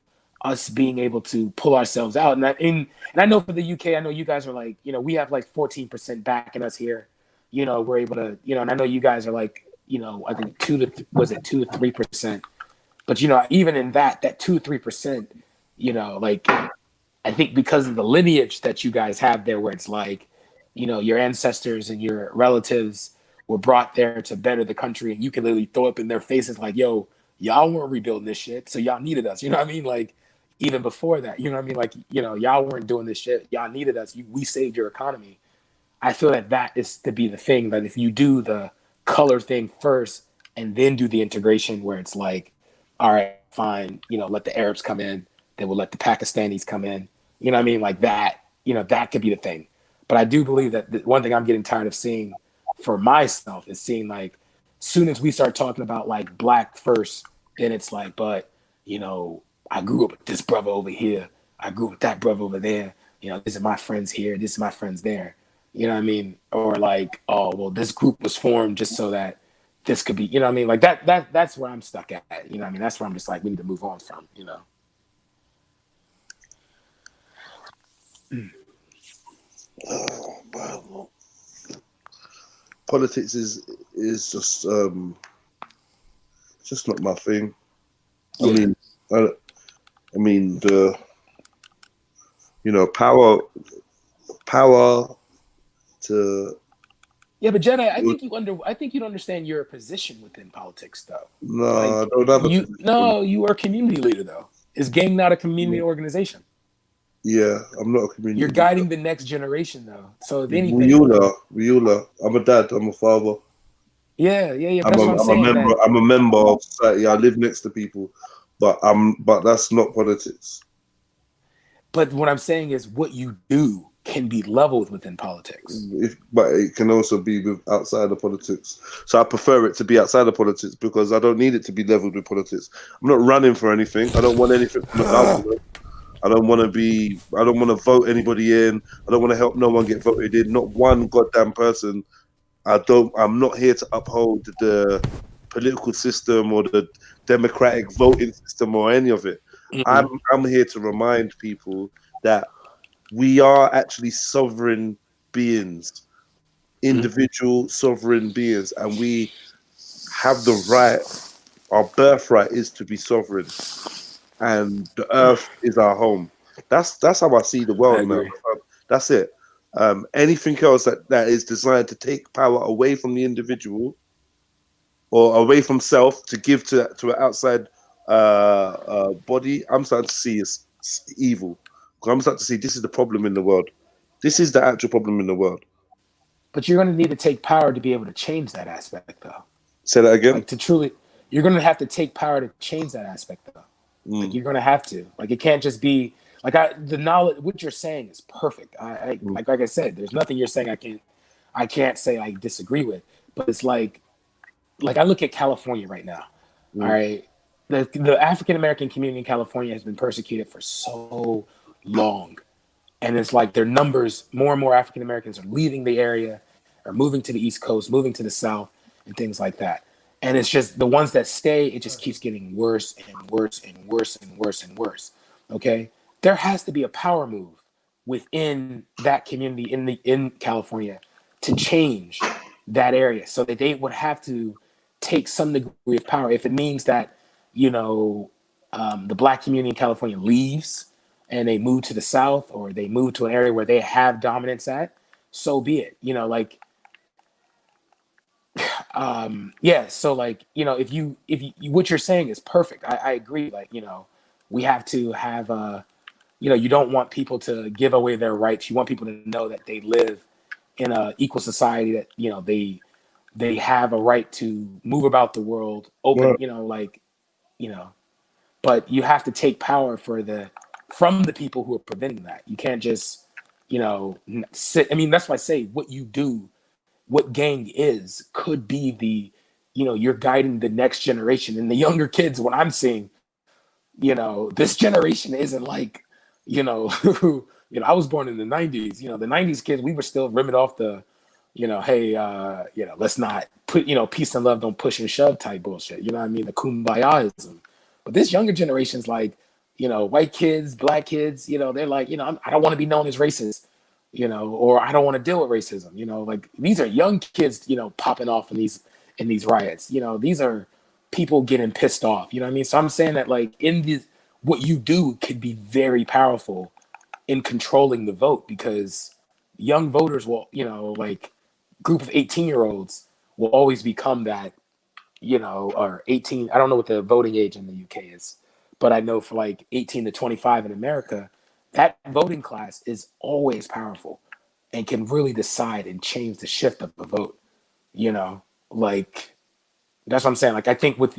us being able to pull ourselves out. And I know for the UK, I know you guys are like, we have like 14% backing us here. We're able to, and I know you guys are like, I think 2 to 3%. But even in that 2-3%, like, I think because of the lineage that you guys have there, where it's like, your ancestors and your relatives were brought there to better the country, and you can literally throw up in their faces like, yo, y'all weren't rebuilding this shit, so y'all needed us. You know what I mean? Like, even before that, you know what I mean? Like, y'all weren't doing this shit, y'all needed us. We saved your economy. I feel that is to be the thing, that if you do the color thing first and then do the integration, where it's like, all right, fine, let the Arabs come in, then we'll let the Pakistanis come in. You know what I mean? Like that, that could be the thing. But I do believe that the one thing I'm getting tired of seeing for myself is seeing, like, soon as we start talking about like black first, then it's like, but, I grew up with this brother over here, I grew up with that brother over there. This is my friends here, this is my friends there. You know what I mean? Or like, oh, well, this group was formed just so that this could be, you know what I mean? Like that's where I'm stuck at. You know what I mean? That's where I'm just like, we need to move on from, Oh, well, politics is just not my thing. Yeah. I mean the power to. Yeah, but Jedi, I think you don't understand your position within politics, though. No, like, I don't have a position. No, you are a community leader, though. Is gang not a community organization? Yeah, I'm not a community. You're guiding the next generation, though. So if anything, we all are. I'm a dad. I'm a father. Yeah. That's what I'm saying. I'm a member of society. I live next to people, but that's not politics. But what I'm saying is, what you do can be leveled within politics. But it can also be with outside of politics. So I prefer it to be outside of politics because I don't need it to be leveled with politics. I'm not running for anything. I don't want anything from the government. I don't want to vote anybody in. I don't want to help no one get voted in. Not one goddamn person. I'm not here to uphold the political system or the democratic voting system or any of it. I'm here to remind people that we are actually sovereign beings, individual sovereign beings, and we have the right. Our birthright is to be sovereign, and the earth is our home. That's how I see the world now. That's it. Anything else that is designed to take power away from the individual or away from self to give to an outside body, I'm starting to see is evil. I'm starting to see this is the problem in the world. This is the actual problem in the world. But you're going to need to take power to be able to change that aspect, though. Say that again. Like you're going to have to take power to change that aspect, though. Like you're going to have to. Like it can't just be like the knowledge. What you're saying is perfect. Like I said, there's nothing you're saying I can't say I disagree with. But it's like I look at California right now. All right, the African American community in California has been persecuted for so long, and it's like their numbers, more and more African Americans are leaving the area, are moving to the East Coast, moving to the South, and things like that. And it's just the ones that stay, it just keeps getting worse and worse and worse and worse and worse. Okay, there has to be a power move within that community in California to change that area, so that they would have to take some degree of power. If it means that the Black community in California leaves and they move to the South, or they move to an area where they have dominance at, so be it. So if you what you're saying is perfect. I agree. We have to have you don't want people to give away their rights. You want people to know that they live in a equal society, that they have a right to move about the world open. But you have to take power from the people who are preventing that. You can't just sit. I mean, that's why I say what you do, what gang is, could be you're guiding the next generation. And the younger kids, what I'm seeing, this generation isn't like, I was born in the 90s. The 90s kids, we were still rimming off the, hey, let's not put, peace and love, don't push and shove type bullshit. You know what I mean? The kumbayaism. But this younger generation's like, white kids, black kids, they're like, I don't want to be known as racist, or I don't want to deal with racism. Like these are young kids, popping off in these riots. These are people getting pissed off. You know what I mean? So I'm saying that what you do could be very powerful in controlling the vote, because young voters will, group of 18-year-olds will always become that, or 18. I don't know what the voting age in the UK is, but I know for 18 to 25 in America, that voting class is always powerful and can really decide and change the shift of the vote. That's what I'm saying. I think with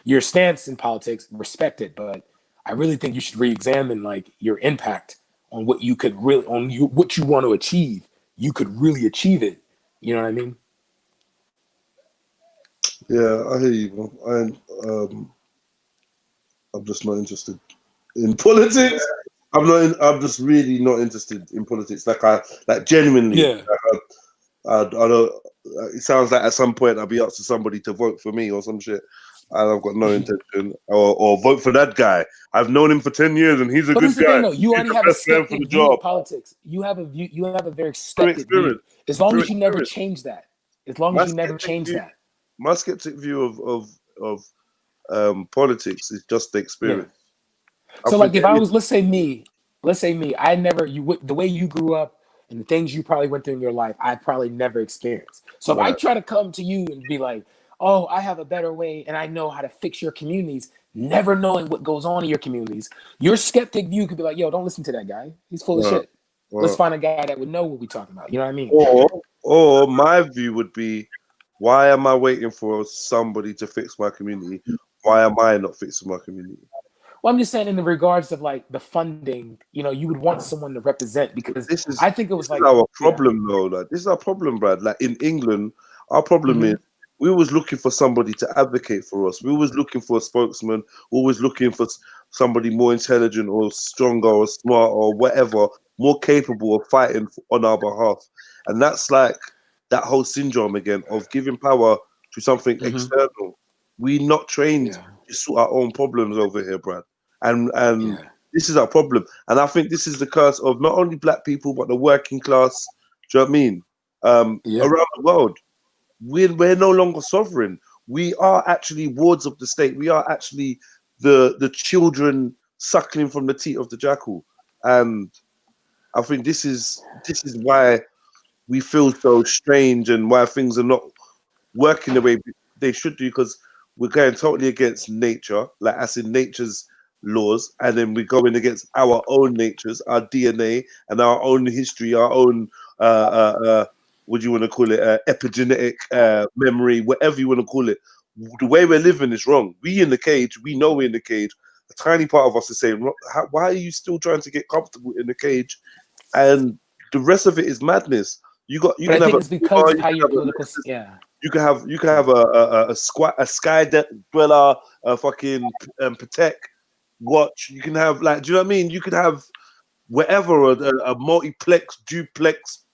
your stance in politics, respect it, but I really think you should re-examine your impact on what you could really, what you want to achieve. You could really achieve it. You know what I mean? Yeah, I hear you. I'm just not interested in politics. I'm just really not interested in politics. Genuinely. Yeah. I don't. It sounds like at some point I'll be asking somebody to vote for me or some shit, and I've got no intention. Or vote for that guy. I've known him for 10 years, and he's a good guy. Thing, though. You already have a skeptic view of politics. You have a view. You have a very skeptic view. As long as you never change that. My skeptic view of politics is just the experience. Yeah. So if I was, let's say me, I never, the way you grew up and the things you probably went through in your life, I probably never experienced. So if I try to come to you and be like, oh, I have a better way and I know how to fix your communities, never knowing what goes on in your communities, your skeptic view could be like, yo, don't listen to that guy. He's full of shit. Let's find a guy that would know what we're talking about. You know what I mean? Or my view would be, why am I waiting for somebody to fix my community? Why am I not fixing my community? Well, I'm just saying in the regards of like the funding, you know, you would want someone to represent because I think it was like our problem though. Like this is our problem, Brad. Like in England, our problem is we was looking for somebody to advocate for us. We was looking for a spokesman. Always looking for somebody more intelligent or stronger or smart or whatever, more capable of fighting on our behalf. And that's like that whole syndrome again of giving power to something external. We not trained to sort our own problems over here, Brad. And this is our problem. And I think this is the curse of not only black people, but the working class. Do you know what I mean? Around the world. We're no longer sovereign. We are actually wards of the state. We are actually the children suckling from the teat of the jackal. And I think this is why we feel so strange and why things are not working the way they should do, because we're going totally against nature, like as in nature's laws, and then we're going against our own natures, our DNA, and our own history, our own what do you want to call it, epigenetic memory, whatever you want to call it. The way we're living is wrong. We in the cage, we know we're in the cage. A tiny part of us is saying, why are you still trying to get comfortable in the cage? And the rest of it is madness. You can have it's because of how your political, you can have a sky dweller, a fucking Patek watch. You can have, like, do you know what I mean? You could have whatever, a multiplex, duplex,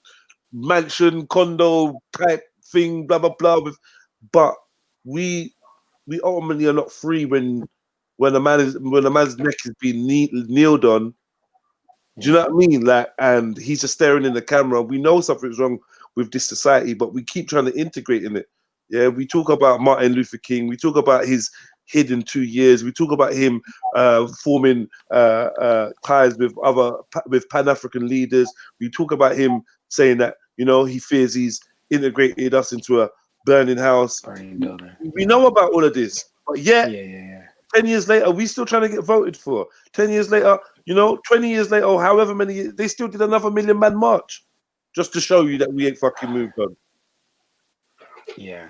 mansion, condo type thing, blah blah blah. But we ultimately are not free when a man's neck is being kneeled on. Do you know what I mean? Like, and he's just staring in the camera. We know something's wrong with this society, but we keep trying to integrate in it. Yeah, we talk about Martin Luther King. We talk about his hidden 2 years. We talk about him forming ties with Pan-African leaders. We talk about him saying that, you know, he fears he's integrated us into a burning house. We know about all of this, but yet 10 years later, we still trying to get voted for. 10 years later, you know, 20 years later, or however many years, they still did another million man march just to show you that we ain't fucking moved on. Yeah.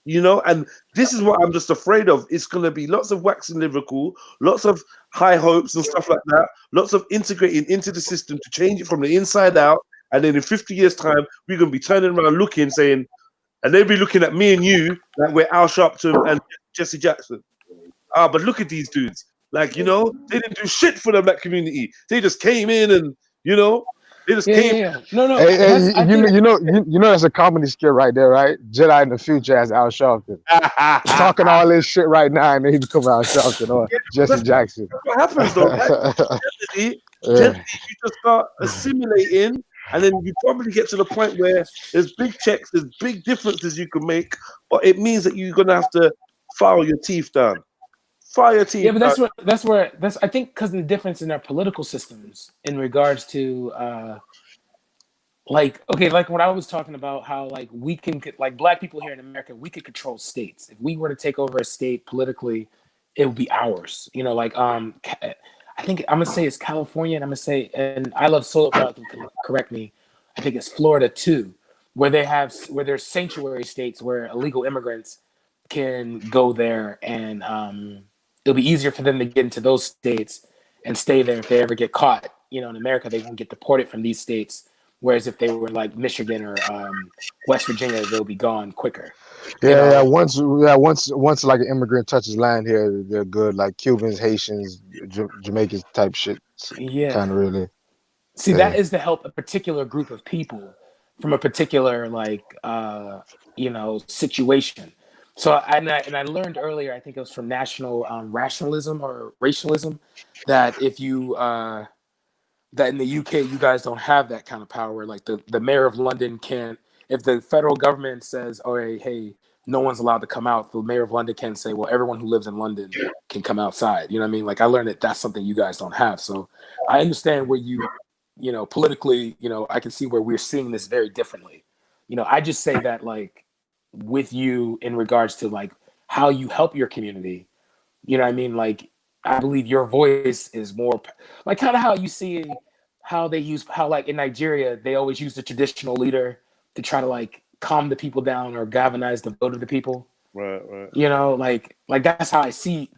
You know, and this is what I'm just afraid of. It's going to be lots of waxing lyrical, lots of high hopes and stuff like that, lots of integrating into the system to change it from the inside out. And then in 50 years' time, we're going to be turning around looking, saying, and they'll be looking at me and you like we're Al Sharpton and Jesse Jackson. But look at these dudes. Like, you know, they didn't do shit for the black community. They just came in and, you know, they just came. No. Hey, you know that's a comedy skit right there, right? Jedi in the future as Al Sharpton. Talking all this shit right now, and then he become Al Sharpton or Jesse Jackson. That's what happens, though. Right? Generally, you just start assimilating, and then you probably get to the point where there's big checks, there's big differences you can make, but it means that you're gonna have to file your teeth down. Yeah, but that's where I think because of the difference in our political systems in regards to like when I was talking about how like we can, like, black people here in America, we could control states. If we were to take over a state politically, it would be ours. You know, like I think I'm gonna say it's California, and I'm gonna say, and I love Solo, can correct me, I think it's Florida too, where there's sanctuary states where illegal immigrants can go there, and it'll be easier for them to get into those states and stay there if they ever get caught. You know, in America, they won't get deported from these states. Whereas if they were like Michigan or West Virginia, they'll be gone quicker. Yeah. Once like an immigrant touches land here, they're good. Like Cubans, Haitians, Jamaicans type shit. Yeah. Kind of really. See, that is to help a particular group of people from a particular situation. So I learned earlier, I think it was from national rationalism or racialism, that if you that in the UK you guys don't have that kind of power. Like the mayor of London can't, if the federal government says, "Oh hey, no one's allowed to come out," the mayor of London can say, "Well, everyone who lives in London can come outside." You know what I mean? Like I learned that that's something you guys don't have. So I understand where you know, politically, you know, I can see where we're seeing this very differently. You know, I just say that like with you in regards to like how you help your community, you know what I mean? Like, I believe your voice is more like kind of how you see how like in Nigeria, they always use the traditional leader to try to like calm the people down or galvanize the vote of the people. Right. You know, like that's how I see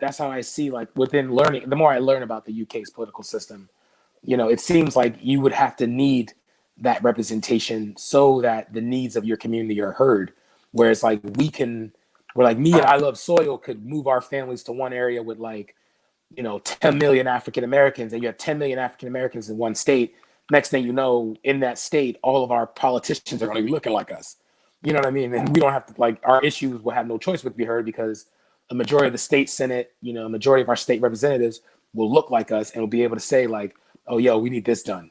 like within learning. The more I learn about the UK's political system, you know, it seems like you would have to need that representation so that the needs of your community are heard. Whereas like we're like me and I Love Soil could move our families to one area with like, you know, 10 million African Americans, and you have 10 million African Americans in one state. Next thing you know, in that state, all of our politicians are going to be looking like us. You know what I mean? And we don't have to, like, our issues will have no choice but to be heard because a majority of the state Senate, you know, a majority of our state representatives will look like us and will be able to say, like, oh, yo, we need this done,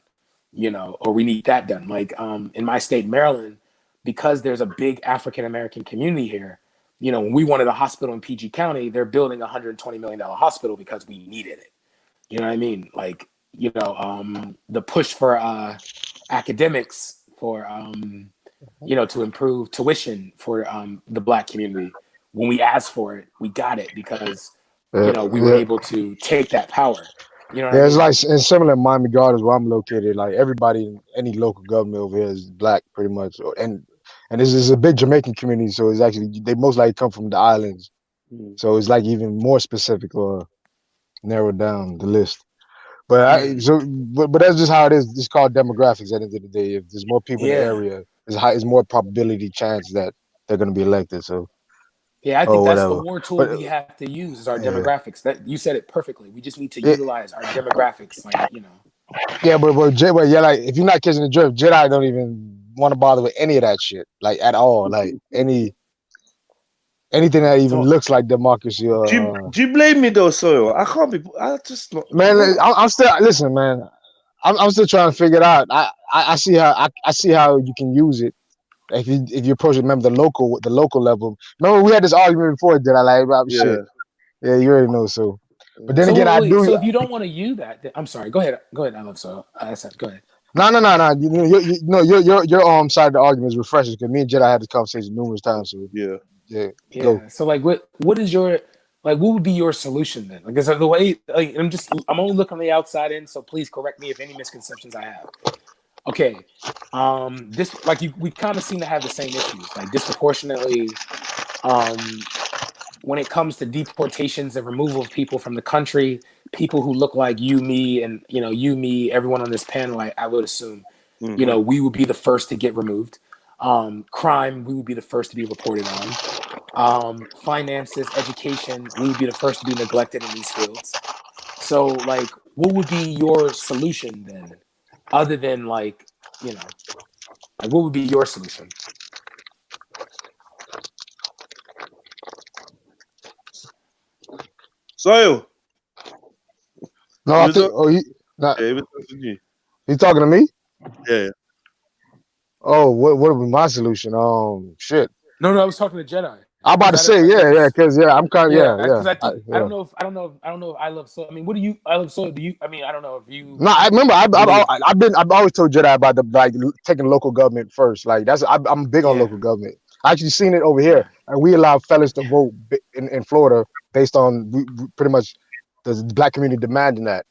you know, or we need that done. Like in my state, Maryland, because there's a big African American community here, you know, when we wanted a hospital in PG County, they're building a $120 million hospital because we needed it. You know what I mean? Like, you know, the push for academics for, you know, to improve tuition for the Black community. When we asked for it, we got it because, you know, we were able to take that power. You know what I mean? It's like in similar in Miami Gardens where I'm located. Like everybody in any local government over here is Black, pretty much, and this is a big Jamaican community, so it's actually they most likely come from the islands. So it's like even more specific or narrowed down the list. But but that's just how it is. It's called demographics at the end of the day. If there's more people in the area, it's more probability chance that they're going to be elected. So yeah, I think that's the war tool But we have to use is our demographics. That you said it perfectly. We just need to utilize our demographics, like, you know. Yeah, but yeah, like if you're not catching the drift, Jedi don't even want to bother with any of that shit, like at all. Like anything that even looks like democracy. Do you blame me though, Soil? I can't be. I just not. Man, I'm still listen, man. I'm still trying to figure it out. I see how I see how you can use it if you approach it. Remember the local level. Remember we had this argument before, did I like about shit? Yeah, you already know. So, but then again, I do. So if you don't want to use that, then, I'm sorry. Go ahead. I love so. I said, go ahead. No. Your side of the argument is refreshing because me and Jedi had this conversation numerous times. So yeah. Go. So like, what is your like? What would be your solution then? Like, is the way? Like, I'm only looking on the outside in. So please correct me if any misconceptions I have. Okay, this like we kind of seem to have the same issues, like disproportionately. When it comes to deportations and removal of people from the country, people who look like you, me, and you, me, everyone on this panel, I would assume, we would be the first to get removed. Crime, we would be the first to be reported on. Finances, education, we would be the first to be neglected in these fields. So, like, what would be your solution then, other than like what would be your solution? Soil. No, I think. He's talking to me. Yeah. Oh, what would be my solution? Shit. No, I was talking to Jedi. I'm about to say, because I'm kind of, Because I don't know if I Love Soul. I mean, what do you? I Love Soul. Do you? I mean, I don't know if you. No, I remember. I've always told Jedi about like taking local government first. Like I'm big on local government. I actually seen it over here, and we allow fellas to vote in Florida based on pretty much the Black community demanding that.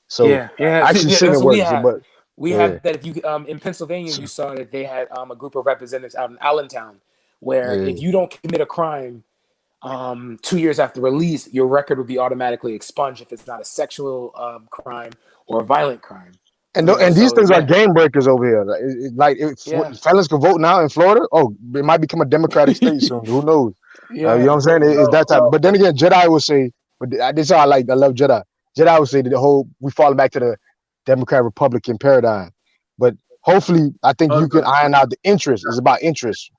So I actually seen it work. We had that. If you in Pennsylvania, you saw that they had a group of representatives out in Allentown, where if you don't commit a crime 2 years after release, your record would be automatically expunged if it's not a sexual crime or a violent crime. And these things are game breakers over here. If fellas can vote now in Florida, it might become a Democratic state soon. Who knows? You know what I'm saying? It's that type. But then again, Jedi will say, but this is how I love Jedi. Jedi will say that we fall back to the Democrat Republican paradigm. But hopefully, I think you can iron out the interest. It's about interest,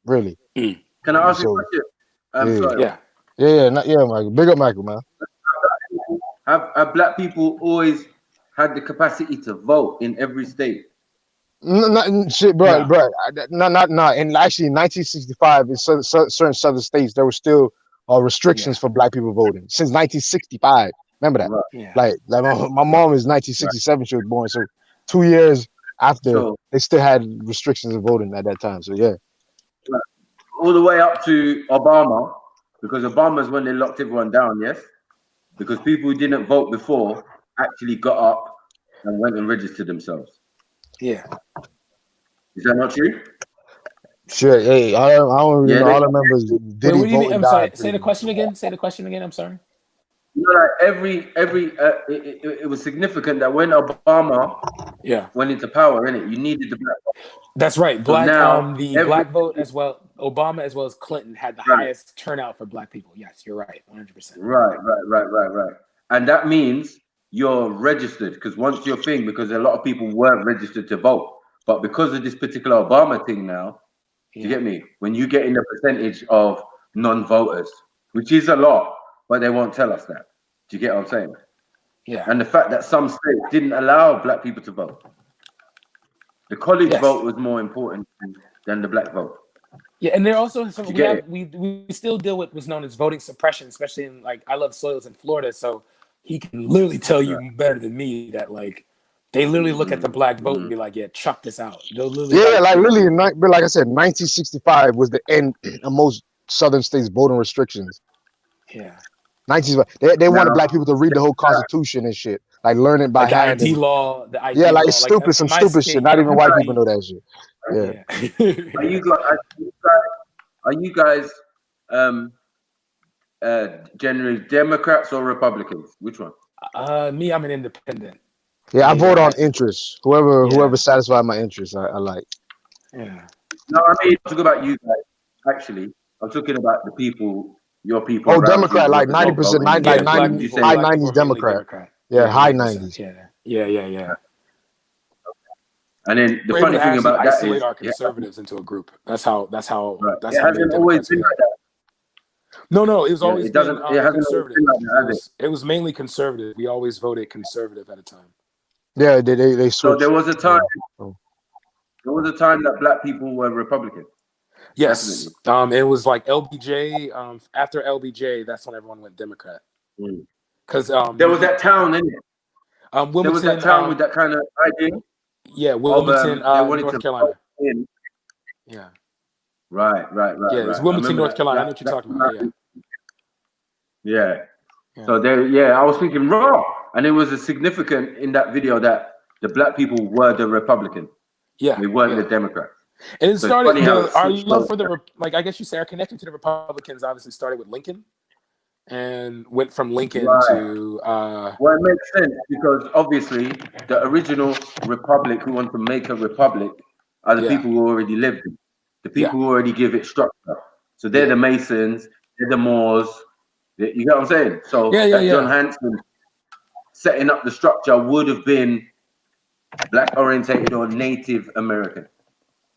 really. Can I ask you a question? Michael. Big up, Michael, man. Have Black people always had the capacity to vote in every state? Shit, bro. Not. And actually, in 1965, in certain southern states, there were still restrictions for Black people voting since 1965. Remember that? Yeah. Like my mom is 1967. She was born, so 2 years after, they still had restrictions of voting at that time. So all the way up to Obama, because Obama's when they locked everyone down. Yes, because people who didn't vote before actually got up and went and registered themselves. Yeah. Is that not true? Shit, hey, I don't really Yeah, know. they, All I remember is Wait, Diddy what do you mean? vote and I'm sorry. died. Say Pretty the much. question again. Say the question again. I'm sorry. you know, like it was significant that when Obama went into power, innit, you needed the black vote. That's right. So Black, now the black vote as well. Obama as well as Clinton had the highest turnout for black people. Yes, you're right. 100%. Right. And that means you're registered, because once your thing, because a lot of people weren't registered to vote, but because of this particular Obama thing now, do you get me? When you get in the percentage of non-voters, which is a lot, but they won't tell us that. Do you get what I'm saying? Yeah. And the fact that some states didn't allow black people to vote. The college vote was more important than the black vote. Yeah, and there also some, get we still deal with what's known as voting suppression, especially in like I love Soils in Florida, so he can literally tell you better than me that like they literally look at the black vote and be like, yeah, chuck this out. They'll literally Like you know, really, but like I said, 1965 was the end of most southern states voting restrictions. Yeah. 1965. They wanted black people to read the whole Constitution and shit, like learn it by like the hand. ID and, law, the ID yeah, like law, it's stupid, some stupid shit. Not even white people know that shit. Yeah. Are you guys generally Democrats or Republicans? Which one? Me, I'm an independent. Yeah, I vote on interest. Whoever satisfies my interests, I like. Yeah. No, I mean, I'm talking about you guys. Actually, I'm talking about the people, your people. Oh, around Democrat, you, like what the 90%, vote, like black 90, people, high black 90s people are mainly Democrat. Yeah, high 90s. Yeah. And then the We're funny able to thing actually about that isolate is, our conservatives into a group. That's how it many hasn't always Democrats been we like have. that. No, it was always It been hasn't always conservative. been like that, has it? It was mainly conservative. We always voted conservative at a time. Yeah, they switched. So there was a time. There was a time that black people were Republican. Yes. Definitely. It was like LBJ. After LBJ, that's when everyone went Democrat. Because there was that town, innit? Wilmington, there was that town with that kind of idea. Yeah, Wilmington, North Carolina. Yeah. Right. Yeah, it's Wilmington, North Carolina. I know what you're talking about. Yeah. So there, I was thinking wrong, and it was a significant in that video that the black people were the Republican. Yeah, they weren't the Democrat. And it started our love for the like. I guess you say our connection to the Republicans obviously started with Lincoln, and went from Lincoln to. Well, it makes sense because obviously the original republic who want to make a republic are the people who already lived in, the people who already give it structure. So they're the Masons, they're the Moors. You get what I'm saying? So John Hanson setting up the structure would have been black orientated or Native American.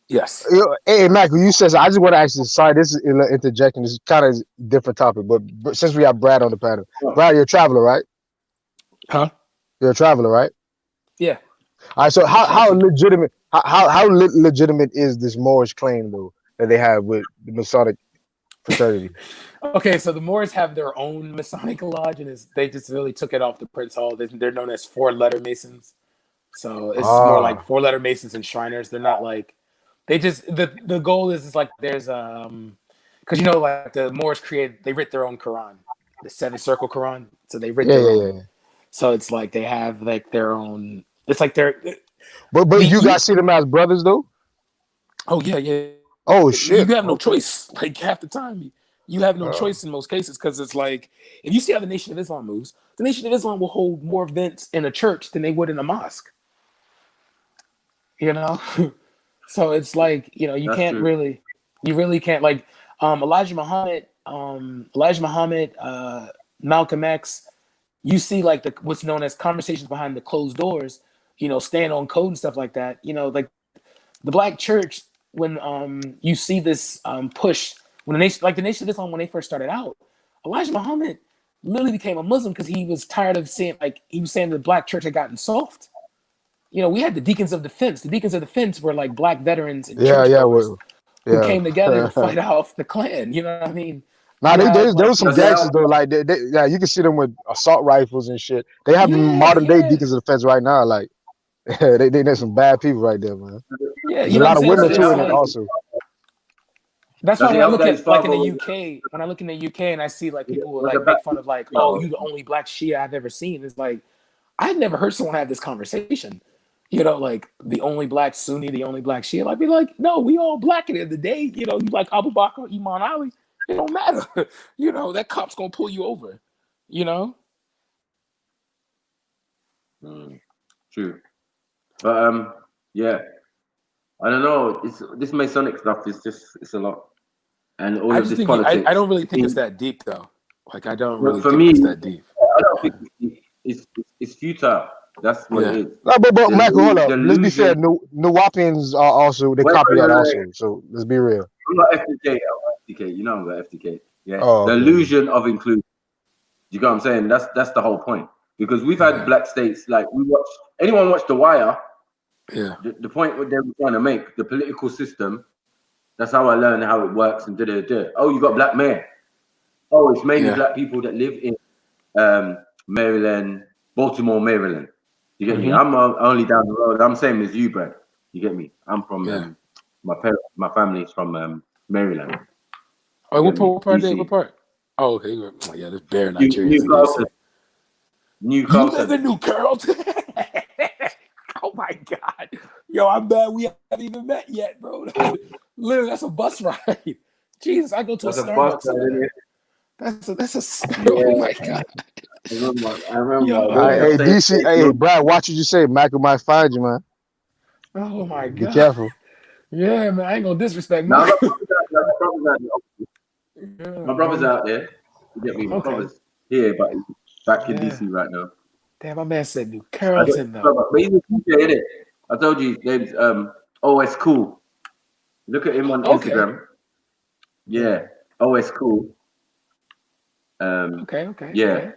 Yes. Hey, Michael, you said, I just want to ask you, sorry, this is interjecting. This is kind of a different topic, but since we have Brad on the panel, Brad, you're a traveler, right? Huh? You're a traveler, right? Yeah. All right. So how legitimate legitimate is this Moorish claim though that they have with the Masonic fraternity? Okay, so the Moors have their own Masonic lodge, and they just really took it off the Prince Hall. They're known as 4-letter Masons. So it's more like 4-letter Masons and Shriners. They're not like they just the goal is like there's because you know like the Moors they writ their own Quran, the 7-circle Quran. So they writ their own. Yeah. So it's like they have like their own. It's like they're. But you guys see them as brothers though? Oh yeah. Oh shit! You have no choice. Like half the time, you have no choice in most cases because it's like if you see how the Nation of Islam moves, the Nation of Islam will hold more events in a church than they would in a mosque. You know, so it's like you can't really, you really can't like Elijah Muhammad, Malcolm X. You see like what's known as conversations behind the closed doors. Stand on code and stuff like that. Like the black church when you see this push when the Nation of Islam when they first started out, Elijah Muhammad literally became a Muslim because he was tired of saying he was saying the black church had gotten soft. We had the Deacons of Defense. The Deacons of Defense were like black veterans and churchgoers who came together to fight off the Klan. You know what I mean? Nah, there was some gangsters though. Like you can see them with assault rifles and shit. They have modern day Deacons of Defense right now. Like they're some bad people right there, man. Yeah, there's a lot of women too in it also. That's why when I look at like in the UK, when I look in the UK and I see like people will like make fun of like, oh, you the only black Shia I've ever seen. It's like I've never heard someone have this conversation. you know, like the only black Sunni, the only black Shia. I'd be like, no, we all black at the end of the day. You know, you like Abu Bakr, Iman Ali, it don't matter. You know, that cop's gonna pull you over. You know. True, but yeah, I don't know. This Masonic stuff is it's a lot, and all of this politics. I don't really think it's that deep though. Like I don't really for think me, it's that deep. I don't think it's futile. That's what it is. No, but Michael, hold up. Let's be fair. Nuwapians are also they copy that also. So let's be real. I'm not FTK. I'm FTK. You know I'm not FTK. Yeah. Oh, the okay. illusion of inclusion. You get what I'm saying? That's the whole point. Because we've had black states like anyone watched The Wire? Yeah. The point what they were trying to make, the political system. That's how I learned how it works and Oh, you got black mayor. Oh, it's mainly black people that live in Maryland, Baltimore, Maryland. You get me? I'm only down the road. I'm same as you, Brad. You get me? I'm from my family's from Maryland. Oh, what part? What part? Oh, okay. Yeah, this bare Nigerians. Newcastle. You live in New Carrollton? Oh my God. Yo, I'm mad we haven't even met yet, bro. Literally, that's a bus ride. Jesus, I go to a Starbucks. That's a oh my God. I remember. Hey, DC, hey, Brad, watch what you say. Michael might find you, man. Oh my God. Be careful. Yeah, man, I ain't gonna disrespect my my brother's out there. You get me? My brother's here, but he's back in DC right now. Damn, my man said New Carrollton though. But he's a teacher, innit? I told you his name's OS Cool. Look at him on Instagram. Yeah, OS Cool. Okay. Yeah.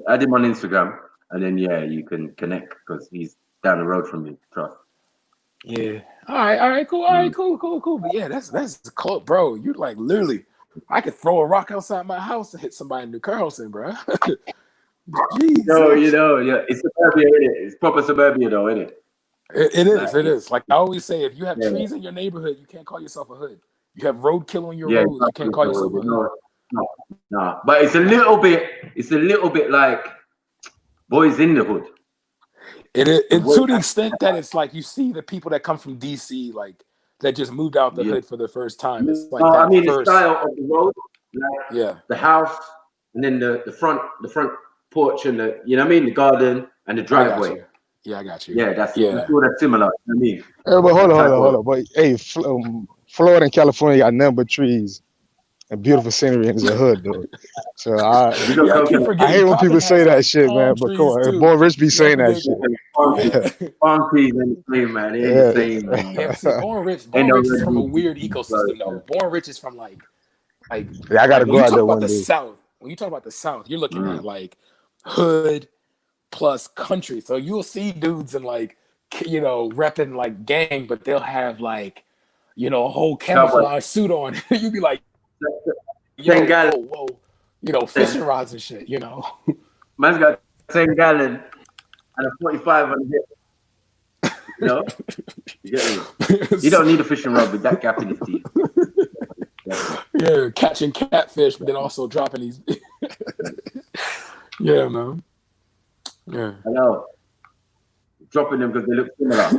Add him on Instagram, and then you can connect because he's down the road from you. Trust. Yeah. All right, cool. But yeah, that's close, bro. You're like literally, I could throw a rock outside my house and hit somebody in New Carrollton, bro. Jesus. No, it's suburbia, innit? It's proper suburbia, though, innit? It is. Like I always say, if you have trees in your neighborhood, you can't call yourself a hood. You have roadkill on your road, you can't call yourself a hood. No, but it's a little bit like boys in the hood. It is, and to the extent that it's like you see the people that come from DC, like that just moved out the hood for the first time. It's like the style of the road, like the house, and then the front porch, and the garden and the driveway. I got you. Yeah, that's sort of similar. I mean, but hold on. But hey, Florida and California got nothing but trees and beautiful scenery in the hood, though. So I hate when people say that shit, man. But come on, Born Rich be saying that shit. Palm trees ain't the same, man. It ain't the same. Yeah, see, Born Rich is from a weird ecosystem, though. Born Rich is from like I gotta go out there one day. South. When you talk about the South, you're looking at like hood plus country. So you'll see dudes in like repping like gang, but they'll have like a whole camouflage suit on. You'd be like, whoa, fishing rods and shit. Man's got 10 gallon and a 45 on the hip. You get me? You don't need a fishing rod with that gap in his teeth. Yeah, catching catfish, but then also dropping these. Yeah, man. Yeah. I know. Dropping them because they look similar.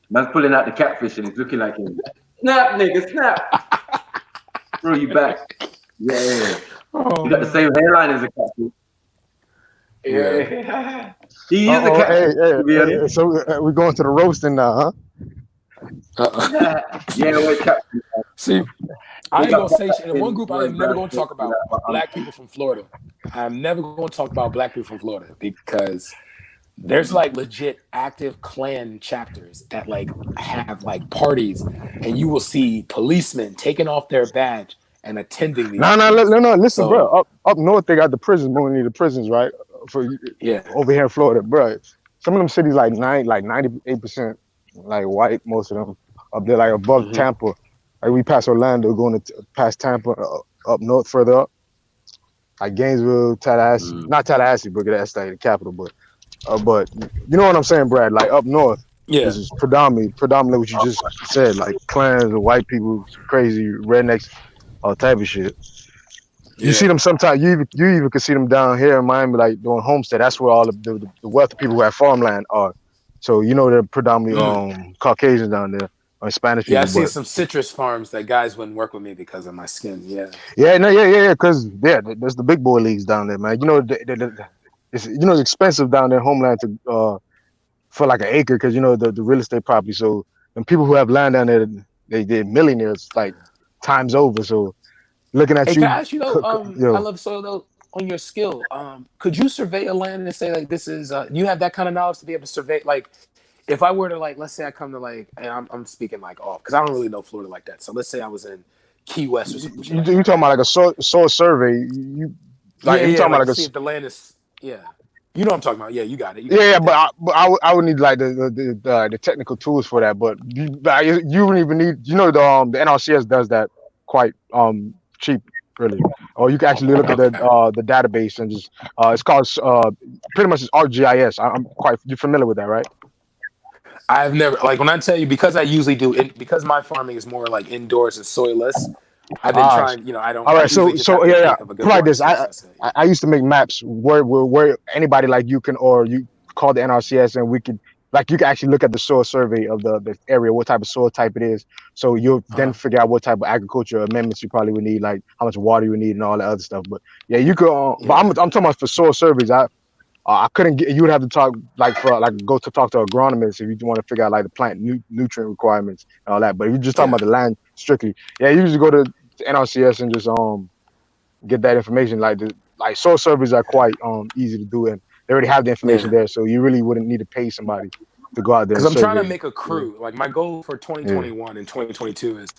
Man's pulling out the catfish and he's looking like him. Snap, nigga, snap. Throw you back. Yeah. Oh, you got the same hairline as a catfish. Yeah. He is a catfish. Hey, so we're going to the roasting now, huh? We're catfish. See, I ain't gonna say shit. In one group, I am never gonna talk about black people from Florida. I'm never gonna talk about black people from Florida because there's like legit active Klan chapters that like have like parties, and you will see policemen taking off their badge and attending these. No. Listen, bro. Up north, they got the prisons. We need the prisons, right? Over here in Florida, bro. Some of them cities like 98% like white. Most of them up there, like above Tampa. Like we pass Orlando, going to past Tampa, up north, further up. Like Gainesville, Tallahassee, not Tallahassee, but that's like the capital. But you know what I'm saying, Brad? Like up north, this is predominantly what you just said, like clans of white people, crazy rednecks, all type of shit. You see them sometimes. You even can see them down here in Miami, like doing homestead. That's where all the wealthy people who have farmland are. So they're predominantly Caucasians down there, or Spanish people. Yeah, I've seen but some citrus farms that guys wouldn't work with me because of my skin. Yeah. because there's the big boy leagues down there, man. It's it's expensive down there, homeland to for like an acre because the real estate property. So and people who have land down there, they're millionaires like times over. So looking at Hey, can you, I ask you though? I love soil though. On your skill, could you survey a land and say like this is? You have that kind of knowledge to be able to survey. Like, if I were to like, let's say I come to like, and I'm speaking like off because I don't really know Florida like that. So let's say I was in Key West or something. you talking about like a soil survey? You like you talking about like see if the land is You know what I'm talking about. Yeah, you got it. but I would need like the technical tools for that. But you wouldn't even need. The NRCS does that quite cheap, really. Or you can actually look at the database and just it's called pretty much it's ArcGIS. You're familiar with that, right? I've never when I tell you because I usually do it because my farming is more like indoors and soilless. I've been trying. I don't. All right, so like this. I used to make maps where anybody like you can or you call the NRCS and we could like you can actually look at the soil survey of the area, what type of soil type it is. So you'll then figure out what type of agriculture amendments you probably would need, like how much water you need and all that other stuff. But yeah, you could. But I'm talking about for soil surveys. I couldn't get. You would have to talk go to talk to agronomists if you want to figure out like the plant nutrient requirements and all that. But if you're just talking about the land strictly, you usually go to NRCS and just get that information. Like soil surveys are quite easy to do and they already have the information there, so you really wouldn't need to pay somebody to go out there. Because I'm trying to make a crew. Like my goal for 2021 and 2022 is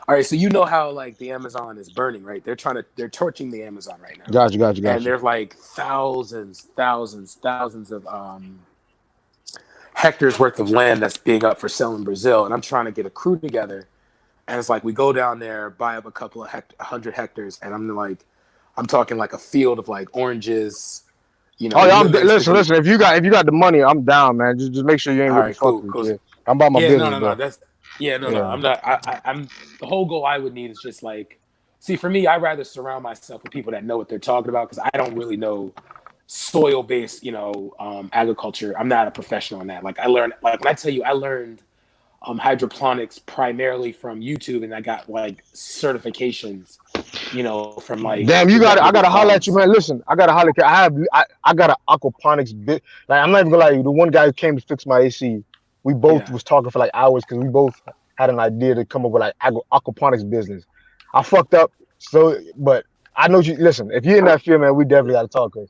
all right. So you know how like the Amazon is burning, right? They're torching the Amazon right now. Gotcha. And there's like thousands of hectares worth of land that's being up for sale in Brazil, and I'm trying to get a crew together. And it's like we go down there, buy up a couple of 100 hectares, and I'm talking like a field of like oranges. Listen. If you got the money, I'm down, man. Just make sure you ain't with the fuckers. Yeah. I'm about my business. No. I'm not. I'm the whole goal I would need is just like, see, for me, I'd rather surround myself with people that know what they're talking about because I don't really know soil-based, agriculture. I'm not a professional in that. Like I learned, like when I tell you, I learned hydroponics primarily from YouTube, and I got like certifications, from like. Damn, I gotta holler at you, man. Listen, I gotta holler. I got an aquaponics bit. Like I'm not even gonna lie to you. The one guy who came to fix my AC, we both was talking for like hours because we both had an idea to come up with like aquaponics business. I fucked up, but I know you. Listen, if you're in that field, man, we definitely gotta talk. I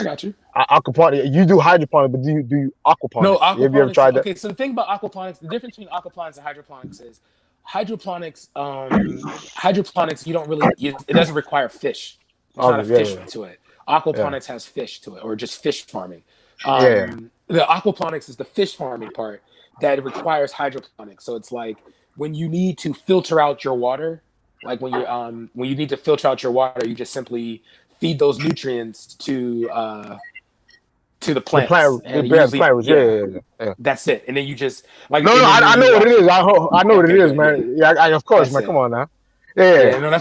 got you. Aquaponics. You do hydroponics, but do you aquaponics? No, aquaponics. Have you ever tried that? Okay, so the thing about aquaponics, the difference between aquaponics and hydroponics is hydroponics. Hydroponics, it doesn't require fish. There's not a fish to it. Aquaponics has fish to it, or just fish farming. The aquaponics is the fish farming part that requires hydroponics. So it's like when you need to filter out your water, like when you need to filter out your water, you just simply feed those nutrients to the plants. That's it. And then you just like. I know what it is. I know what it is, man. Yeah, of course, man. Come on now. Yeah.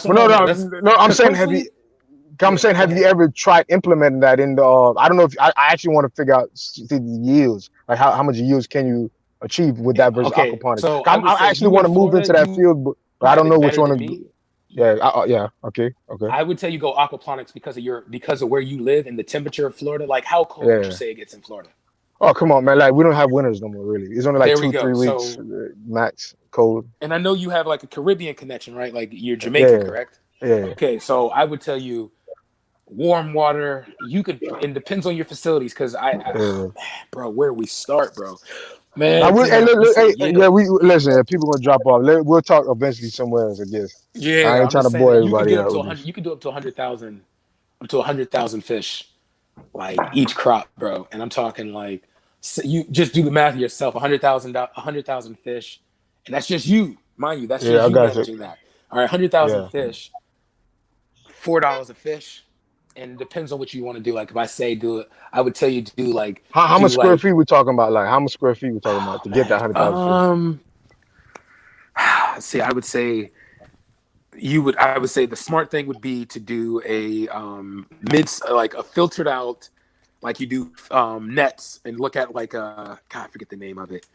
I'm saying, have you ever tried implementing that in the? I don't know if I actually want to figure out the yields, like how much yields can you achieve with that versus aquaponics. So I actually want to move into that field, but I don't know which one to do. Yeah. Okay. I would tell you go aquaponics because of where you live and the temperature of Florida. Like how cold would you say it gets in Florida? Oh, come on, man! Like we don't have winters no more. Really, it's only like 2-3 weeks max cold. And I know you have like a Caribbean connection, right? Like you're Jamaican, correct? Yeah. Okay, so I would tell you, warm water. You could. It depends on your facilities, because bro, where do we start, bro? Man, listen. People gonna drop off. We'll talk eventually somewhere else, I guess. Yeah, I ain't trying to bore everybody out. You can do up to 100,000 fish, like each crop, bro. And I'm talking like, you just do the math yourself. 100,000 fish, and that's just you, mind you. That's just you managing that. All right, 100,000 fish, $4 a fish. And it depends on what you want to do. Like if I say do it, I would tell you to do like how much square feet we talking about? Like how much square feet we talking about to get that 100,000? See, I would say the smart thing would be to do a like a filtered out like you do nets and look at like God, I forget the name of it,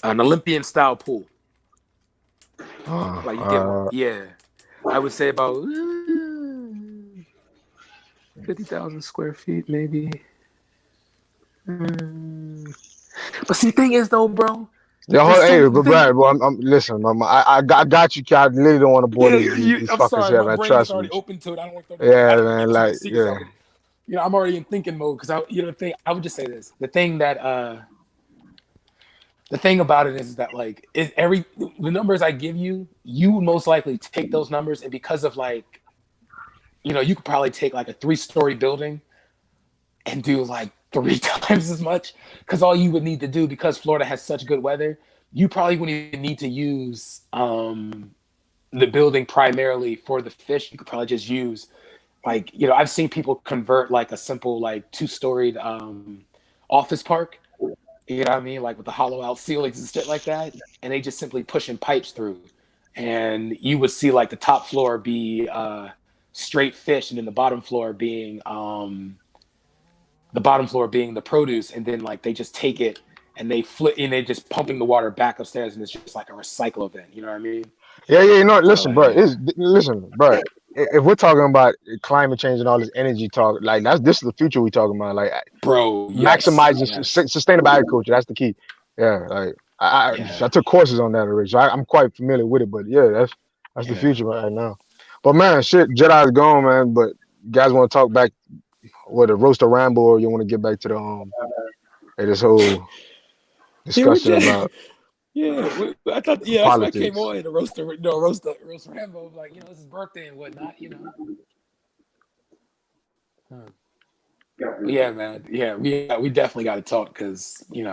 an Olympian style pool. Like you get one, yeah. I would say about 50,000 square feet, maybe. But see, the thing is, though, bro. Yeah, hey, but Brad, bro, listen, I got you. I really don't want to bore these I'm fuckers sorry, here, my man. brain's Trust already me. open to it. I don't want to. Yeah, man. Like, yeah. I'm already in thinking mode because the thing. I would just say this: the thing about it is that like the numbers I give you, you would most likely take those numbers, and because of like, you could probably take like a 3-story building and do like 3 times as much, because all you would need to do, because Florida has such good weather, you probably wouldn't even need to use the building primarily for the fish. You could probably just use like, I've seen people convert like a simple like 2-storied office park, you know what I mean, like with the hollow out ceilings and shit like that, and they just simply pushing pipes through, and you would see like the top floor be straight fish, and then the bottom floor being the produce, and then like they just take it and they flip, and they just pumping the water back upstairs, and it's just like a recycle event. You know what I mean? Yeah. Listen, bro. Listen, bro. If we're talking about climate change and all this energy talk, like this is the future we talking about. Like, bro, maximizing sustainable agriculture. That's the key. Yeah, like I took courses on that already, so I'm quite familiar with it. But yeah, that's the future right now. But man, shit, Jedi's gone, man. But you guys want to talk back with a roast of Rambo, or you want to get back to the this whole discussion about I thought that's why I came politics. on to roast Rambo, like it's his birthday and whatnot, Yeah, man. Yeah, we definitely got to talk because you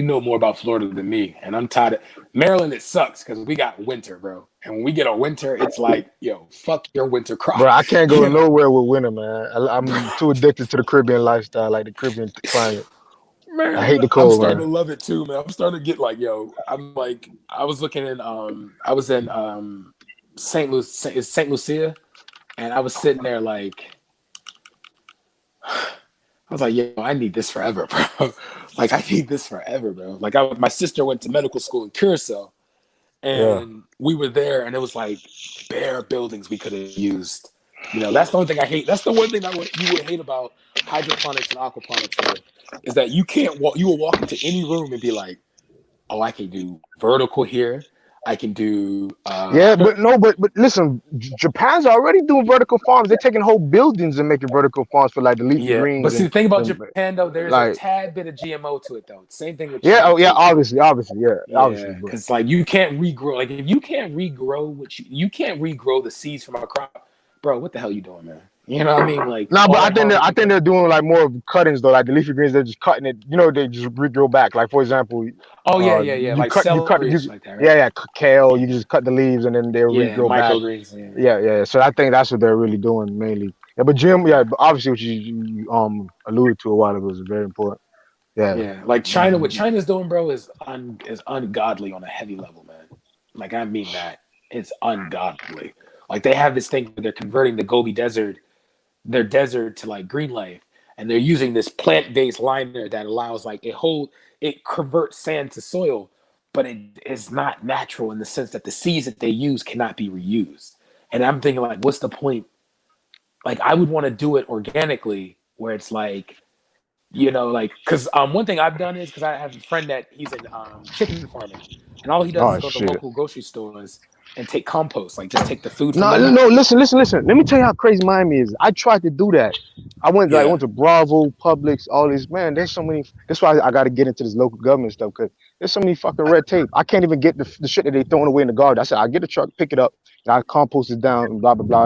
know more about Florida than me, and I'm tired of Maryland. It sucks because we got winter, bro, and when we get a winter, it's like, fuck your winter crop. Bro, I can't go nowhere with winter, man. I'm too addicted to the Caribbean lifestyle, like the Caribbean climate. Man, I hate the cold, I'm starting man. to love it too, man. I'm starting to get like, I'm like, I was looking in, I was in St. Lucia, and I was sitting there like, I was like, I need this forever, bro. Like, I need this forever, bro. Like, my sister went to medical school in Curacao, and we were there, and it was like bare buildings we could have used. That's the only thing I hate. That's the one thing you would hate about hydroponics and aquaponics here, is that you can't walk. You will walk into any room and be like, "Oh, I can do vertical here. I can do." But listen, Japan's already doing vertical farms. They're taking whole buildings and making vertical farms for like the leafy greens. But see, the thing about Japan though, there's a tad bit of GMO to it though. Same thing with China, obviously, because like you can't regrow. Like if you can't regrow you can't regrow the seeds from a crop, bro. What the hell you doing, man? You know what I mean? Like but I think they're doing like more of cuttings though. Like the leafy greens, they're just cutting it. They just regrow back. Like for example, you like celery, like that, right? Kale. You just cut the leaves and then they regrow back. Microgreens. Yeah. So I think that's what they're really doing mainly. Yeah, but but obviously what you alluded to a while ago is very important. Yeah. Like China, what China's doing, bro, is ungodly on a heavy level, man. Like I mean that it's ungodly. Like they have this thing where they're converting the Gobi Desert, their desert, to like green life, and they're using this plant-based liner that allows like it converts sand to soil, but it is not natural in the sense that the seeds that they use cannot be reused. And I'm thinking like, what's the point? Like I would want to do it organically, where it's like, like because one thing I've done is because I have a friend that he's in chicken farming, and all he does is go to local grocery stores and take compost, like just take the food. No, listen. Let me tell you how crazy Miami is. I tried to do that. I went to Bravo, Publix, all these. Man, there's so many. That's why I got to get into this local government stuff, because there's so many fucking red tape. I can't even get the shit that they throwing away in the garbage. I said I get a truck, pick it up, and I compost it down, and blah blah blah.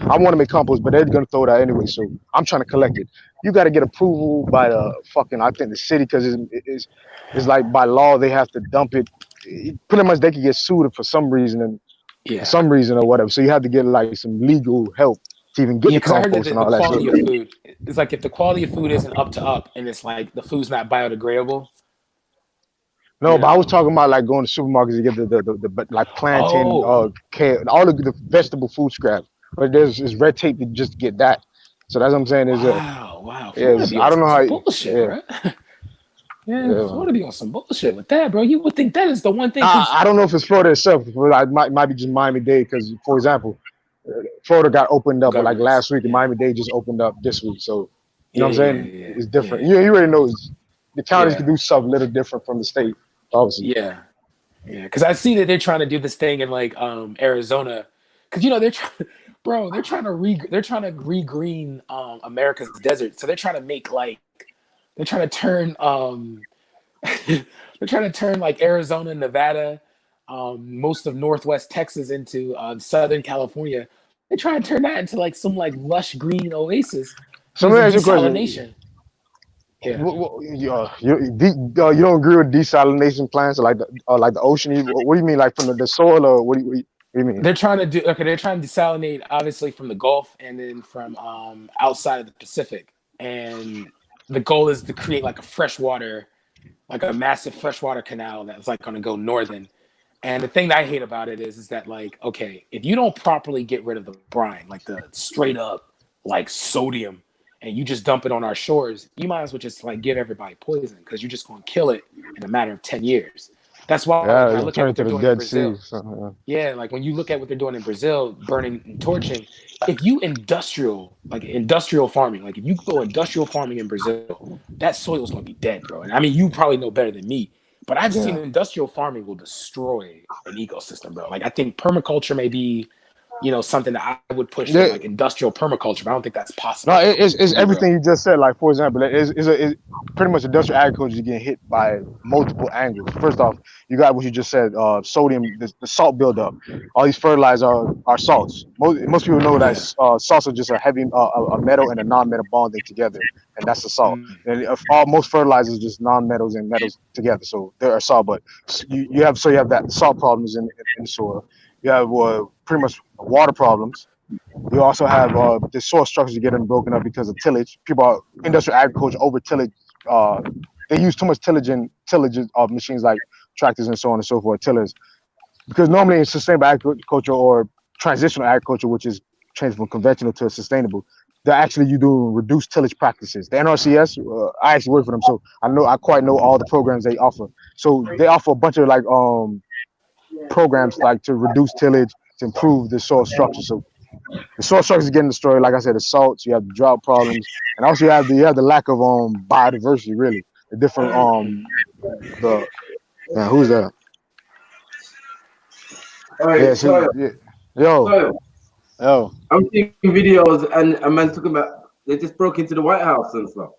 I want to make compost, but they're gonna throw it out anyway. So I'm trying to collect it. You got to get approval by the fucking, I think, the city, because it's like by law they have to dump it. Pretty much they could get sued for some reason for some reason or whatever. So you have to get like some legal help to even get the compost and all that. Quality of food. It's like if the quality of food isn't up to up, and it's like the food's not biodegradable. No, but I was talking about like going to supermarkets to get the like plantain, kale, all of the vegetable food scraps. But there's red tape to just get that. So that's what I'm saying. Is Wow. yes, Florida be I on don't know how. some bullshit, bro. Yeah, Florida be on some bullshit with that, bro. You would think that is the one thing. I don't know if it's Florida itself, but I might be just Miami-Dade because, for example, Florida got opened up like last week, and Miami-Dade just opened up this week. So you know what I'm saying? It's different. You already know the counties can do stuff a little different from the state, obviously. Yeah. Because I see that they're trying to do this thing in like Arizona, because they're trying, bro. They're trying to re-green America's desert. So they're trying to make they're trying to turn they're trying to turn like Arizona, Nevada, most of Northwest Texas into Southern California. They try to turn that into like some like lush green oasis. So let me ask you a desalination. Yeah. You don't agree with desalination plants like the ocean? What do you mean, like from the soil, or what do you mean? They're trying to they're trying to desalinate obviously from the Gulf and then from outside of the Pacific. And the goal is to create like a massive freshwater canal that's like going to go northern. And the thing that I hate about it is that like, okay, if you don't properly get rid of the brine, like the straight up like sodium, and you just dump it on our shores, you might as well just like give everybody poison, because you're just going to kill it in a matter of 10 years. That's why when I look at what they're doing in Brazil. Yeah, like when you look at what they're doing in Brazil, burning and torching, if you industrial farming, like if you go industrial farming in Brazil, that soil's going to be dead, bro. And I mean, you probably know better than me, but I've seen industrial farming will destroy an ecosystem, bro. Like I think permaculture may be, something that I would push for, like industrial permaculture, but I don't think that's possible. No, it's everything you just said. Like, for example, it's pretty much industrial agriculture is getting hit by multiple angles. First off, you got what you just said, sodium, the salt buildup. All these fertilizers are salts. Most people know that salts are just a heavy a metal and a non-metal bonding together, and that's the salt. And most fertilizers just non-metals and metals together, so they're a salt. But you have that salt problems in the soil. You have pretty much water problems. You also have the soil structures getting broken up because of tillage. Industrial agriculture over tillage. They use too much tillage of machines like tractors and so on and so forth, tillers. Because normally in sustainable agriculture or transitional agriculture, which is changed from conventional to sustainable, they're actually you do reduced tillage practices. The NRCS, I actually work for them, so I quite know all the programs they offer. So they offer a bunch of like programs like to reduce tillage, to improve the soil structure. So the soil structure is getting destroyed. Like I said, the salts, you have the drought problems, and also you have the lack of biodiversity. Really, the different who's that? Yo. I'm seeing videos and a man talking about they just broke into the White House and stuff.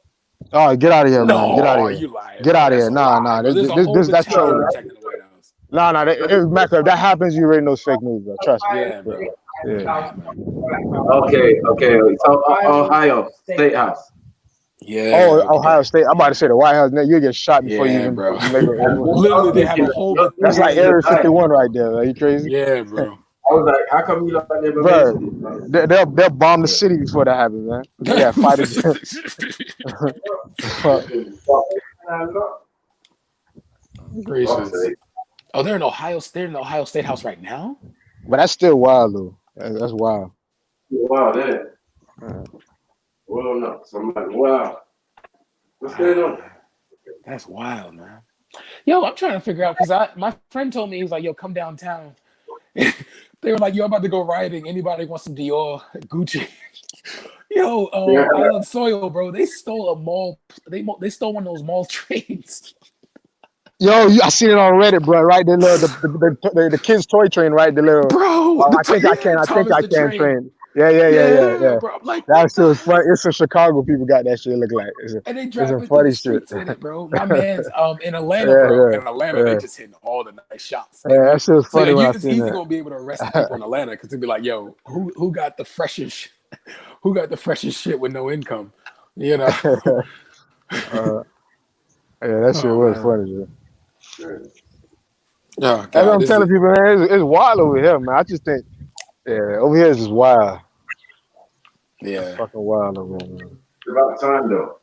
Oh, get out of here, man! Get out of here! Get out of here! Nah. This that's true. Nah. That happens. You already know it's fake news, bro. Trust me. Yeah, bro. Yeah. Okay. So Ohio State House. Yeah. Oh, Ohio State. I'm about to say the White House. You get shot before you even. Bro. Literally, they have a whole. That's like Area 51 right there. Are you crazy? Yeah, bro. I was like, how come you like never? They'll bomb the city before that happens, man. Yeah, fighters. Gracious. Oh, they're in Ohio State House right now. But that's still wild, though. That's wild. Wow, that. Well, no. So I'm like, wow. What's going on? That's wild, man. Yo, I'm trying to figure out because my friend told me, he was like, yo, come downtown. They were like, yo, I'm about to go rioting. Anybody want some Dior, Gucci? Yo, Island Soil, bro. They stole a mall. They stole one of those mall trains. Yo, I seen it on Reddit, bro. Right, the kids' toy train, right? The little. Bro, I think I can train. Yeah. Bro, I'm like, that shit was funny. It's some Chicago people got that shit look like. And they drive funny shit in it, bro. My man's in Atlanta, bro. In Atlanta, they just hitting all the nice shots. Yeah, that shit was funny. So it's easy gonna be able to arrest people in Atlanta because they'd be like, yo, who got the freshest shit with no income? You know. Yeah, that shit was funny, bro. Oh, God, I'm telling people, man, it's wild over here, man. I just think, over here is just wild. Yeah, it's fucking wild over here, man. About time though.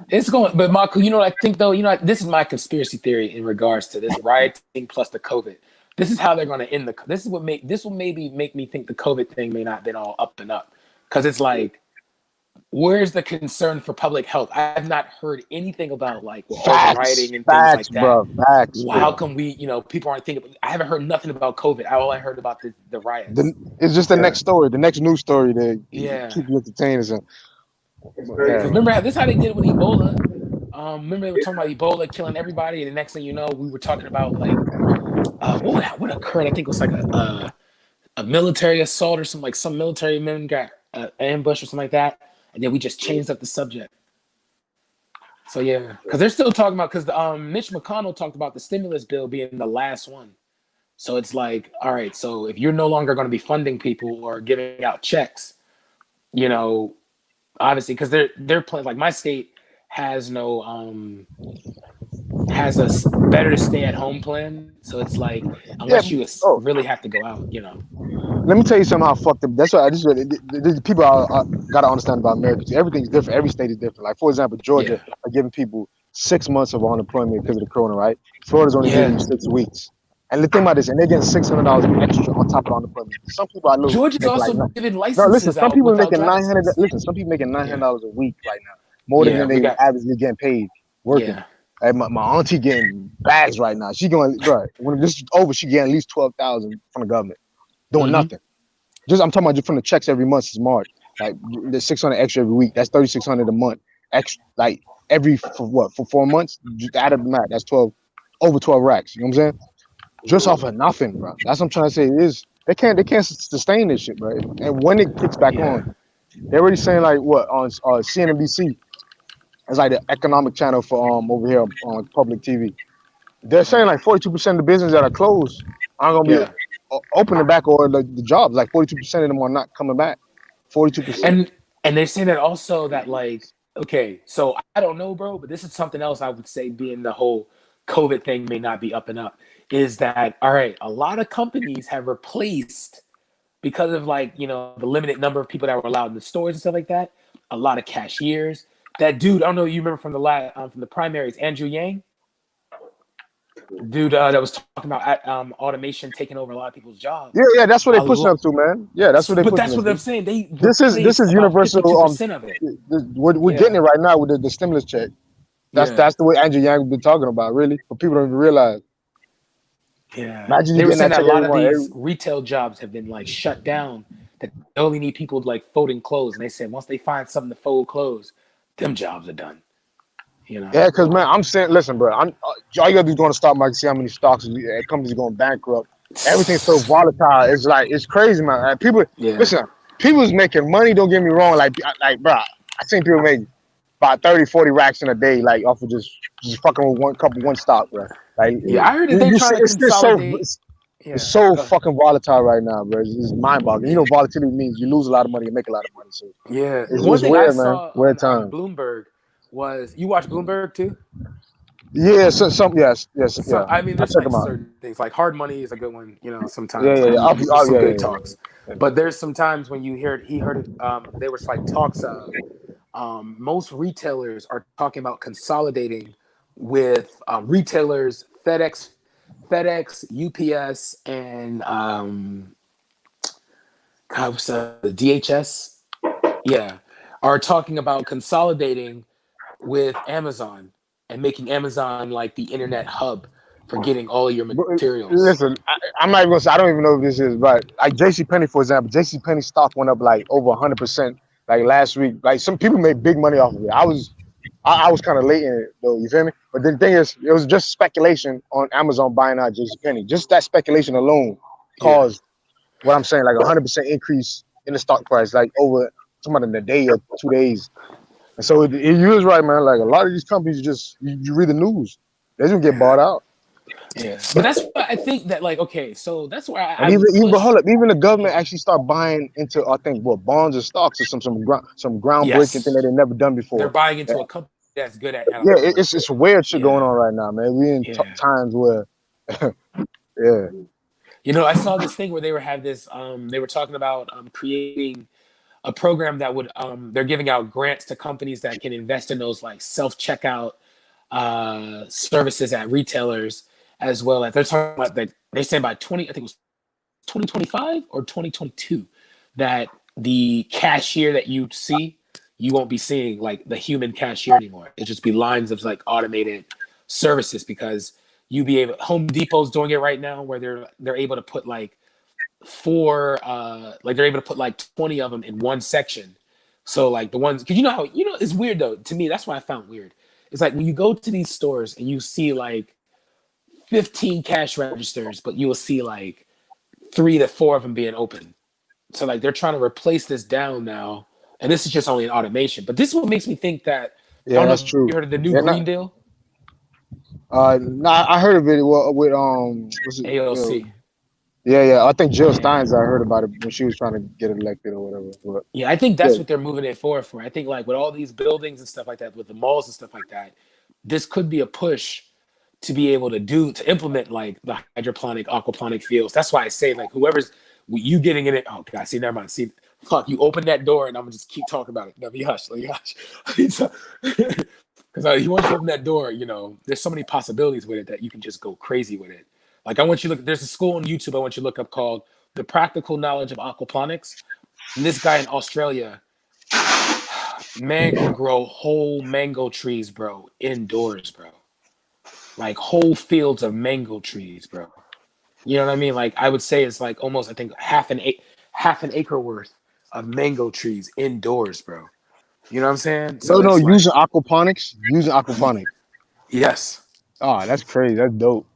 It's going, but Marco, I think though, this is my conspiracy theory in regards to this rioting plus the COVID. This is how they're going to end this will maybe make me think the COVID thing may not been all up and up, because it's like where's the concern for public health? I have not heard anything about like rioting and things facts, like that. bro. Facts. Well, how come we, people aren't thinking? I haven't heard nothing about COVID. All I heard about the riots. It's just the next story, the next news story that keep you entertained. Remember this is how they did it with Ebola. Remember they were talking about Ebola killing everybody, and the next thing you know, we were talking about like what occurred. I think it was like a military assault or something. Like some military men got ambushed or something like that, and then we just changed up the subject. So yeah, because they're still talking about Mitch McConnell talked about the stimulus bill being the last one. So it's like, all right, so if you're no longer going to be funding people or giving out checks, obviously, because they're playing like my state has no has a better to stay at home plan. So it's like unless you really have to go out, Let me tell you something how fucked up. That's why people gotta understand about America. Everything's different. Every state is different. Like for example, Georgia are giving people 6 months of unemployment because of the corona, right? Florida's only giving you 6 weeks. And the thing about this, and they're getting $600 extra on top of unemployment. Some people I know Georgia's also giving licenses. No, listen. Some people making $900. Listen, some people making $900 a week right now, more than they averagely getting paid working. Yeah. And my auntie getting bags right now. She going, bro. When this is over, she getting at least $12,000 from the government, doing nothing. I'm talking about just from the checks every month since March. Like the $600 extra every week. That's $3,600 a month. Extra, like for 4 months. Just add up the math. That's over 12 racks. You know what I'm saying? Just off of nothing, bro. That's what I'm trying to say. They can't sustain this shit, bro. And when it kicks back on, they're already saying like what on CNBC. It's like the economic channel for over here on public TV. They're saying like 42% of the businesses that are closed aren't gonna be opening back, or the jobs like 42% of them are not coming back. 42%. And they're saying that also that like, okay, so I don't know, bro, but this is something else I would say being the whole COVID thing may not be up and up, is that, all right, a lot of companies have replaced, because of like, the limited number of people that were allowed in the stores and stuff like that, a lot of cashiers. That dude, I don't know if you remember from the primaries, Andrew Yang? Dude that was talking about automation taking over a lot of people's jobs. Yeah, that's what they're pushing up to, man. Yeah, that's what they're pushing. But that's what I'm saying. This is universal. 52% of it. We're getting it right now with the stimulus check. That's the way Andrew Yang been talking about, really. But people don't even realize. Yeah. Imagine they were saying that a lot of these retail jobs have been like shut down. That they only need people like folding clothes, and they said once they find something to fold clothes, them jobs are done. Yeah, because man, I'm saying, listen, bro. All you gotta do is go on the stock market, see how many stocks companies are going bankrupt. Everything's so volatile. It's like it's crazy, man. Like, listen, people's making money. Don't get me wrong. Like, bro, I seen people make about 30, 40 racks in a day, like off of just fucking with one stock, bro. Like, I heard that they're trying to consolidate. It's so fucking volatile right now, bro. It's mind-boggling. Volatility means you lose a lot of money and make a lot of money. So it's weird, I saw weird time. Bloomberg was, you watch Bloomberg too? Yeah, yes. I mean, there's like certain things, like Hard Money is a good one, sometimes. Yeah. Good talks. But there's some times when he heard it, there was like talks of most retailers are talking about consolidating with retailers, FedEx, UPS, and the DHS, are talking about consolidating with Amazon and making Amazon like the internet hub for getting all of your materials. Listen, I'm not even gonna say, I don't even know if this is, but like JCPenney, for example, JCPenney stock went up like over 100% like last week. Like some people made big money off of it. I was kind of late in it though, you feel me? But the thing is, it was just speculation on Amazon buying out JCPenney. Just that speculation alone caused what I'm saying, like 100% increase in the stock price, like over something in a day or 2 days. And so you was right, man. Like a lot of these companies, you read the news, they're gonna get bought out. Yeah, but that's why I think that, like, okay, so that's why even the government actually start buying into, I think, bonds or stocks or some groundbreaking thing that they've never done before. They're buying into a company that's good at it's weird shit going on right now, man. We in times where I saw this thing where they were talking about creating a program that would they're giving out grants to companies that can invest in those like self-checkout services at retailers, as well as they're talking about that they say by 2025 or 2022 that the cashier that you see, you won't be seeing like the human cashier anymore. It'll just be lines of like automated services because you be able. Home Depot's doing it right now where they're able to put like they're able to put like 20 of them in one section. So like the ones, because it's weird though. To me, that's what I found weird. It's like when you go to these stores and you see like 15 cash registers, but you will see like 3 to 4 of them being open. So like they're trying to replace this down now, and this is just only an automation. But this is what makes me think that. Yeah, that's true. You heard of the new Green Deal? Nah, I heard of it with what's it, AOC. Yeah. I think Jill Steins. I heard about it when she was trying to get elected or whatever. But, yeah, I think that's what they're moving it forward for. I think like with all these buildings and stuff like that, with the malls and stuff like that, this could be a push to be able to implement like the hydroponic, aquaponic fields. That's why I say like whoever's you getting in it. Oh God, see, never mind. See, fuck, you open that door and I'm gonna just keep talking about it. No, be hush, because you want to open that door. There's so many possibilities with it that you can just go crazy with it. Like I want you to look. There's a school on YouTube I want you to look up called The Practical Knowledge of Aquaponics. And this guy in Australia, man, can grow whole mango trees, bro, indoors, bro. Like whole fields of mango trees, bro. You know what I mean? Like I would say it's like almost, I think half an acre worth of mango trees indoors, bro. You know what I'm saying? So no, using aquaponics. Yes. Oh, that's crazy. That's dope.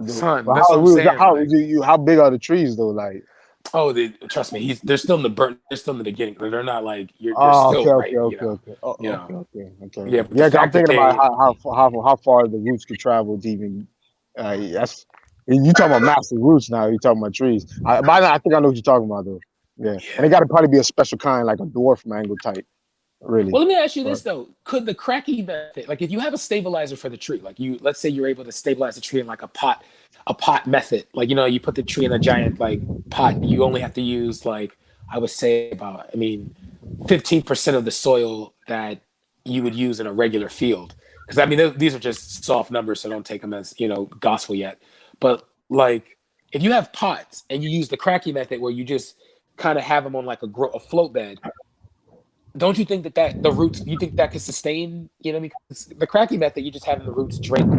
Son, that's what I'm saying. How big are the trees though? Like, trust me, they're still in the burn. They're still in the beginning. They're not like you're. Okay. Yeah, I'm thinking about how far the roots could travel to even. That's you talking about massive roots now. You talking about trees. I think I know what you're talking about though. Yeah, and it got to probably be a special kind, like a dwarf mango type. Really. Well, let me ask you this though: could the cracky method, like if you have a stabilizer for the tree, like let's say you're able to stabilize the tree in like a pot method, like you put the tree in a giant like pot, you only have to use like I would say about 15% of the soil that you would use in a regular field, because these are just soft numbers, so don't take them as gospel yet. But like if you have pots and you use the cracky method where you just kind of have them on like a float bed. Don't you think that the roots, you think that could sustain, because the cracky method, you just having the roots drink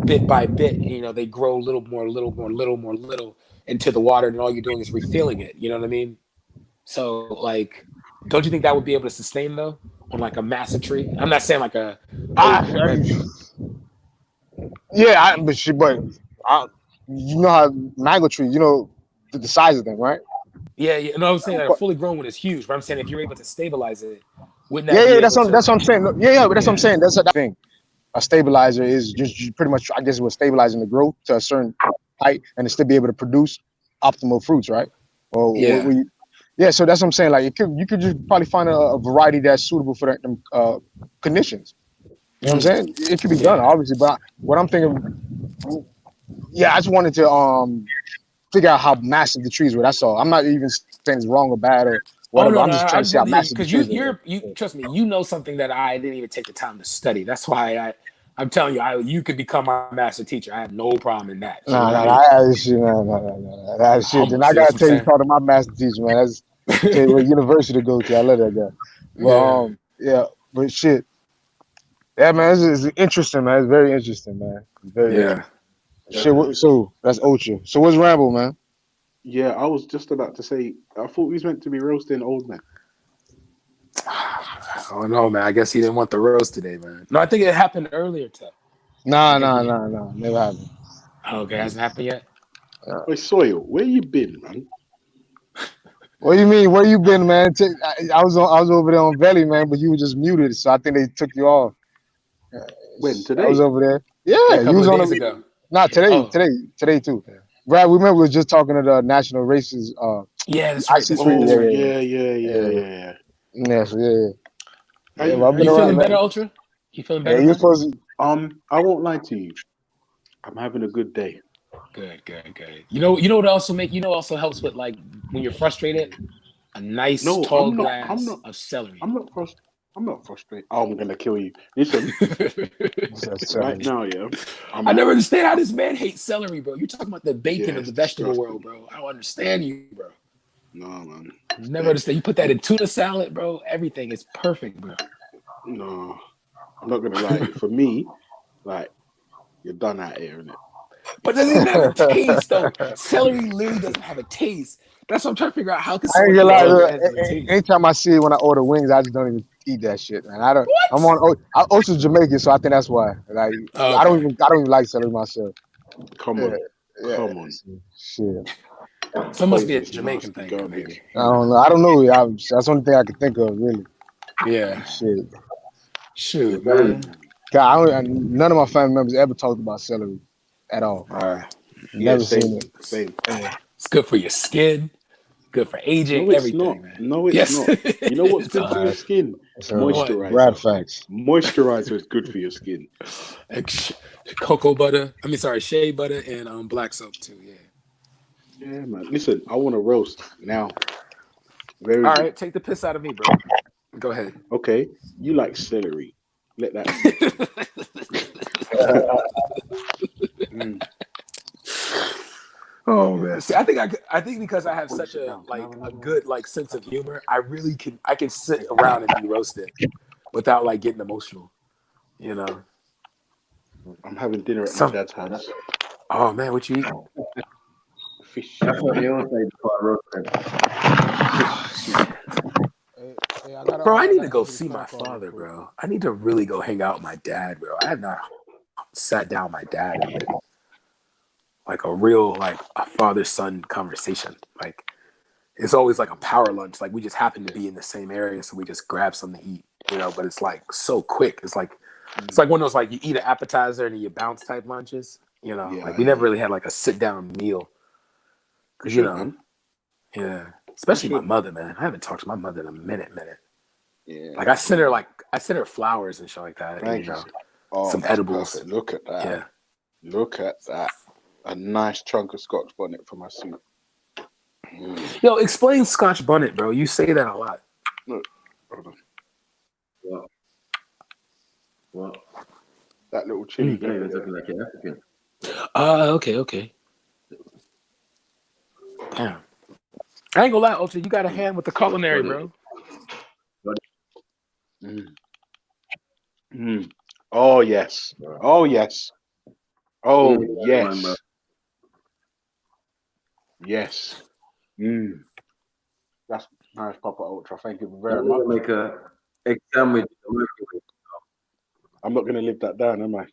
bit by bit, they grow little more into the water, and all you're doing is refilling it, you know what I mean? So, like, don't you think that would be able to sustain, though, on, like, a massive tree? I'm not saying, like, but you know how mango trees, the size of them, right? Yeah. No, I'm saying that a fully grown one is huge, but I'm saying if you're able to stabilize it, wouldn't that that's what I'm saying. But that's what I'm saying. That's the thing. A stabilizer is just pretty much, I guess, it was stabilizing the growth to a certain height and to still be able to produce optimal fruits, right? So that's what I'm saying. Like you could just probably find a variety that's suitable for them conditions. You know what I'm saying? It could be done, obviously, but what I'm thinking, I just wanted to figure out how massive the trees were. That's all. I'm not even saying it's wrong or bad or whatever. I'm just trying to see how massive the trees were. You trust me, you know something that I didn't even take the time to study. That's why I'm telling you, you could become my master teacher. I have no problem in that. That shit. Then I gotta tell you part of my master teacher, man. That's tell you what university to go to. I love that guy. But but shit. Yeah, man, it's interesting, man. It's very interesting, man. Very shit. So that's Ultra. So what's Rambo, man? Yeah, I was just about to say, I thought we was meant to be roasting old man. I don't know, man. I guess he didn't want the roast today, man. No, I think it happened earlier, too. Nah. Never happened. Okay, hasn't happened yet? Hey, Soil, where you been, man? What do you mean? Where you been, man? I was over there on Valley, man, but you were just muted, so I think they took you off. When? Today? I was over there. Yeah, you was on days ago. Nah, today too. Yeah. Brad, we remember we was just talking to the national races. That's right. Yeah. You feeling better, Ultra? You feeling better? Yeah, you're supposed to. I won't lie to you. I'm having a good day. Good. You know what also helps with like when you're frustrated? A nice tall glass of celery. I'm not frustrated. Oh, I'm gonna kill you. Listen, right now, I never understand how this man hates celery, bro. You're talking about the bacon of the vegetable world, bro. I don't understand you, bro. No, man. Never understand. You put that in tuna salad, bro. Everything is perfect, bro. No, I'm not gonna lie. For me, like, you're done out here, innit? But does it have a taste though? Celery literally doesn't have a taste. That's what I'm trying to figure out. How can I ain't someone gonna eat lie. something Look, that has a taste? anytime I see it when I order wings, I just don't even eat that shit, man. I don't. What? I'm on. Ocean's Jamaican, so I think that's why. Like, Oh, I don't okay. even like celery myself. Come on, come on. Shit. So it must be a Poisonous, Jamaican nasty thing, garbage. maybe. I don't know. I don't know. That's the only thing I can think of, really. Yeah. Shit. Shoot, man. God, none of my family members ever talked about celery at all. Never seen it. Same. It's good for your skin. Good for aging. No, it's everything, not. man. No, it's Yes. not. You know what's good for your It's skin? Moisturizer. Brad facts. Moisturizer is good for your skin. Cocoa butter. I mean, sorry, shea butter and black soap too. Yeah. Yeah, man. Listen, I want to roast now. All right, take the piss out of me, bro. Go ahead. Okay, you like celery. Let that. Oh man, see, I think because I have such a good sense of humor, I can sit around and be roasted without like getting emotional, you know. I'm having dinner at my dad's house. Oh man, what you eat? Fish. That's what they all say before I roast them. Bro, I need to go see my father, bro. I need to really go hang out with my dad, bro. I have not sat down with my dad in like a real a father-son conversation. Like it's always like a power lunch. Like we just happen to be in the same area, so we just grab something to eat, you know. But it's like so quick. It's like one of those like you eat an appetizer and then you bounce type lunches, you know. Yeah, like we never really had like a sit-down meal, because you know, man. yeah. Especially my mother, man. I haven't talked to my mother in a minute. Yeah. Like I sent her flowers and shit like that. And, you know, some edibles. Perfect. Look at that. Yeah. Look at that. A nice chunk of Scotch bonnet for my soup. Yo, explain Scotch bonnet, bro. You say that a lot. Look, hold on. What? That little chili. You're talking like an African. Okay. Damn. I ain't gonna lie, Ultra. You got a hand with the culinary, bro. Oh yes. Oh yes. Oh yes. Yes. That's nice, Papa Ultra. Thank you very much. Make a egg sandwich. I'm not going to live that down, am I?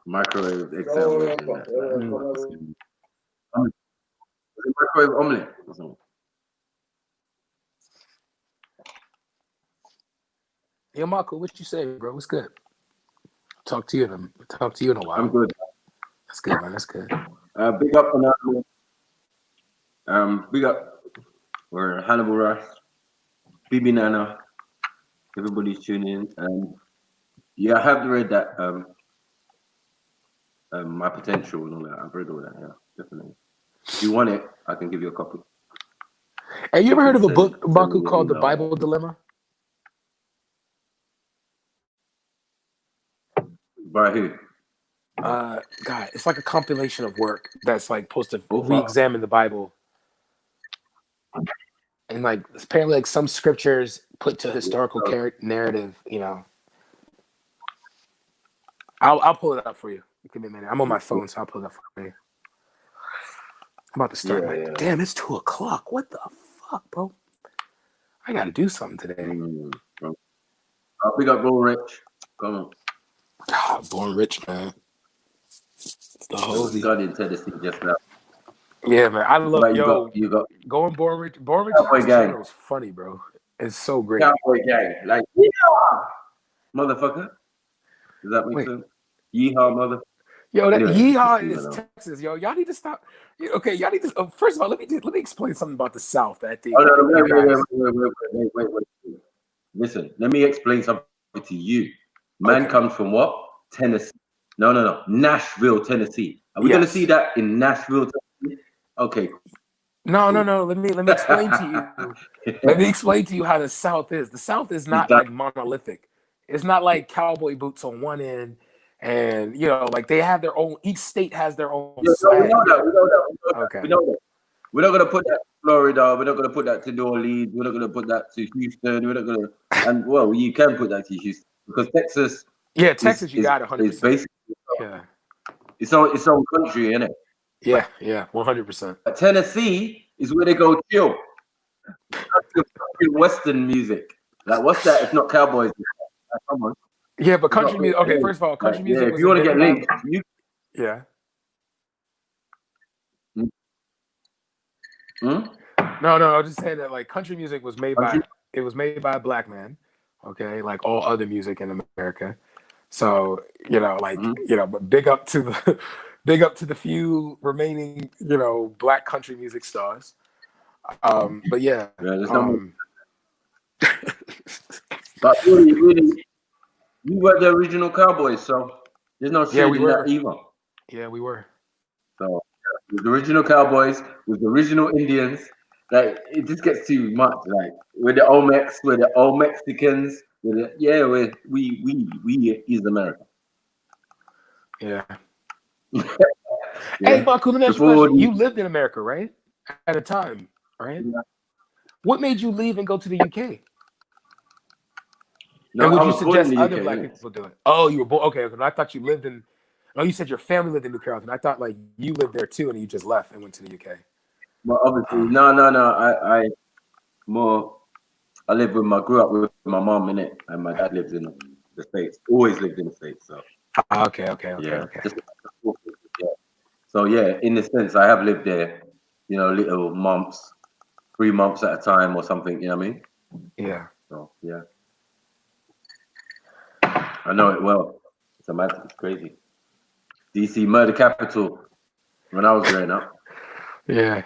Microwave egg sandwich. Microwave omelette or something. Yo, Marco, what you say, bro? What's good? Talk to you in a while. I'm good. That's good, man. That's good. Big up on that. Big up. We're Hannibal Rush, BB Nana. Everybody's tuning in. Yeah, I have read that. My potential and all that. I've read all that. Yeah, definitely. If you want it, I can give you a copy. Hey, you ever heard of a book, Baku, called The Bible Dilemma? By who? God, it's like a compilation of work that's like supposed to re-examine the Bible, and like apparently like some scriptures put to historical narrative. You know, I'll pull it up for you. Give me a minute. I'm on my phone, so I'll pull it up for you. I'm about to start. Damn, it's 2:00. What the fuck, bro? I gotta do something today. We got Born Rich. Come on. God, Born Rich, man. It's the holy. God in Tennessee just now. Yeah, man. I love you got going Born Rich. Born Rich channel is funny, bro. It's so great. Cowboy Gang, like motherfucker. Does that make sense? Yeehaw, mother. Yo, that yeehaw is Texas. Yo, y'all need to stop. Okay, y'all need to. First of all, let me explain something about the South. That I think. Wait. Listen, let me explain something to you. Man comes from what? Tennessee. No. Nashville, Tennessee. Are we gonna see that in Nashville, Tennessee? Okay. No. Let me explain to you. Let me explain to you how the South is. The South is not like monolithic. It's not like cowboy boots on one end and you know, like they have their own. Each state has their own Yeah, no, slang. we know that. We know that. We know that. Okay. We know that. We're not gonna put that to Florida. We're not gonna put that to New Orleans. We're not gonna put that to Houston. We're not gonna. And well, you can put that to Houston because Texas. Yeah, Texas, you got 100%. It's basically Yeah. its own country, isn't it? Yeah, yeah, 100%. Tennessee is where they go chill. Western music. Like, what's that if not cowboys? Like, come on. Yeah, but country music. Okay, first of all, country Like, music. yeah, if you want to get linked, you. Yeah. Hmm? No, I was just saying that like country music was made by a black man. Okay, like all other music in America. So you know, like you know, but big up to the few remaining black country music stars. But yeah, but really, we were the original cowboys, so there's no shade in that either. Yeah, we were. So the original cowboys with the original Indians. Like it just gets too much. Like we're the Olmecs, we're the old Mexicans. We is America. Yeah. Hey, Baku, let me ask you a question. You lived in America, right? At a time, right? Yeah. What made you leave and go to the UK? No, and would I you was suggest born in the other UK, black people do it? Oh, you were born. Okay, I thought you lived in. Oh, you said your family lived in New Carrollton. I thought like you lived there too, and you just left and went to the UK. Well, obviously, no. I grew up with my mom in it, and my dad lives in the States. Always lived in the States. So. Okay. Yeah. So yeah, in a sense, I have lived there. You know, little months, 3 months at a time or something. You know what I mean? Yeah. So yeah, I know it well. It's crazy. DC murder capital when I was growing up. Yeah.